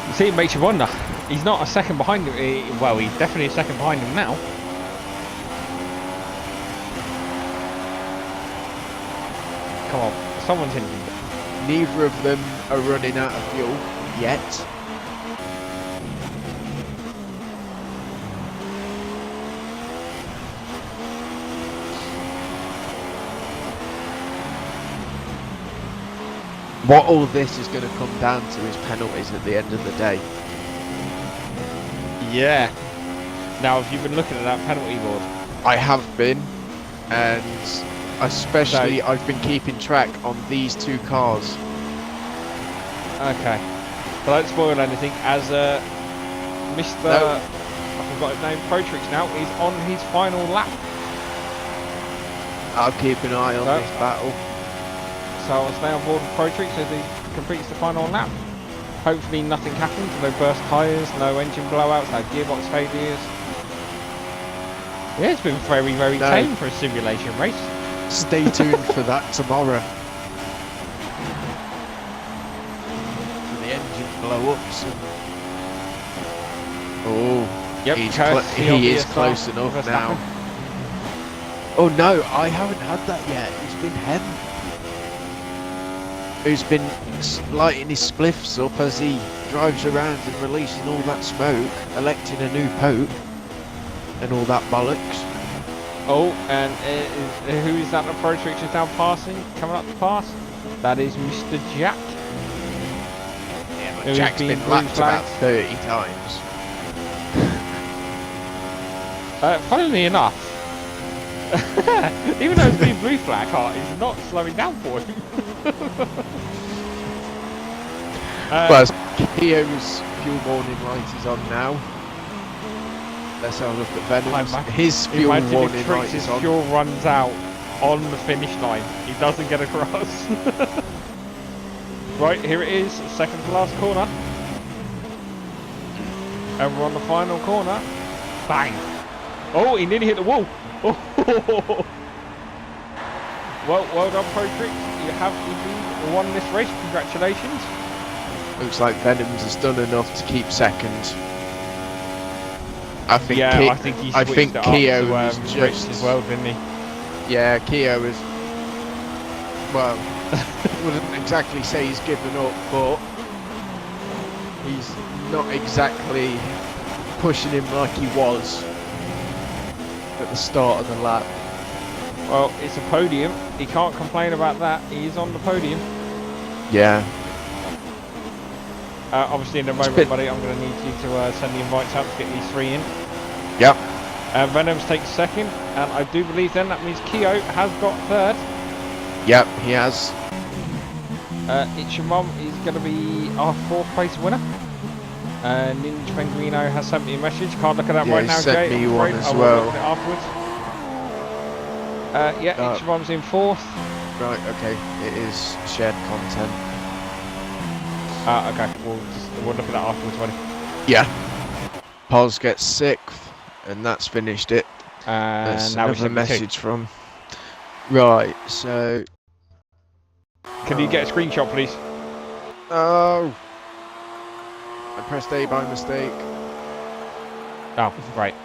You see, it makes you wonder. He's not a second behind him. Well, he's definitely a second behind him now. Come on, someone's in. Neither of them are running out of fuel yet. What all this is going to come down to is penalties at the end of the day. Yeah. Now, have you been looking at that penalty board? I have been, and especially I've been keeping track on these 2 cars. Okay. So don't spoil anything. As Mr. No. I forgot his name. Protrix now is on his final lap. I'll keep an eye on this battle. So I'll stay on board with Protrix as he completes the final lap. Hopefully nothing happens. No burst tyres, no engine blowouts, no gearbox failures. Yeah, it's been very tame for a simulation race. Stay tuned for that tomorrow. For the engine blow-ups. Oh, Yep, he is close enough now. Oh no, I haven't had that yet. It's been him who's been lighting his spliffs up as he drives around and releasing all that smoke, electing a new pope, and all that bollocks. Oh, and who is that? The Protrix is now passing, coming up to pass. That is Mr. Jack. Yeah, but Jack's been lapped about 30 times. Funnily enough, even though it's been blue flag, he's not slowing down for him. Well, Keo's fuel warning light is on now. Let's have a look at Venom's. His fuel warning light is on. Fuel runs out on the finish line. He doesn't get across. Right, here it is, second to last corner. And we're on the final corner. Bang! Oh, he nearly hit the wall. Oh. Well done, Protrix. You have indeed won this race. Congratulations. Looks like Venom's has done enough to keep second. I think. Yeah, I think Keo was just as well, didn't he? Yeah, Keo was. Well, wouldn't exactly say he's given up, but he's not exactly pushing him like he was at the start of the lap. Well, it's a podium. He can't complain about that. He's on the podium. Yeah. Obviously, in a moment, buddy, I'm going to need you to send the invites out to get these three in. Yep. Venom's takes second, and I do believe then that means Keo has got third. Yep, he has. Ichimom is going to be our fourth place winner. Ninja Penguino has sent me a message. Can't look at that right now, Jay. Me one as I will well. look at it afterwards. Yeah, Ichimom's in fourth. Right, okay. It is shared content. Okay, we'll look at that afterwards, buddy. Yeah. Pos gets sixth, and that's finished it. And There's now another message from. Right, so. Can you get a screenshot, please? Oh. I pressed A by mistake. Oh, right.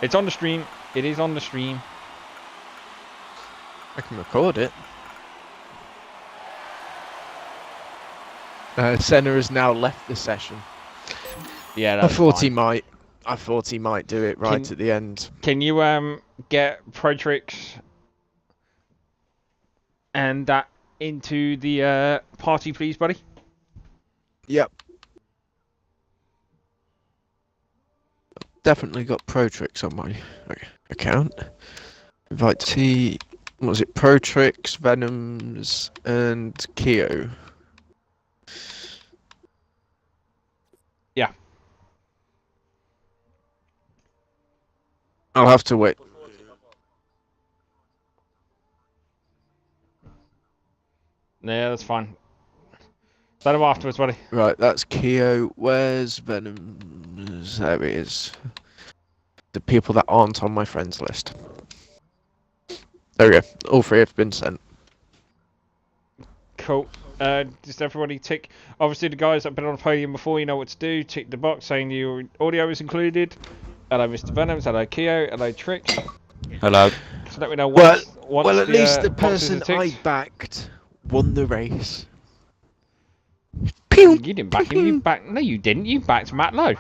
It's on the stream. It is on the stream. I can record it. Senna has now left the session. Yeah, that's I thought fine. he might. I thought he might do it right at the end. Can you get Protrix and that into the party, please, buddy? Yep. Definitely got Protrix on my account. Invite T. What was it? Protrix, Venoms, and Keo. Yeah. I'll have to wait. Yeah, that's fine. Let him afterwards, buddy. Right, that's Keo. Where's Venoms? There he is. The people that aren't on my friends list. There we go. All three have been sent. Cool. Just everybody tick. Obviously, the guys that have been on the podium before, you know what to do. Tick the box saying your audio is included. Hello, Mr. Venoms. Hello, Keo. Hello, Trix. Hello. So let me know Well, once at least the boxes person are ticked. I backed won the race. You didn't back him. You backed. No, you didn't. You backed Matt Lowe.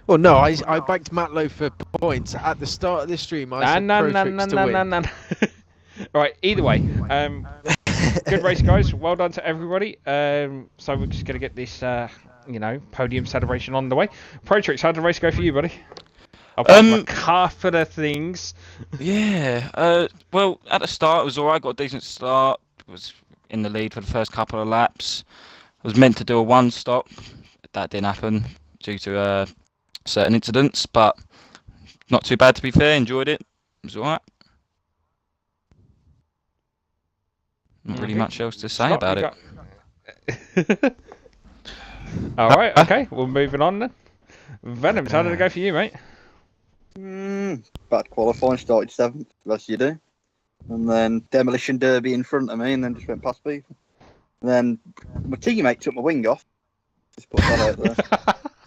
Well, no, I backed Matt Lowe for points at the start of this stream. I said Protrix to win. Right. Either way, good race, guys. Well done to everybody. So we're just gonna get this, podium celebration on the way. Protrix, how did the race go for you, buddy? Apart from a couple of things. Yeah. Well, at the start it was alright. Got a decent start. Was in the lead for the first couple of laps. I was meant to do a one stop. That didn't happen. due to certain incidents, but not too bad to be fair. Enjoyed it. It was alright. Not really much else to say Scott, about you it. got- Alright, okay, we're moving on then. Venoms, how did it go for you, mate? Bad qualifying, started 7th, as you do. And then Demolition Derby in front of me, and then just went past people. And then my teammate took my wing off. Just put that out there.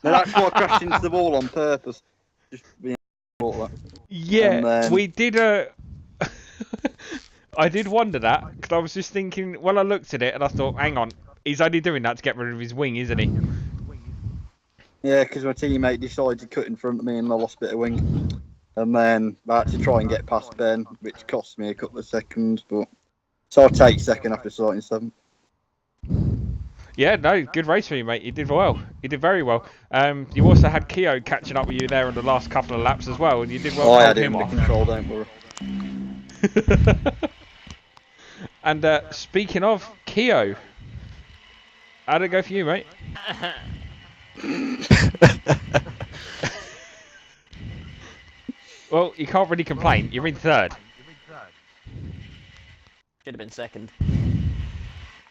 Then that's why I crashed into the wall on purpose. Just being that. Yeah, then- we did I did wonder that, because I was just thinking, well, I looked at it and I thought, hang on, he's only doing that to get rid of his wing, isn't he? Yeah, because my teammate decided to cut in front of me and I lost a bit of wing. And then I had to try and get past Ben, which cost me a couple of seconds. But so I'll take second after starting 7th. Yeah, no, good race for you, mate. You did well. You did very well. You also had Keo catching up with you there on the last couple of laps as well, and you did well. I to had hold him him under off. control, don't worry. And speaking of Keo, how did it go for you, mate? Well, you can't really complain. You're in 3rd. Should have been 2nd.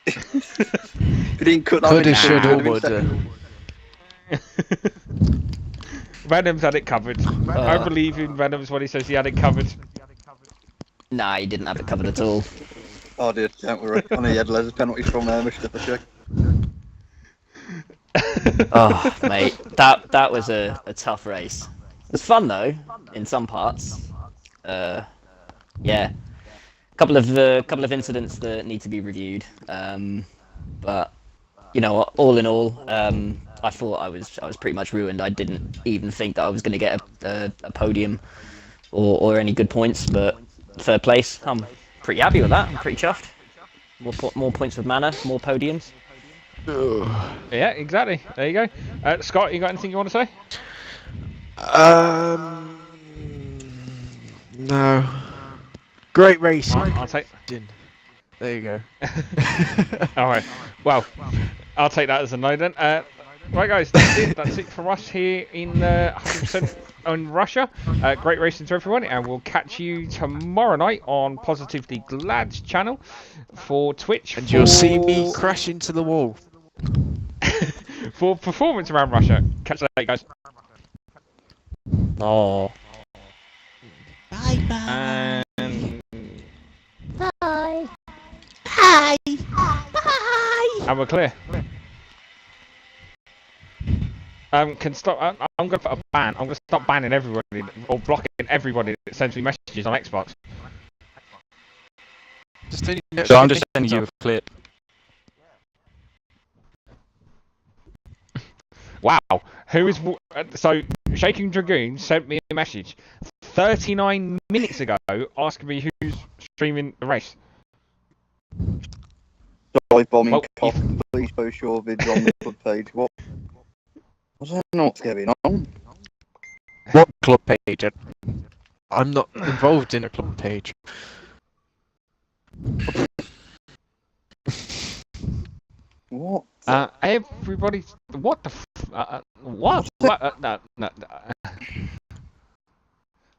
If you didn't cut that Coulda, many shoulda, seconds, I'd have been woulda. second. Venom's had it covered. I believe in Venom's when he says he had it covered. Nah, he didn't have it covered at all. Oh, dear, don't worry. I know you had loads of penalties from there, Mr. Check. Oh, mate, that was a tough race. It was fun though, in some parts. Yeah, couple of incidents that need to be reviewed. But you know, all in all, I thought I was pretty much ruined. I didn't even think that I was going to get a podium or any good points. But 3rd place, I'm pretty happy with that. I'm pretty chuffed. More points with Mana, more podiums. Yeah, exactly. There you go. Scott, you got anything you want to say? No. Great racing. I'll take. There you go. All right. Well, I'll take that as a no then. Right, guys, that's it for us here in 100% in Russia. Great racing to everyone, and we'll catch you tomorrow night on Positively Glad's channel for Twitch. And you'll see me crash into the wall. for performance around Russia. Catch you later, guys. Oh. Bye bye. And Bye. Bye. Bye. we're clear. Can stop. I'm going to put a ban. I'm going to stop banning everybody or blocking everybody that sends me messages on Xbox. So I'm just sending you a clip. Wow. Who is so? Shaking Dragoon sent me a message 39 minutes ago asking me who's streaming the race. Dive bombing Well, cop. Please post your vids on the club page. What? I don't know what's going on. What club page? I'm not involved in a club page. What? Everybody, what the? What? What? No.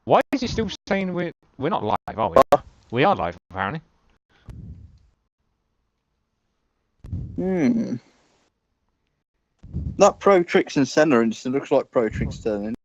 Why is he still saying we're not live? Are we? We are live, apparently. That Pro Tricks and Senna incident looks like Pro Tricks turning.